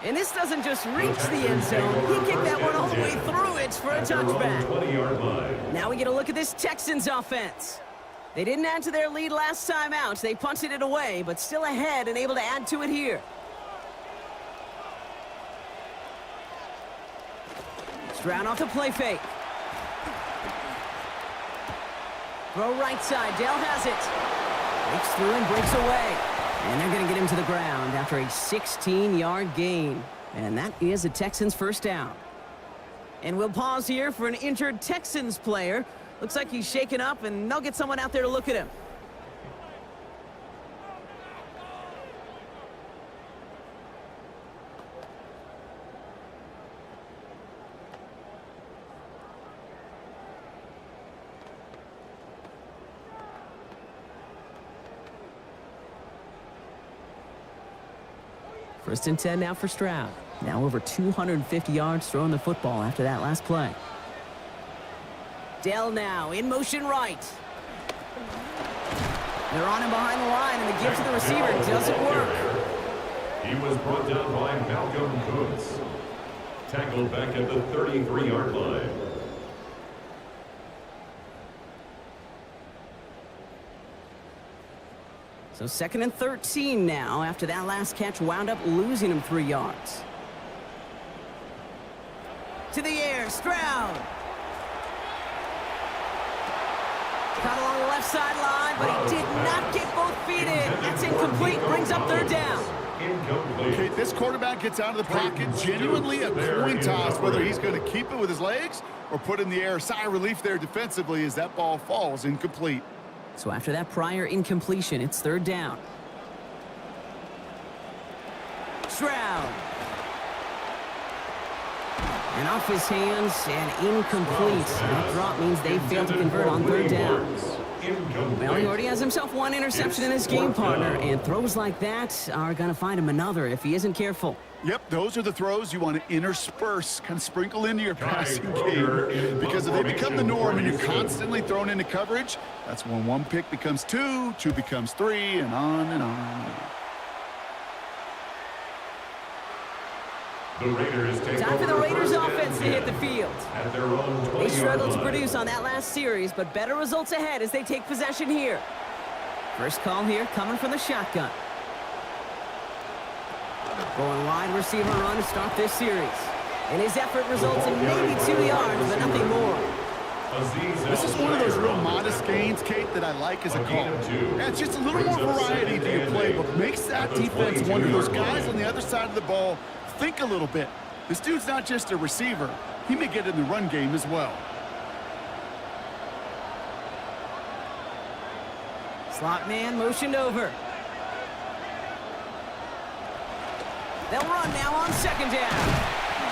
And this doesn't just reach the end zone. He kicked that one all the way through. It's for a touchback. Now we get a look at this Texans offense. They didn't add to their lead last time out. They punted it away, but still ahead and able to add to it here. Stroud off the play fake. Throw right side. Dell has it. Breaks through and breaks away. And they're going to get him to the ground after a 16-yard gain. And that is a Texans first down. And we'll pause here for an injured Texans player. Looks like he's shaken up, and they'll get someone out there to look at him. First and 10 now for Stroud. Now over 250 yards throwing the football after that last play. Dell now in motion right. They're on him behind the line, and the give to the receiver doesn't work. He was brought down by Malcolm Kuntz. Tackled back at the 33-yard line. So second and 13 now after that last catch wound up losing him 3 yards. To the air, Stroud. Caught along the left sideline, but he did not get both feet in. That's incomplete, brings up third down. Okay, this quarterback gets out of the pocket, genuinely a coin toss, whether he's going to keep it with his legs or put it in the air. Sigh of relief there defensively as that ball falls incomplete. So after that prior incompletion, it's third down. Stroud. And off his hands and incomplete. That drop means they failed to convert on third down. Well, he already has himself one interception in his game partner, and throws like that are going to find him another if he isn't careful. Yep, those are the throws you want to intersperse, kind of sprinkle into your passing game. Because if they become the norm and you're constantly thrown into coverage, that's when one pick becomes two, two becomes three, and on and on. The Raiders take Time for the Raiders offense to hit the field. At their own 20-yard They struggled to line. produce on that last series, but better results ahead as they take possession here. First call here coming from the shotgun. Going wide receiver run to start this series. And his effort results in maybe 2 yards, but nothing more. This is one of those real modest gains, Kate, that I like as a call. Yeah, it's just a little more variety to your play, but makes that defense wonder. Those guys on the other side of the ball think a little bit. This dude's not just a receiver. He may get in the run game as well. Slot man motioned over. They'll run now on second down.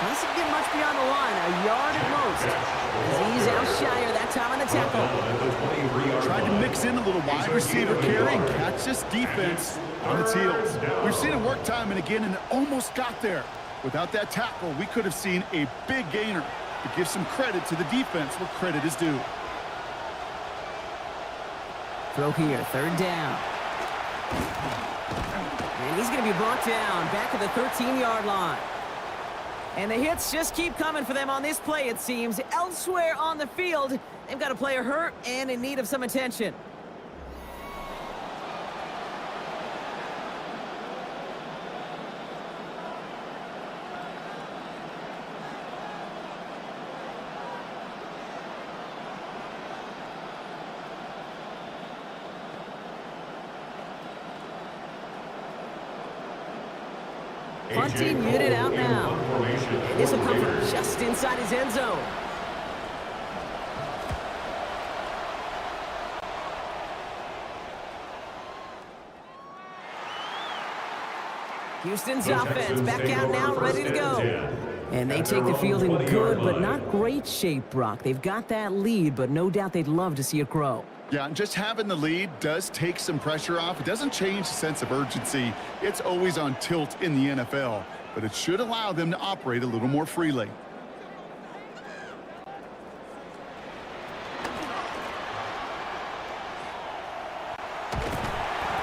Doesn't get much beyond the line, a yard at most. As he's out shyer that time on the tackle. Tried to mix in a little wide receiver carry and catch this defense on its heels. We've seen it work time and again, and it almost got there. Without that tackle, we could have seen a big gainer. To give some credit to the defense where credit is due. Throw here, third down. And he's going to be brought down back at the 13-yard line. And the hits just keep coming for them on this play, it seems. Elsewhere on the field, they've got a player hurt and in need of some attention. Punting unit out now. This will come from just inside his end zone. Houston's offense back out now, ready to go. And they take the field in good but not great shape, Brock. They've got that lead, but no doubt they'd love to see it grow. Yeah, and just having the lead does take some pressure off. It doesn't change the sense of urgency. It's always on tilt in the NFL, but it should allow them to operate a little more freely.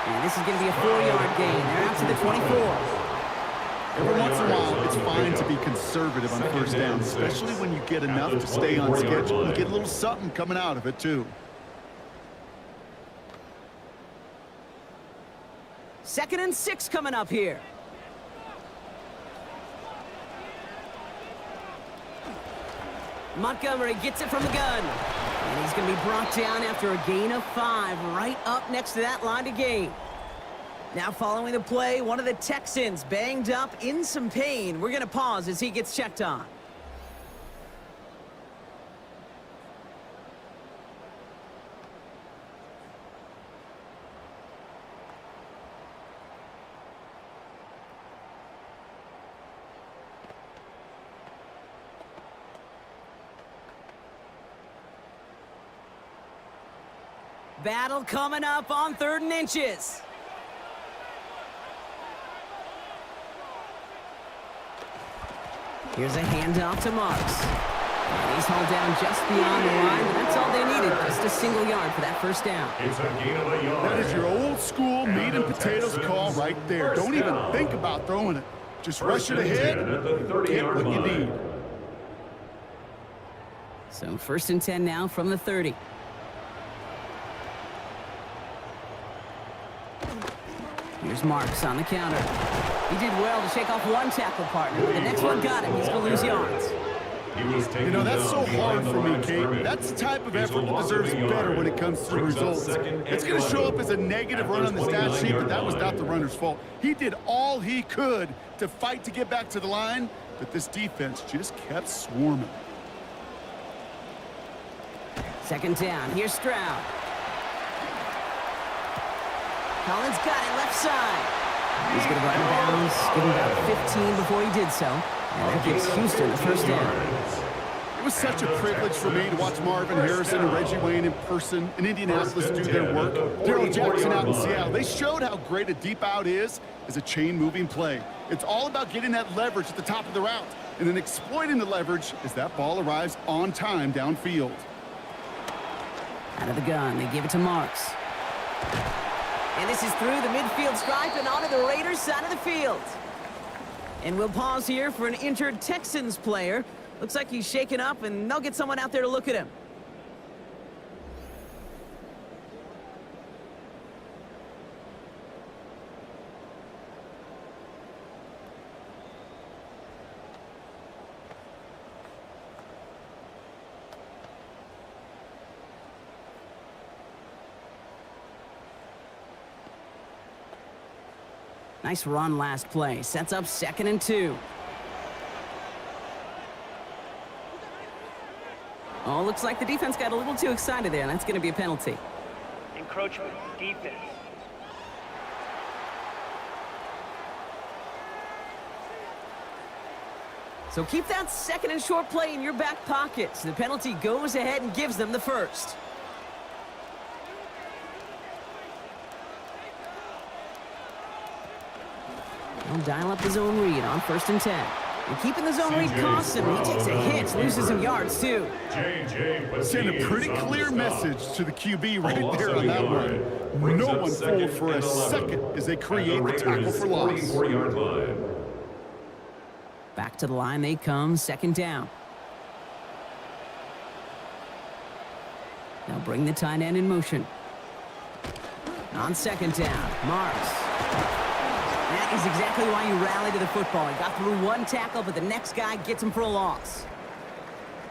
And this is going to be a 4-yard gain. They're out to the 24. Every once in a while, it's fine to be conservative on first down, especially when you get enough to stay on schedule. You get a little something coming out of it, too. 2nd and 6 coming up here. Montgomery gets it from the gun. And he's going to be brought down after a gain of 5, right up next to that line to gain. Now following the play, one of the Texans banged up in some pain. We're going to pause as he gets checked on. Battle coming up on 3rd and inches. Here's a handoff to Marks. And he's hauled down just beyond the line, but that's all they needed. Just a single yard for that first down. It's a gain of a yard. That is your old school meat and potatoes call right there. Don't even think about throwing it. Just rush it ahead, get what you need. So 1st and 10 now from the 30. Here's Marks on the counter. He did well to shake off one tackle partner, but the next one got him. He's going to lose yards. You know, that's so hard for me, Kate. That's the type of effort that deserves better when it comes to the results. It's going to show up as a negative run on the stat sheet, but that was not the runner's fault. He did all he could to fight to get back to the line, but this defense just kept swarming. 2nd down. Here's Stroud. Collins got it left side. He's going to run bounds, give him about 15 before he did so. And that gives Houston the 1st down. It was such a privilege for me to watch Marvin Harrison and Reggie Wayne in person in Indianapolis do their work. Darryl Jackson out in Seattle. They showed how great a deep out is as a chain-moving play. It's all about getting that leverage at the top of the route and then exploiting the leverage as that ball arrives on time downfield. Out of the gun, they give it to Marks. And this is through the midfield stripe and onto the Raiders' side of the field. And we'll pause here for an injured Texans player. Looks like he's shaken up, and they'll get someone out there to look at him. Nice run last play. Sets up 2nd and 2. Oh, looks like the defense got a little too excited there. That's going to be a penalty. Encroachment, defense. So keep that 2nd and short play in your back pocket. So the penalty goes ahead and gives them the 1st. He'll dial up the zone read on 1st and 10. And keeping the zone read costs him. He takes a hit, loses some yards, too. Send a pretty clear message to the QB right there on that one. No one fooled for a second as they create the tackle for loss. Back to the line they come, 2nd down. Now bring the tight end in motion. On 2nd down, Marks. That is exactly why you rally to the football. He got through one tackle, but the next guy gets him for a loss.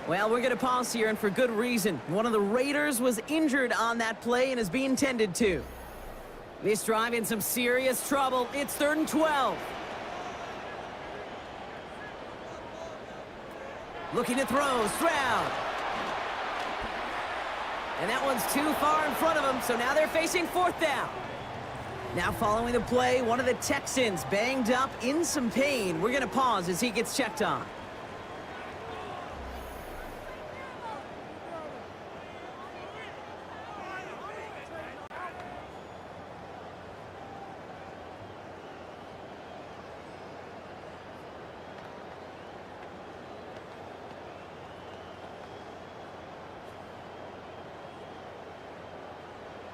Well, we're going to pause here, and for good reason. One of the Raiders was injured on that play and is being tended to. This drive in some serious trouble. It's 3rd and 12. Looking to throw, Stroud. And that one's too far in front of him, so now they're facing fourth down. Now following the play, one of the Texans banged up in some pain. We're going to pause as he gets checked on.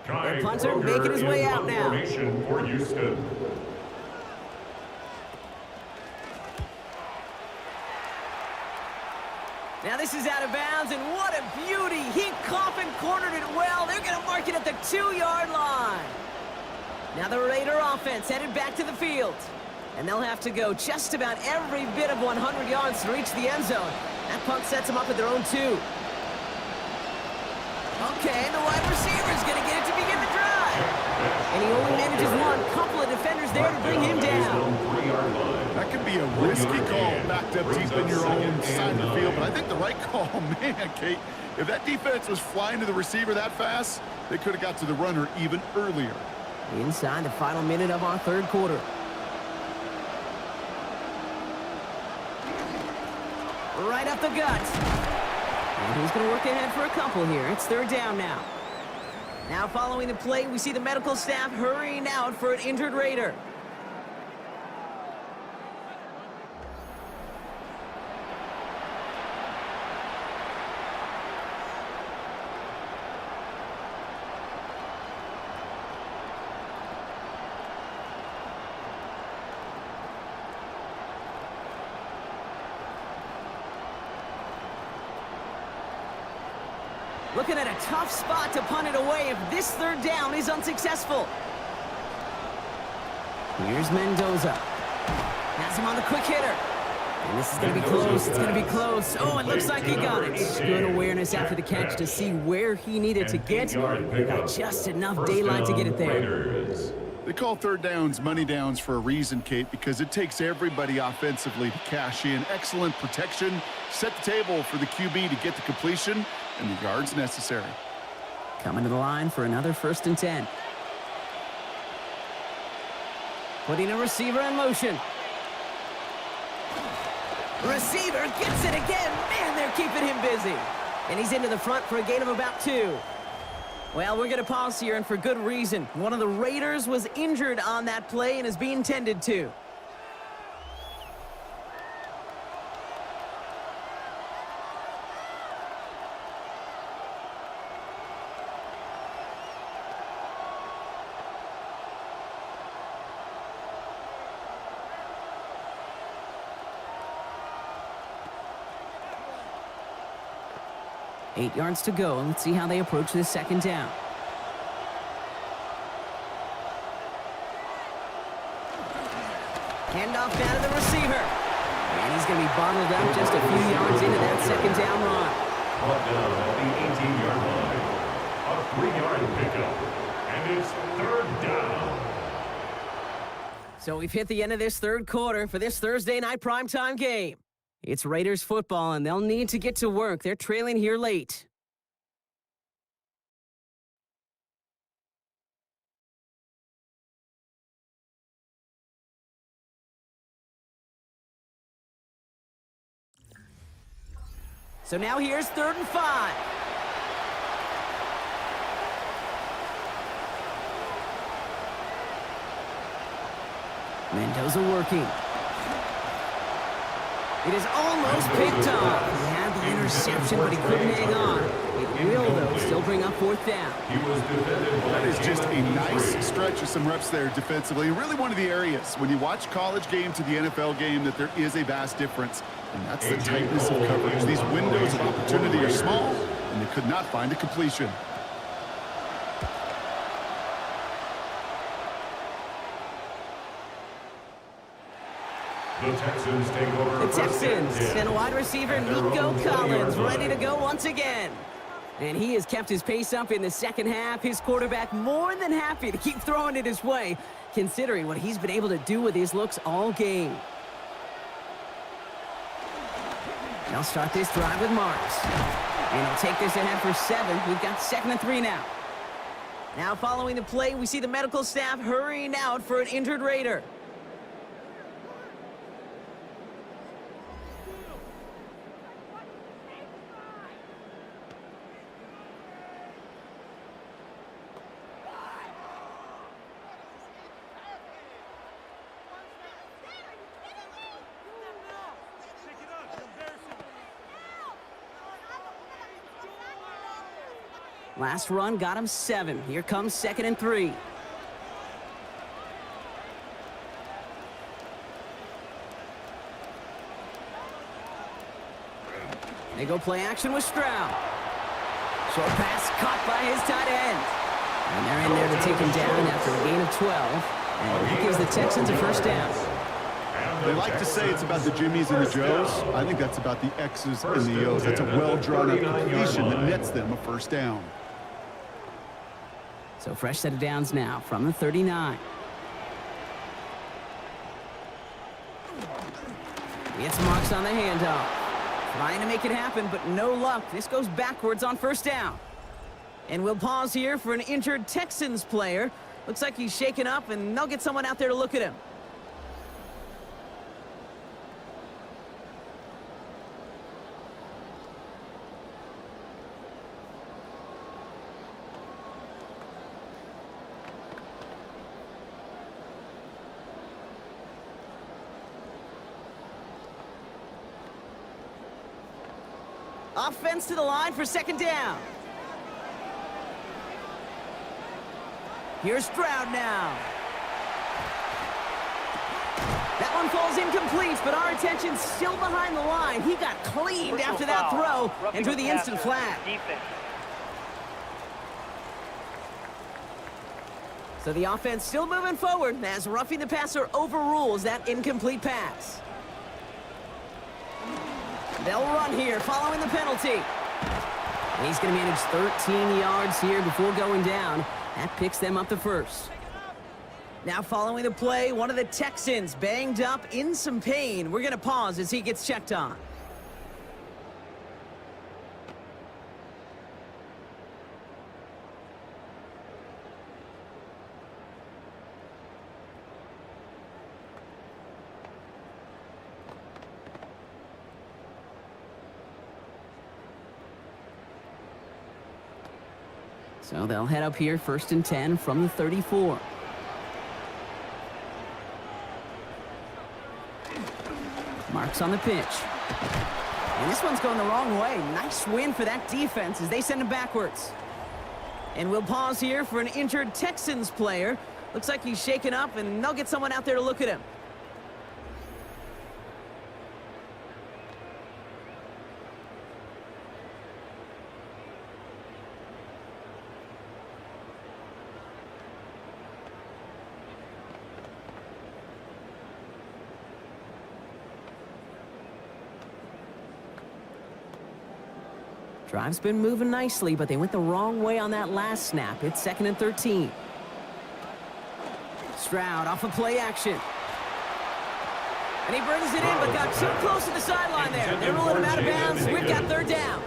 Kai punter Kroger making his way out now. Formation for Houston. Now this is out of bounds, and what a beauty. He coffin cornered it well. They're going to mark it at the 2-yard line. Now the Raider offense headed back to the field. And they'll have to go just about every bit of 100 yards to reach the end zone. That punt sets them up at their own 2. Okay, the wide receiver's going to get it to begin the drive. And he only manages one. Couple of defenders there to bring him down. That could be a risky call backed up deep in your own side of the field, but I think the right call, man, Kate, if that defense was flying to the receiver that fast, they could have got to the runner even earlier. Inside the final minute of our third quarter. Right up the gut. And he's going to work ahead for a couple here. It's third down now. Now following the play, we see the medical staff hurrying out for an injured Raider. Looking at a tough spot to punt it away if this third down is unsuccessful. Here's Mendoza. Has him on the quick hitter. And this is going to be close. It's going to be close. Oh, it looks like he got it. Good awareness after the catch to see where he needed to get. Got just enough daylight to get it there. They call third downs money downs for a reason, Kate, because it takes everybody offensively to cash in. Excellent protection. Set the table for the QB to get the completion and the yards necessary. Coming to the line for another 1st and 10. Putting a receiver in motion. Receiver gets it again. Man, they're keeping him busy. And he's into the front for a gain of about 2. Well, we're going to pause here, and for good reason. One of the Raiders was injured on that play and is being tended to. Eight yards to go. Let's see how they approach this second down. Handoff down to the receiver. And he's going to be bottled up just a few yards into that second down run. Brought down at the 18-yard line. A 3-yard pickup. And it's third down. So we've hit the end of this third quarter for this Thursday night primetime game. It's Raiders football, and they'll need to get to work. They're trailing here late. So now here's 3rd and 5. Mendoza working. It is almost picked off. He had the interception, but he couldn't hang on. It will, though, still bring up 4th down. That is just a nice stretch of some reps there defensively. Really one of the areas, when you watch college game to the NFL game, that there is a vast difference. And that's the tightness of coverage. These windows of opportunity are small, and they could not find a completion. The Texans take over. The Texans and wide receiver Nico Collins ready to go once again. And he has kept his pace up in the second half. His quarterback more than happy to keep throwing it his way, considering what he's been able to do with his looks all game. They'll start this drive with Marks. And he'll take this ahead for 7. We've got 2nd and 3 now. Now following the play, we see the medical staff hurrying out for an injured Raider. Last run got him 7. Here comes 2nd and 3. They go play action with Stroud. Short pass caught by his tight end. And they're in there to take him down after a gain of 12. And that gives the Texans a first down. They like to say it's about the Jimmies and the Joes. I think that's about the X's and the O's. That's a well-drawn-up completion that nets them a first down. So fresh set of downs now from the 39. It's Marks on the handoff. Trying to make it happen, but no luck. This goes backwards on first down. And we'll pause here for an injured Texans player. Looks like he's shaken up, and they'll get someone out there to look at him. Offense to the line for 2nd down. Here's Stroud now. That one falls incomplete, but our attention's still behind the line. He got cleaned after that throw and drew the instant flag. So the offense still moving forward as roughing the passer overrules that incomplete pass. They'll run here following the penalty. And he's going to manage 13 yards here before going down. That picks them up the first. Now following the play, one of the Texans banged up in some pain. We're going to pause as he gets checked on. So they'll head up here, 1st and 10 from the 34. Marks on the pitch. And this one's going the wrong way. Nice win for that defense as they send him backwards. And we'll pause here for an injured Texans player. Looks like he's shaken up, and they'll get someone out there to look at him. Drive's been moving nicely, but they went the wrong way on that last snap. It's 2nd and 13. Stroud off of play action. And he brings it in, but got too close to the sideline there. They're rolling him out of bounds. We've got 3rd down.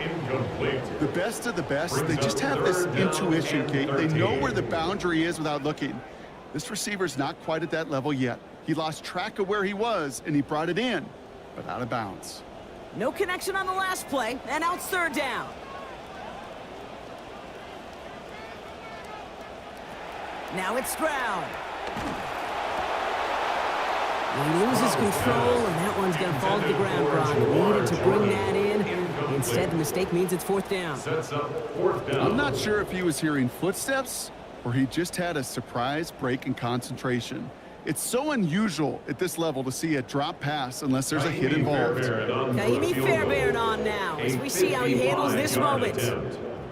The best of the best, they just have this intuition, Kate. They know where the boundary is without looking. This receiver's not quite at that level yet. He lost track of where he was, and he brought it in, but out of bounds. No connection on the last play, and now it's 3rd down. Now it's Stroud. And he loses control, and that one's going to fall to the ground, Brock. Needed to bring that in. Instead, the mistake means it's 4th down. I'm not sure if he was hearing footsteps or he just had a surprise break in concentration. It's so unusual at this level to see a drop pass unless there's a hit involved. Naimi Fairbairn on now as we see how he handles this moment.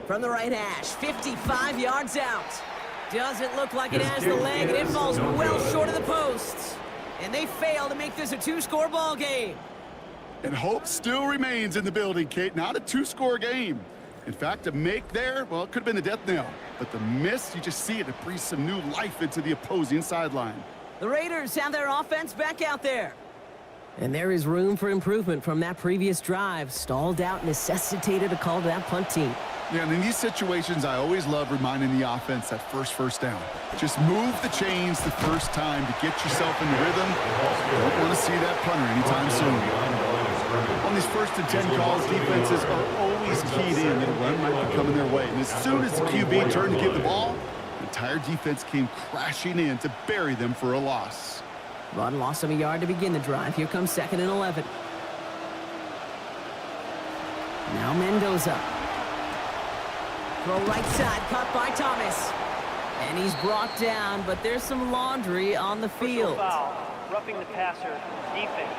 From the right hash, 55 yards out. Doesn't look like it has the leg, and it falls well short of the posts. And they fail to make this a 2-score ball game. And hope still remains in the building, Kate. Not a 2-score game. In fact, a make there, well, it could have been a death knell. But the miss, you just see it breathe some new life into the opposing sideline. The Raiders have their offense back out there. And there is room for improvement from that previous drive. Stalled out, necessitated a call to that punt team. Yeah, and in these situations, I always love reminding the offense that first down. Just move the chains the first time to get yourself in the rhythm. Don't want to see that punter anytime soon. On these 1st and 10 calls, defenses are always keyed in. The run might be coming their way. And as soon as the QB turned to give the ball, the entire defense came crashing in to bury them for a loss. Run lost him a yard to begin the drive. Here comes 2nd and 11. Now Mendoza. Throw right side, caught by Thomas. And he's brought down, but there's some laundry on the field. Foul, roughing the passer, defense.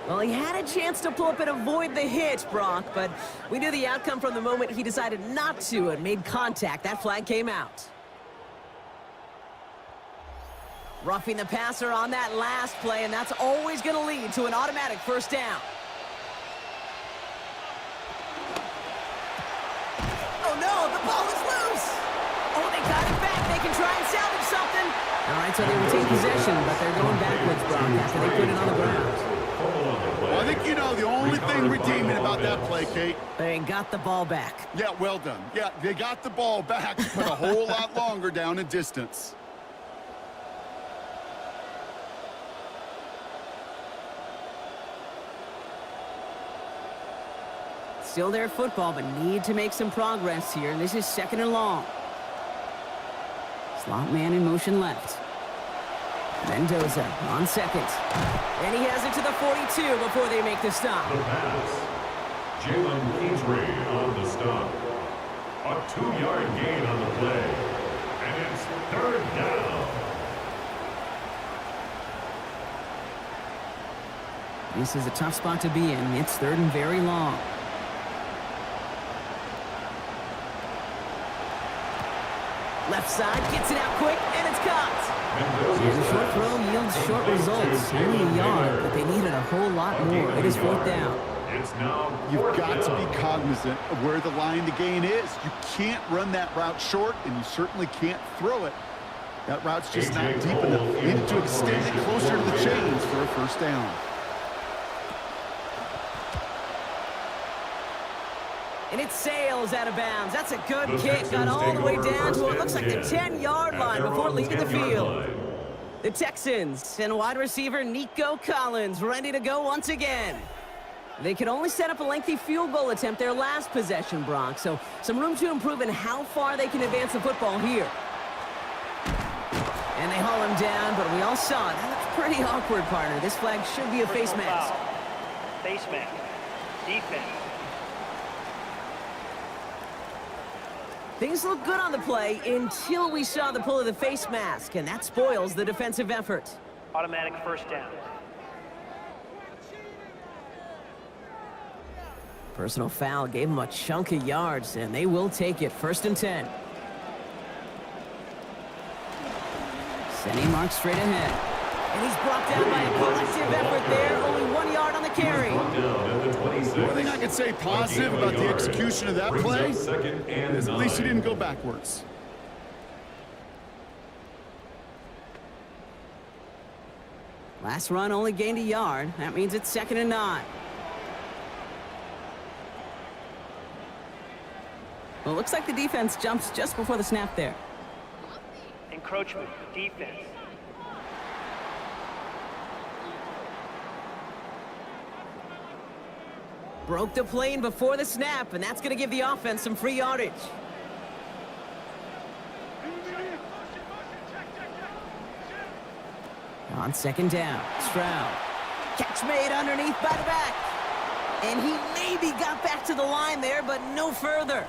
Well, he had a chance to pull up and avoid the hit, Brock, but we knew the outcome from the moment he decided not to and made contact. That flag came out. Roughing the passer on that last play, and that's always going to lead to an automatic 1st down. Oh, no, the ball is loose. Oh, they got it back. They can try and salvage something. All right, so they retain possession, but they're going backwards, Brock, after they put it on the ground. Well, I think you know the only thing redeeming about that play, Kate. They got the ball back. Yeah, well done. Yeah, they got the ball back, but a whole lot longer down in distance. Still their football, but need to make some progress here. And this is 2nd and long. Slot man in motion left. Mendoza on 2nd. And he has it to the 42 before they make the stop. The pass. Jalen Petrie on the stop. A 2-yard gain on the play. And it's 3rd down. This is a tough spot to be in. It's 3rd and very long. Left side, gets it out quick, and it's caught. And the short throw yields short results. Only a yard, but they needed a whole lot more. It is 4th down. It's now You've got to be cognizant of where the line to gain is. You can't run that route short, and you certainly can't throw it. That route's just not deep enough. You need to extend it closer to the chains for a 1st down. And it sails out of bounds. That's a good kick. Got all the way down to what looks like the 10-yard line before leaving the field. The Texans and wide receiver Nico Collins ready to go once again. They could only set up a lengthy field goal attempt their last possession, Brock. So some room to improve in how far they can advance the football here. And they haul him down, but we all saw it. That looks pretty awkward, partner. This flag should be a face mask. Face mask. Defense. Things look good on the play until we saw the pull of the face mask, and that spoils the defensive effort. Automatic 1st down. Personal foul gave them a chunk of yards, and they will take it. 1st and 10. Sending Mark straight ahead. And he's brought down by a collective effort there. Only 1 yard on the carry. One thing I can say positive about the execution of that play is at least he didn't go backwards. Last run only gained a yard. That means it's 2nd and 9. Well, it looks like the defense jumps just before the snap there. Encroachment. Defense. Broke the plane before the snap, and that's going to give the offense some free yardage. On 2nd down, Stroud. Catch made underneath by the back. And he maybe got back to the line there, but no further.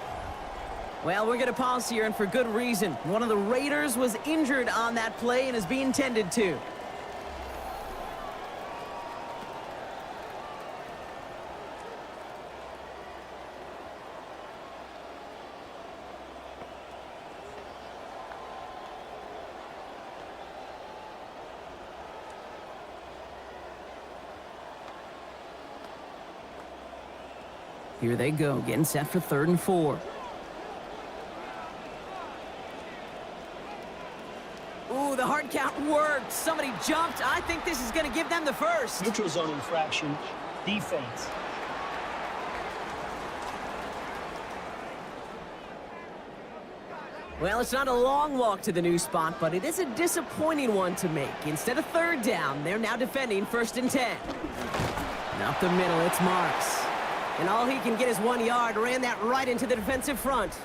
Well, we're going to pause here, and for good reason. One of the Raiders was injured on that play and is being tended to. Here they go, getting set for 3rd and 4. Ooh, the hard head count worked. Somebody jumped. I think this is going to give them the first. Neutral zone infraction, defense. Well, it's not a long walk to the new spot, but it is a disappointing one to make. Instead of third down, they're now defending 1st and 10. Up the middle, it's Marks. And all he can get is 1 yard. Ran that right into the defensive front.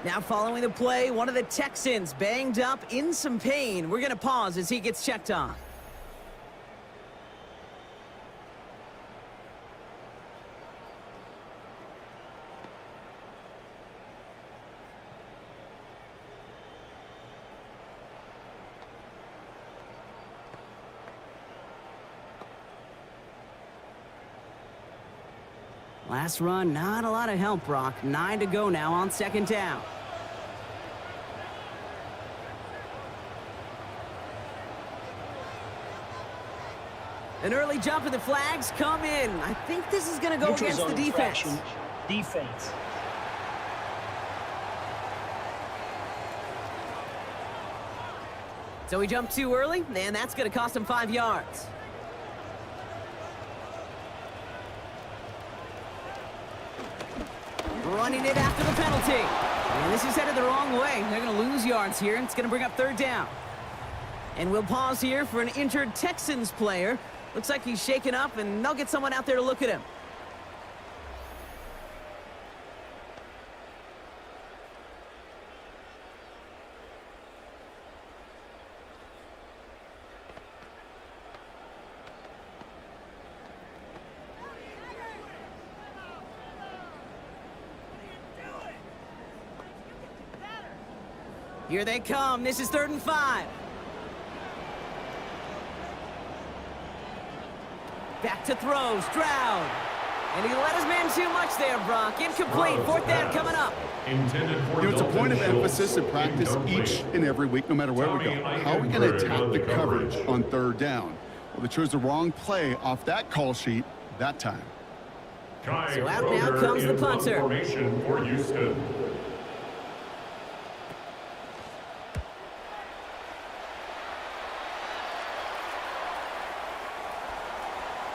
Now following the play, one of the Texans banged up in some pain. We're going to pause as he gets checked on. Last run, not a lot of help, Brock. 9 to go now on 2nd down. An early jump and the flags come in. I think this is going to go Neutral against the zone defense. infraction, defense. So he jumped too early, and that's going to cost him 5 yards. Running it after the penalty. And this is headed the wrong way. They're going to lose yards here. It's going to bring up 3rd down. And we'll pause here for an injured Texans player. Looks like he's shaken up, and they'll get someone out there to look at him. Here they come. This is 3rd and 5. Back to throw. Stroud. And he let his man too much there, Brock. Incomplete. 4th down coming up. It's a point of emphasis in practice each and every week, no matter where we go. How are we going to attack the coverage on 3rd down? Well, they chose the wrong play off that call sheet that time. So out now comes the punter. Formation for Houston.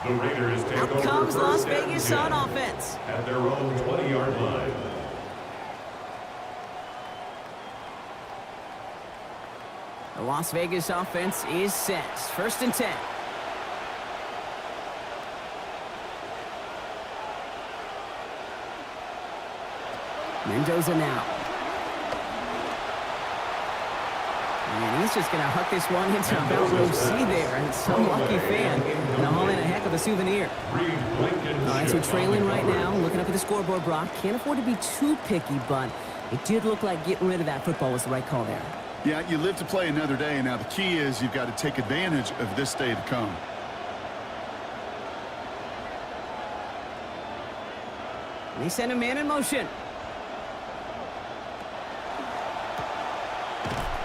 The Raiders take Out over comes Las 1st and Vegas 10 on offense. at their own 20-yard line. The Las Vegas offense is set. 1st and 10. Mendoza now. And he's just going to huck this one into about row C there. And some lucky fan going to haul in a heck of a souvenir. All right, so trailing right now, looking up at the scoreboard, Brock. Can't afford to be too picky, but it did look like getting rid of that football was the right call there. Yeah, you live to play another day. Now, the key is you've got to take advantage of this day to come. They send a man in motion.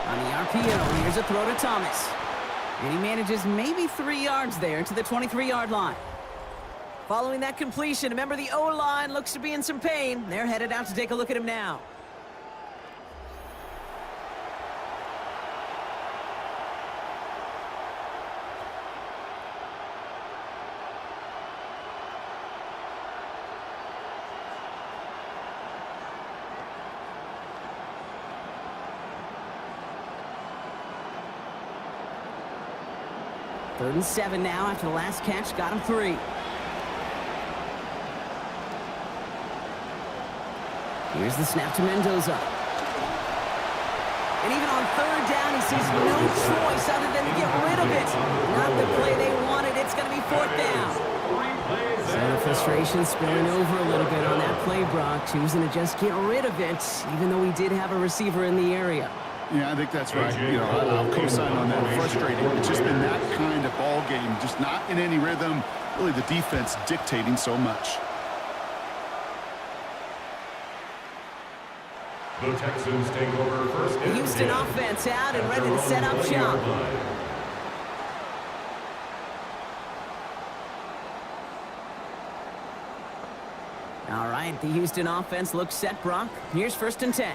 On the RPO, here's a throw to Thomas. And he manages maybe 3 yards there to the 23-yard line. Following that completion, remember the O-line looks to be in some pain. They're headed out to take a look at him now. Third and 7 now after the last catch. Got him 3. Here's the snap to Mendoza. And even on 3rd down, he sees no choice other than to get rid of it. Not the play they wanted. It's going to be 4th down. So the frustration spilling over a little bit on that play, Brock. Choosing to just get rid of it, even though he did have a receiver in the area. Yeah, I think that's right. You know, I'll co-sign on that. Frustrating. It's just been that kind of ball game. Just not in any rhythm. Really, the defense dictating so much. The Texans take over 1st and 10. Houston offense out and ready to set up shop. All right, the Houston offense looks set, Brock. Here's 1st and 10.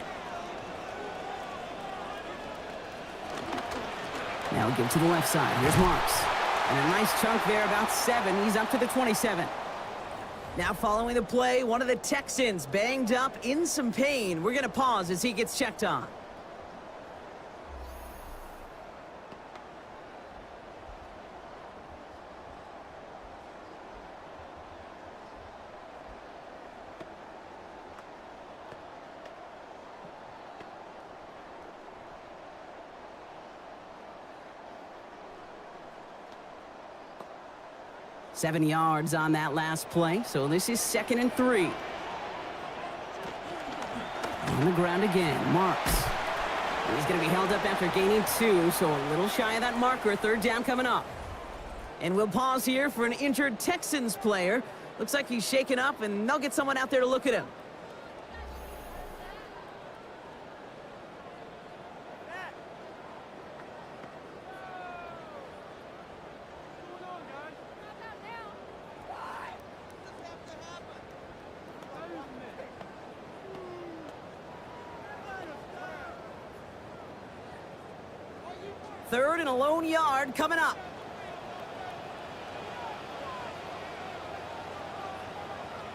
Now we give to the left side. Here's Marks. And a nice chunk there, about 7. He's up to the 27. Now following the play, one of the Texans banged up in some pain. We're going to pause as he gets checked on. Seven yards on that last play, so this is 2nd and 3. On the ground again, Marks. He's going to be held up after gaining 2, so a little shy of that marker. 3rd down coming up. And we'll pause here for an injured Texans player. Looks like he's shaken up, and they'll get someone out there to look at him. Third and a lone yard coming up.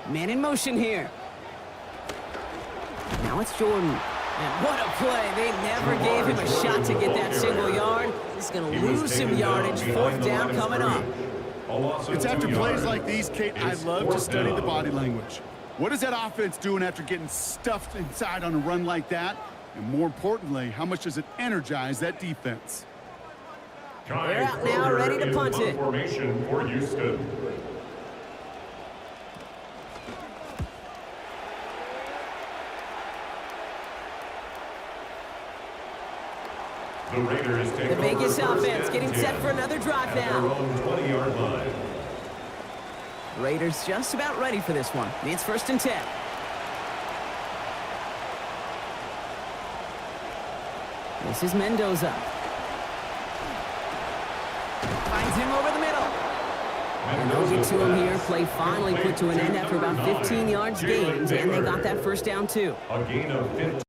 Man in motion here. Now it's Jordan. And what a play. They never gave him a shot to get that single yard. He's going to lose some yardage. 4th down coming up. It's after plays like these, Kate, I love to study the body language. What is that offense doing after getting stuffed inside on a run like that? And more importantly, how much does it energize that defense? They're out now, ready to punt it. Formation for Houston. The Raiders take The Vegas over offense getting set for another drive at their now. own 20-yard line. Raiders just about ready for this one. It's 1st and 10. This is Mendoza. Finds him over the middle. And they'll get to him here. Play finally put to an end after about 15 yards gained, and they got that 1st down too. A gain of 15.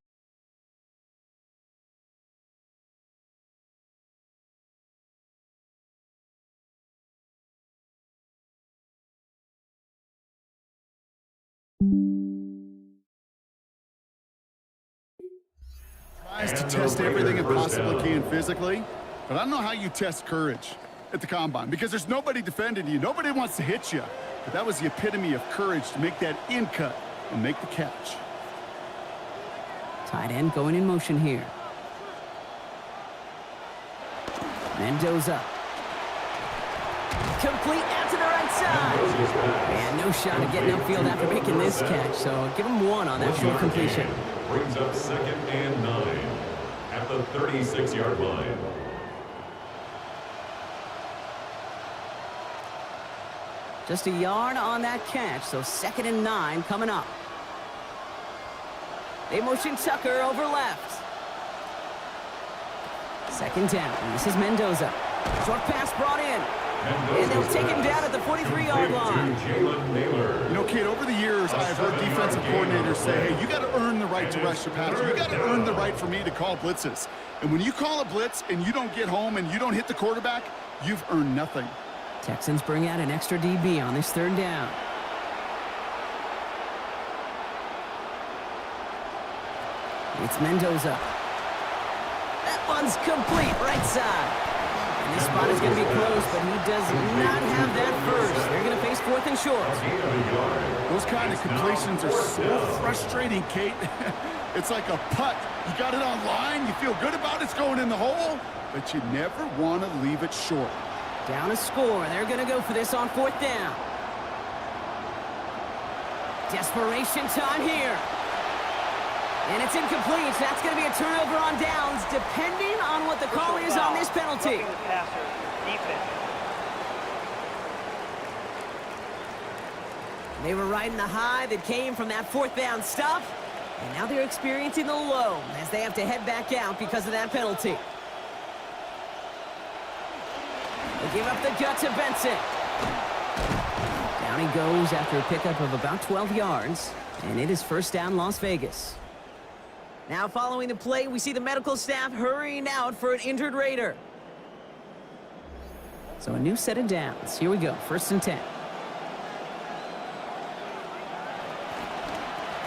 Tries to test everything it possibly can physically, but I don't know how you test courage at the combine because there's nobody defending you. Nobody wants to hit you. But that was the epitome of courage to make that in cut and make the catch. Tight end going in motion here. Mendoza. Complete out to the right side. And no shot at getting upfield after making this catch, so give him 1 on that short completion. Brings up 2nd and 9 at the 36-yard line. Just a yard on that catch, so 2nd and 9 coming up. They motion Tucker over left. 2nd down, and this is Mendoza. Short pass brought in. And they'll take him down at the 43-yard line. You know, Kate, over the years, I've heard defensive coordinators say, hey, you got to earn the right to rush your passer. You got to earn the right for me to call blitzes. And when you call a blitz and you don't get home and you don't hit the quarterback, you've earned nothing. Texans bring out an extra DB on this 3rd down. It's Mendoza. That one's complete, right side. And this spot is going to be close, but he does not have that first. They're going to face 4th and short. Those kind of completions are so frustrating, Kate. It's like a putt. You got it on line, you feel good about it's going in the hole, but you never want to leave it short. Down a score. They're going to go for this on 4th down. Desperation time here. And it's incomplete. That's going to be a turnover on downs, depending on what the call is on this penalty. Roughing the passer, defense. They were riding the high that came from that 4th down stop, and now they're experiencing the low as they have to head back out because of that penalty. They give up the gut to Benson. Down he goes after a pickup of about 12 yards, and it is 1st down Las Vegas. Now following the play, we see the medical staff hurrying out for an injured Raider. So a new set of downs. Here we go, 1st and 10.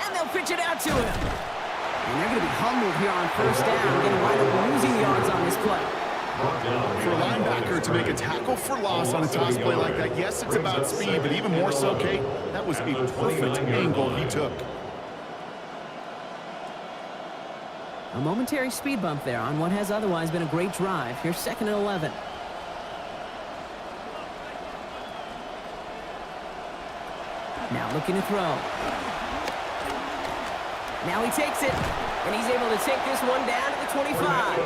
And they'll pitch it out to him. And they're going to be humbled here on 1st down. Going to wind up losing yards on this play. For a linebacker to make a tackle for loss on a toss play like that, yes, it's about speed, but even more so, Kate, that was a perfect angle he took. A momentary speed bump there on what has otherwise been a great drive. Here's 2nd and 11. Now looking to throw. Now he takes it, and he's able to take this one down to the 25.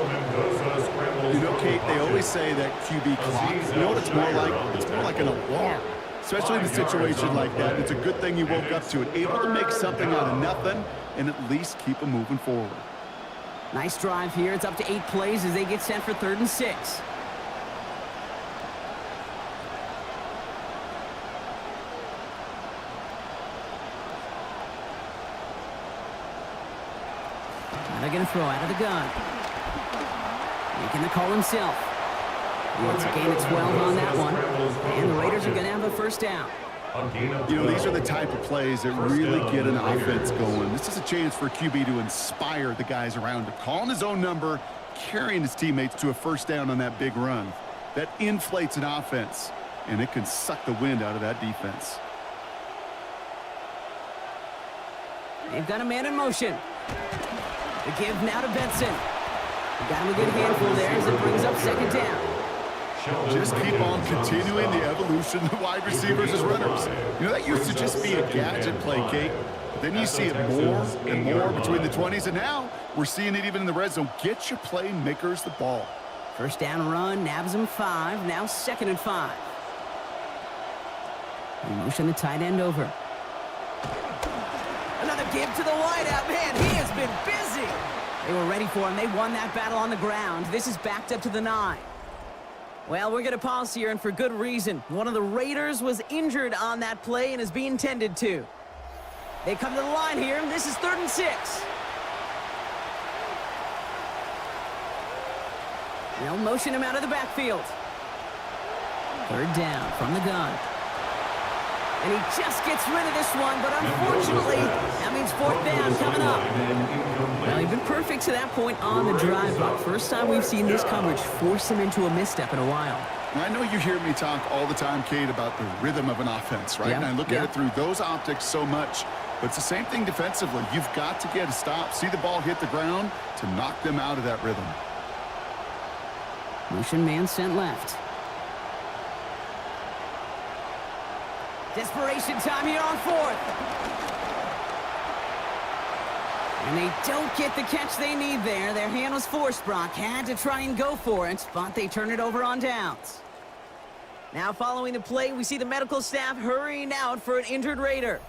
You know, Kate, they always say that QB clock, you know what it's more like? It's more like an alarm, especially in a situation like that. It's a good thing you woke up to it, able to make something out of nothing and at least keep them moving forward. Nice drive here. It's up to 8 plays as they get set for 3rd and 6. Now they're going to throw out of the gun. Making the call himself. It's a gain of 12 on that one. And the Raiders are going to have a 1st down. You know, these are the type of plays that really get an offense going. This is a chance for QB to inspire the guys around him. Calling his own number, carrying his teammates to a 1st down on that big run. That inflates an offense, and it can suck the wind out of that defense. They've got a man in motion. The give now to Benson. Got him a good handful there as it brings up 2nd down. Just keep on continuing the evolution of wide receivers as runners. You know, that used to just be a gadget play, Kate. But then you see it more and more between the 20s, and now we're seeing it even in the red zone. Get your playmakers the ball. 1st down run, nabs him 5, now 2nd and 5. They motion the tight end over. Another give to the wideout. Man, he has been busy. They were ready for him. They won that battle on the ground. This is backed up to the 9. Well, we're going to pause here, and for good reason. One of the Raiders was injured on that play and is being tended to. They come to the line here, and this is 3rd and 6. They'll motion him out of the backfield. 3rd down from the gun. And he just gets rid of this one, but unfortunately, that means 4th down coming up. Well, he's been perfect to that point on the drive, but first time we've seen this coverage force him into a misstep in a while. I know you hear me talk all the time, Kate, about the rhythm of an offense, right? Yeah, And I look at it through those optics so much, but it's the same thing defensively. You've got to get a stop, see the ball hit the ground to knock them out of that rhythm. Motion man sent left. Desperation time here on 4th. And they don't get the catch they need there. Their hand was forced, Brock. Had to try and go for it, but they turn it over on downs. Now following the play, we see the medical staff hurrying out for an injured Raider.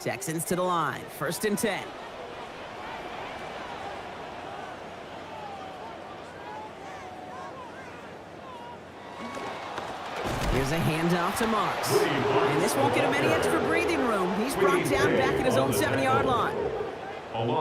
Texans to the line. 1st and 10. Here's a handoff to Marks. And this won't get him any extra breathing room. He's brought down back at his own 7-yard line.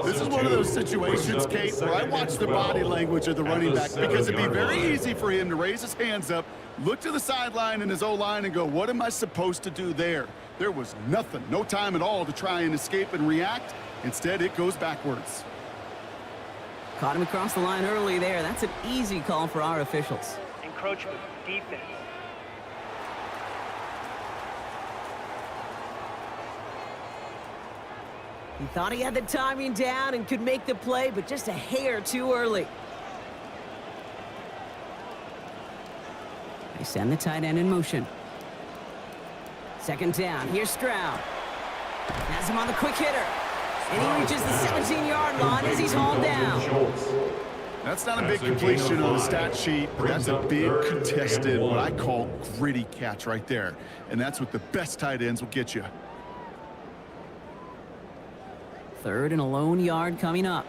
This is one of those situations, Kate, where I watch the body language of the running back because it'd be very easy for him to raise his hands up, look to the sideline in his O-line and go, what am I supposed to do there? There was nothing, no time at all to try and escape and react. Instead, it goes backwards. Caught him across the line early there. That's an easy call for our officials. Encroachment, defense. He thought he had the timing down and could make the play, but just a hair too early. They send the tight end in motion. 2nd down. Here's Stroud. Has him on the quick hitter. And he reaches the 17-yard line as he's hauled down. That's not a big completion on the stat sheet, but that's a big contested, what I call gritty catch right there. And that's what the best tight ends will get you. 3rd and a lone yard coming up.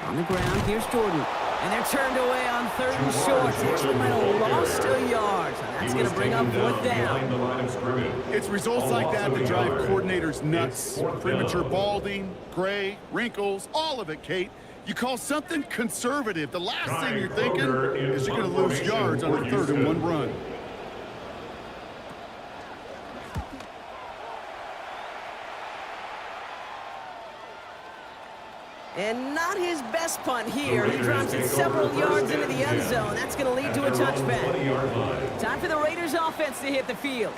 On the ground, here's Jordan. And they're turned away on 3rd and short. Actually might have lost a yard. So that's going to bring up 4th down. It's results like that that drive coordinators nuts. Premature balding, gray, wrinkles, all of it, Kate. You call something conservative. The last thing you're thinking is you're going to lose yards on a 3rd and 1 run. And not his best punt here. He drops it several yards into the end zone. That's going to lead to a touchback. Time for the Raiders offense to hit the field.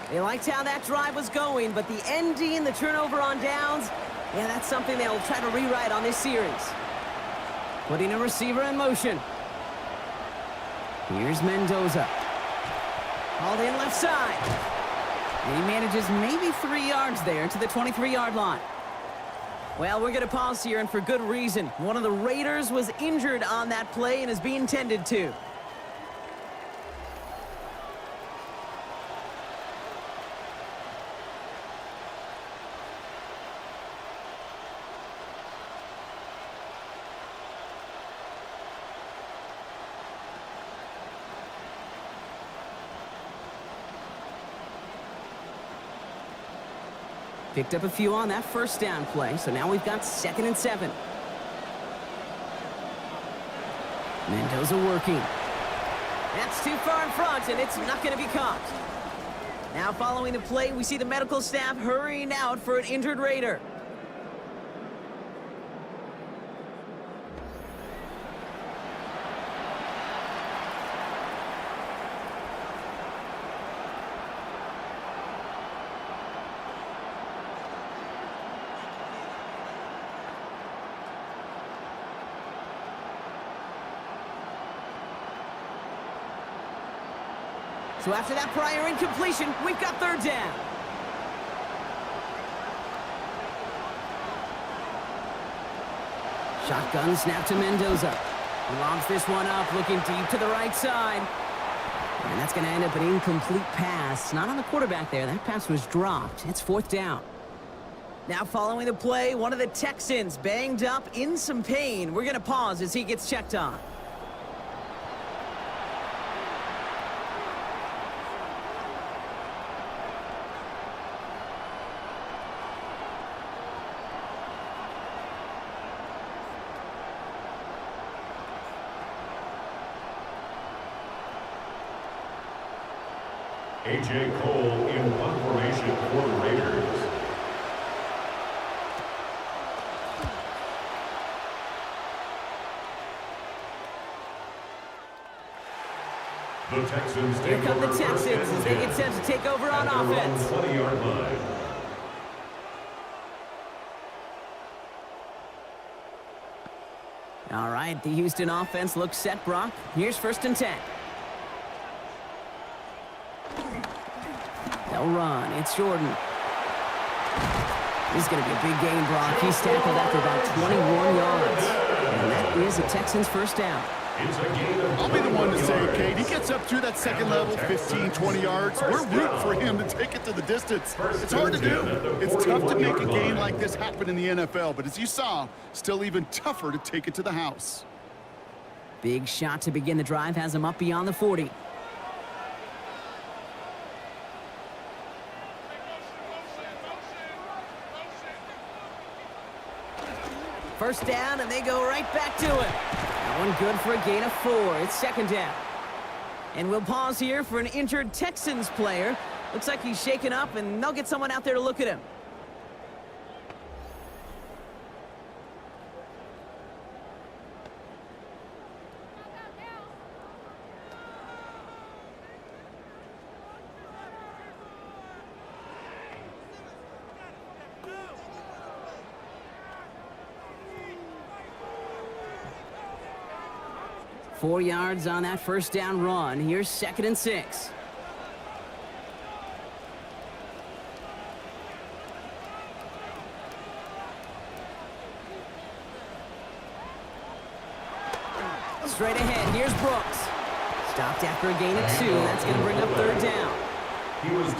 They liked how that drive was going, but the ending, the turnover on downs, yeah, that's something they'll try to rewrite on this series. Putting a receiver in motion. Here's Mendoza. Hauled in left side. And he manages maybe 3 yards there to the 23-yard line. Well, we're going to pause here, and for good reason. One of the Raiders was injured on that play and is being tended to. Picked up a few on that first down play, so now we've got 2nd and 7. Mendoza working. That's too far in front, and it's not going to be caught. Now following the play, we see the medical staff hurrying out for an injured Raider. So after that prior incompletion, we've got 3rd down. Shotgun snap to Mendoza. Lobs this one up, looking deep to the right side. And that's going to end up an incomplete pass. Not on the quarterback there. That pass was dropped. It's 4th down. Now following the play, one of the Texans banged up in some pain. We're going to pause as he gets checked on. A.J. Cole in punt formation for the Raiders. The Texans Here come the Texans as they get set to take over on offense. 20-yard line. All right, the Houston offense looks set, Brock. Here's 1st and 10. They'll run. It's Jordan. This is going to be a big game, Brock. He's tackled after about 21 yards. And that is a Texans 1st down. I'll be the one to say, Kate, he gets up through that second level, 15, 20 yards. We're rooting for him to take it to the distance. It's hard to do. It's tough to make a game like this happen in the NFL, but as you saw, still even tougher to take it to the house. Big shot to begin the drive has him up beyond the 40. First down, and they go right back to it. That one good for a gain of 4. It's 2nd down. And we'll pause here for an injured Texans player. Looks like he's shaken up, and they'll get someone out there to look at him. Four yards on that first down run. Here's 2nd and 6. Straight ahead. Here's Brooks. Stopped after a gain of 2. That's going to bring up 3rd down.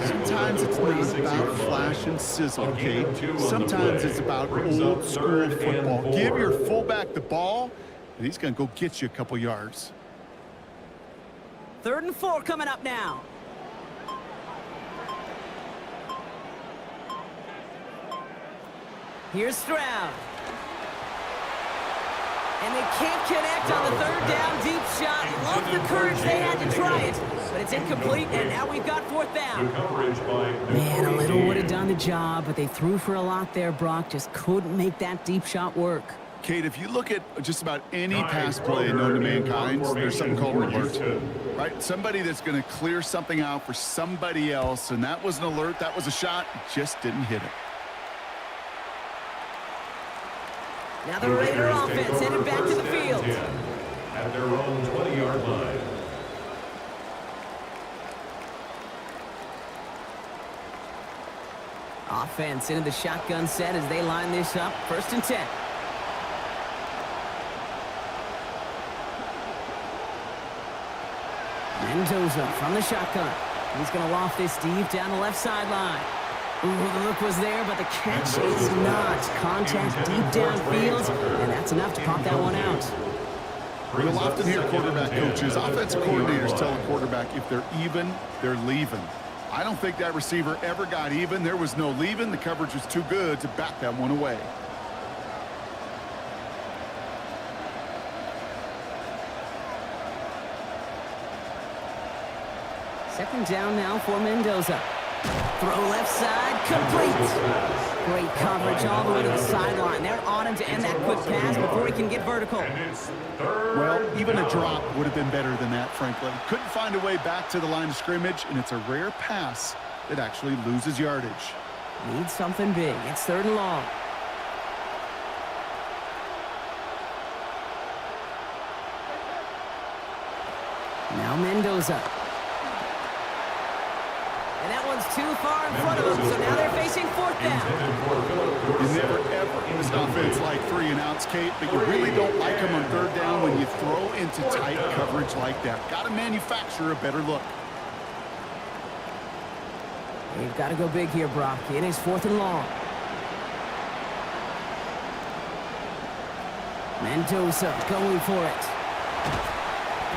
Sometimes it's not about flash and sizzle, Kate. Sometimes it's about old school football. Give your fullback the ball and he's going to go get you a couple yards. 3rd and 4 coming up now. Here's Stroud. And they can't connect on the 3rd down deep shot. Love the courage they had to try it, but it's incomplete, and now we've got 4th down. Man, a little would have done the job, but they threw for a lot there, Brock. Just couldn't make that deep shot work. Kate, if you look at just about any pass play known to mankind, there's something called an alert, right? Somebody that's going to clear something out for somebody else, and that was an alert, that was a shot, just didn't hit it. Now the Raider offense headed back to the field. At their own 20-yard line. Offense into the shotgun set as they line this up. 1st and 10. Mendoza from the shotgun. He's going to loft this deep down the left sideline. Ooh, the look was there, but the catch is not. Contact deep downfield, and that's enough to pop that one out. You'll often hear quarterback coaches, offensive coordinators tell a quarterback if they're even, they're leaving. I don't think that receiver ever got even. There was no leaving. The coverage was too good to bat that one away. Second down now for Mendoza. Throw left side, complete. Great coverage all the way to the sideline. They're on him to end that quick pass before he can get vertical. Well, even a drop would have been better than that, frankly. Couldn't find a way back to the line of scrimmage, and it's a rare pass that actually loses yardage. Needs something big. It's 3rd and long. Now Mendoza. And that one's too far in front of them, so now they're facing 4th down. You never, ever in this offense like 3 and outs, Kate, but you really don't like them on 3rd down when you throw into tight coverage like that. Got to manufacture a better look. They've got to go big here, Brock. It is 4th and long. Mendoza going for it.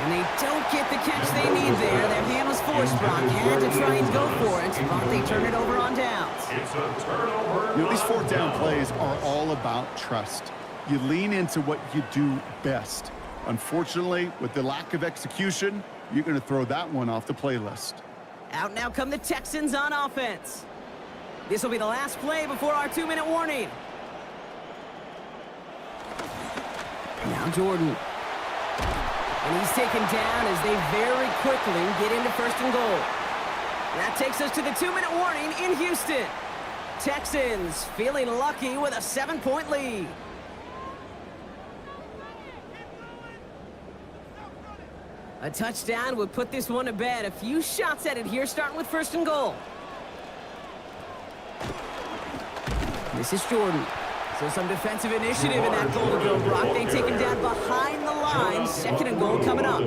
And they don't get the catch they need there. Their hand was forced, Brock. Had to try and go for it, but they turn it over on downs. It's a turnover. You know, these 4th down plays are all about trust. You lean into what you do best. Unfortunately, with the lack of execution, you're going to throw that one off the playlist. Out now come the Texans on offense. This will be the last play before our 2-minute warning. Now Jordan. And he's taken down as they very quickly get into 1st and goal. That takes us to the 2-minute warning in Houston. Texans feeling lucky with a 7-point lead. A touchdown would put this one to bed. A few shots at it here, starting with 1st and goal. This is Jordan. So some defensive initiative in that goal to go, Brock. They take him down behind the line. 2nd and goal coming up.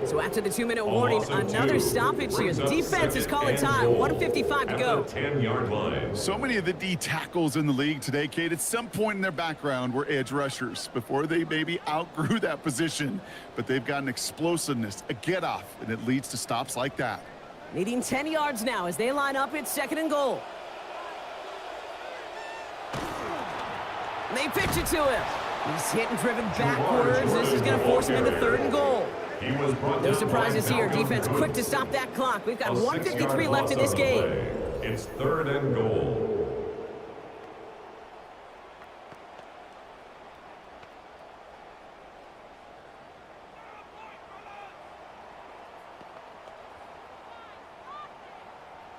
So after the 2-minute warning, another stoppage here. The defense is calling time. 1:55 to go. 10-yard line. So many of the D tackles in the league today, Kate, at some point in their background were edge rushers before they maybe outgrew that position. But they've got an explosiveness, a get-off, and it leads to stops like that. Needing 10 yards now as they line up. It's 2nd and goal. They pitch it to him. He's hit and driven backwards. This is going to force him into 3rd and goal. No surprises here. Defense quick to stop that clock. We've got 1:53 left in this game. It's 3rd and goal.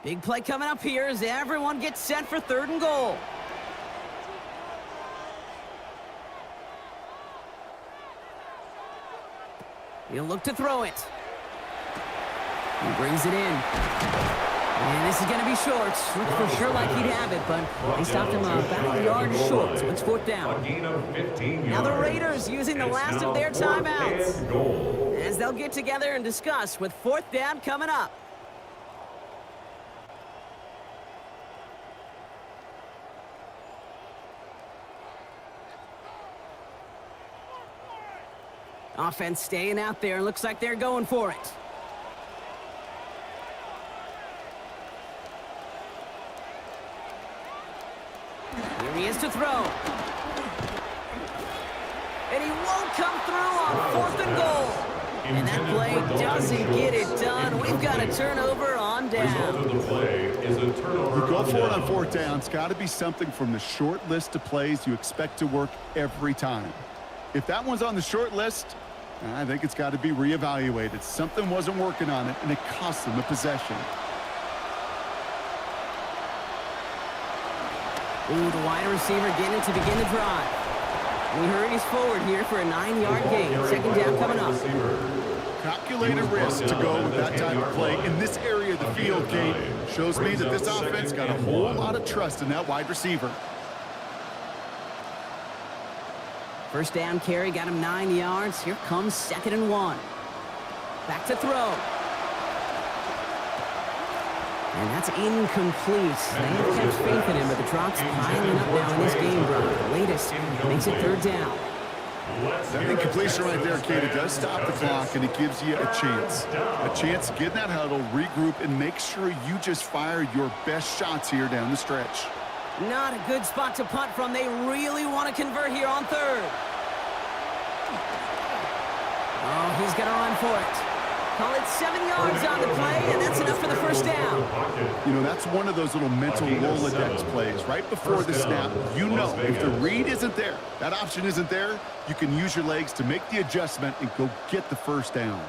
Big play coming up here as everyone gets set for 3rd and goal. He'll look to throw it. He brings it in. And this is going to be short. Looked for sure like he'd have it, but they stopped him about a yard short, so it's 4th down. Now the Raiders using the last of their timeouts as they'll get together and discuss with 4th down coming up. Offense staying out there. Looks like they're going for it. Here he is to throw. And he won't come through on 4th and goal. And that play doesn't get it done. We've got a turnover on down. Result of the play is a turnover. You go for it on down. 4th down. It's got to be something from the short list of plays you expect to work every time. If that one's on the short list, I think it's got to be reevaluated. Something wasn't working on it, and it cost them the possession. Ooh, the wide receiver getting to begin the drive. We hurries forward here for a 9-yard gain. 2nd down coming up. Calculated risk to go with that type of play in this area of the field, Kate. Shows me that this offense got a whole lot of trust in that wide receiver. First down carry, got him 9 yards. Here comes 2nd and 1. Back to throw. And that's incomplete. They have kept faith in him, but the drop's piling up now in this game, bro. The latest makes it 3rd down. That incompletion right there, Kate, it does stop the clock, and it gives you a chance. A chance to get in that huddle, regroup, and make sure you just fire your best shots here down the stretch. Not a good spot to punt from. They really want to convert here on 3rd. Oh, he's going to run for it. Call it 7 yards on the play, and that's enough for the first down. You know, that's one of those little mental Rolodex plays. Right before the snap, you know if the read isn't there, that option isn't there, you can use your legs to make the adjustment and go get the first down.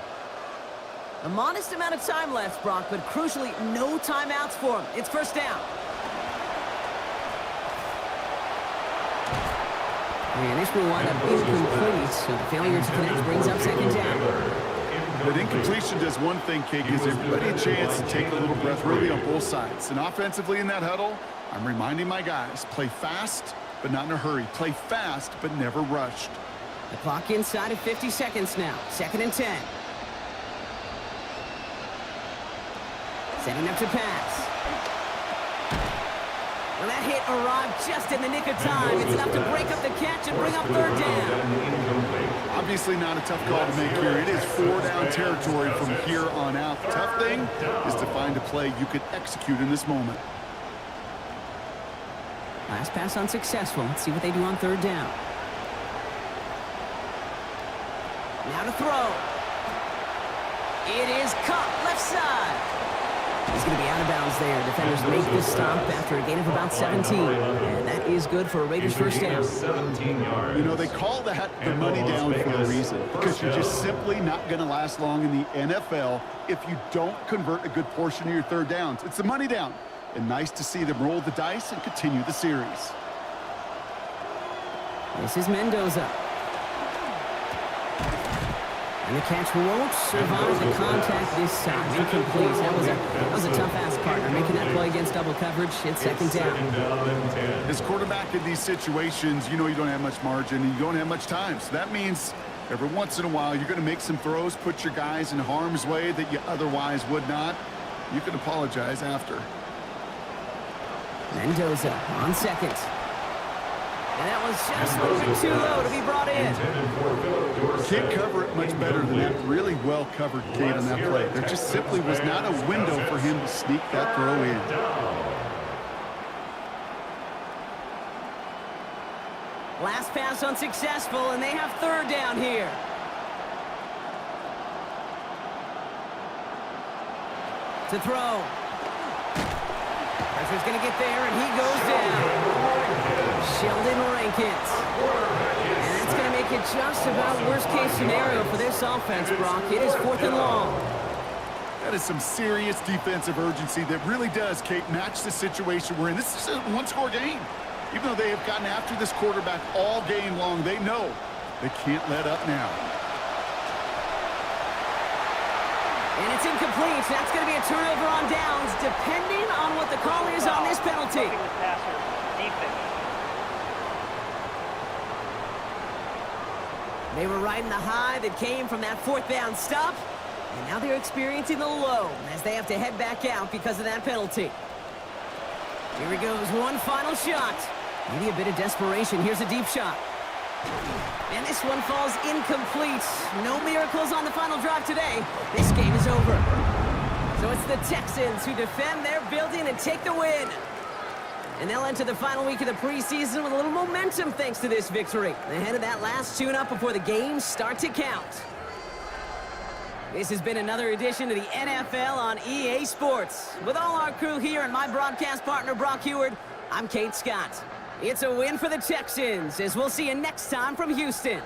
A modest amount of time left, Brock, but crucially, no timeouts for him. It's 1st down. And this will wind up incomplete, so the failure to connect brings up 2nd down. But incompletion does one thing, Kate, gives everybody a chance to take a little breath really on both sides. And offensively in that huddle, I'm reminding my guys, play fast, but not in a hurry. Play fast, but never rushed. The clock inside of 50 seconds now. 2nd and 10. Setting up to pass. Well, that hit arrived just in the nick of time. It's enough to break up the catch and bring up 3rd down. Obviously not a tough call to make here. It is 4-down territory from here on out. The tough thing is to find a play you could execute in this moment. Last pass unsuccessful. Let's see what they do on 3rd down. Now to throw. It is caught left side. He's going to be out of bounds there. Defenders make this stop after a gain of about 17. And that is good for a Raiders first down. 17 yards. You know, they call that the money down for a reason. Because you're just simply not going to last long in the NFL if you don't convert a good portion of your 3rd downs. It's the money down. And nice to see them roll the dice and continue the series. This is Mendoza. And the catch won't survive the contact this time. Incomplete. That was a tough-ass partner. Making that play against double coverage. It's 2nd down. As quarterback in these situations, you know you don't have much margin and you don't have much time. So that means every once in a while you're going to make some throws, put your guys in harm's way that you otherwise would not. You can apologize after. Mendoza on 2nd. And that was just a little bit too low to be brought in. Can't cover it much better than that. Really well covered, Kate, on that play. There just simply was not a window for him to sneak that throw in. Last pass unsuccessful, and they have 3rd down here. To throw. Pressure's going to get there, and he goes down. Sheldon Rankins. And that's going to make it just about worst-case scenario for this offense, Brock. It is 4th and long. That is some serious defensive urgency that really does, Kate, match the situation we're in. This is a one-score game. Even though they have gotten after this quarterback all game long, they know they can't let up now. And it's incomplete. That's going to be a turnover on downs, depending on what the call is on this penalty. They were riding the high that came from that 4th down stop, and now they're experiencing the low as they have to head back out because of that penalty. Here he goes, one final shot. Maybe a bit of desperation. Here's a deep shot. And this one falls incomplete. No miracles on the final drive today. This game is over. So it's the Texans who defend their building and take the win. And they'll enter the final week of the preseason with a little momentum thanks to this victory. Ahead of that last tune-up before the games start to count. This has been another edition of the NFL on EA Sports. With all our crew here and my broadcast partner, Brock Heward, I'm Kate Scott. It's a win for the Texans, as we'll see you next time from Houston.